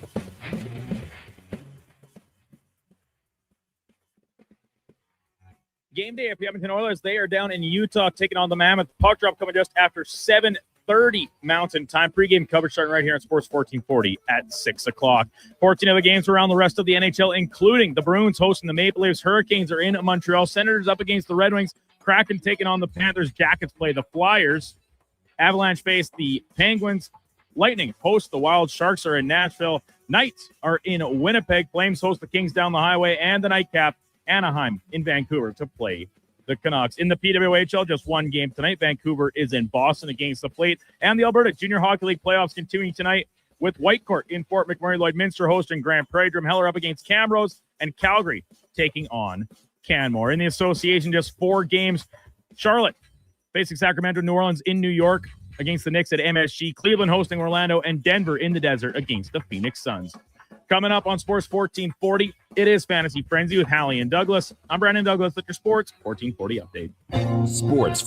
Game day at the Edmonton Oilers. They are down in Utah taking on the Mammoth. Puck drop coming just after 7:30 Mountain Time. Pre-game coverage starting right here on Sports 1440 at 6 o'clock. 14 other games around the rest of the NHL, including the Bruins hosting the Maple Leafs. Hurricanes are in Montreal. Senators up against the Red Wings. Kraken taking on the Panthers. Jackets play the Flyers. Avalanche face the Penguins. Lightning host the Wild. Sharks are in Nashville. Knights are in Winnipeg. Flames host the Kings down the highway. And the nightcap, Anaheim in Vancouver to play the Canucks. In the PWHL, just one game tonight. Vancouver is in Boston against the Plate. And the Alberta Junior Hockey League playoffs continuing tonight with Whitecourt in Fort McMurray. Lloydminster hosting Grand Prairie. Drumheller up against Camrose. And Calgary taking on Canmore. In the association, just 4 games. Charlotte facing Sacramento. New Orleans in New York against the Knicks at MSG. Cleveland hosting Orlando. And Denver in the desert against the Phoenix Suns. Coming up on Sports 1440, it is Fantasy Frenzy with Hallie and Douglas. I'm Brandon Douglas with your Sports 1440 update. Sports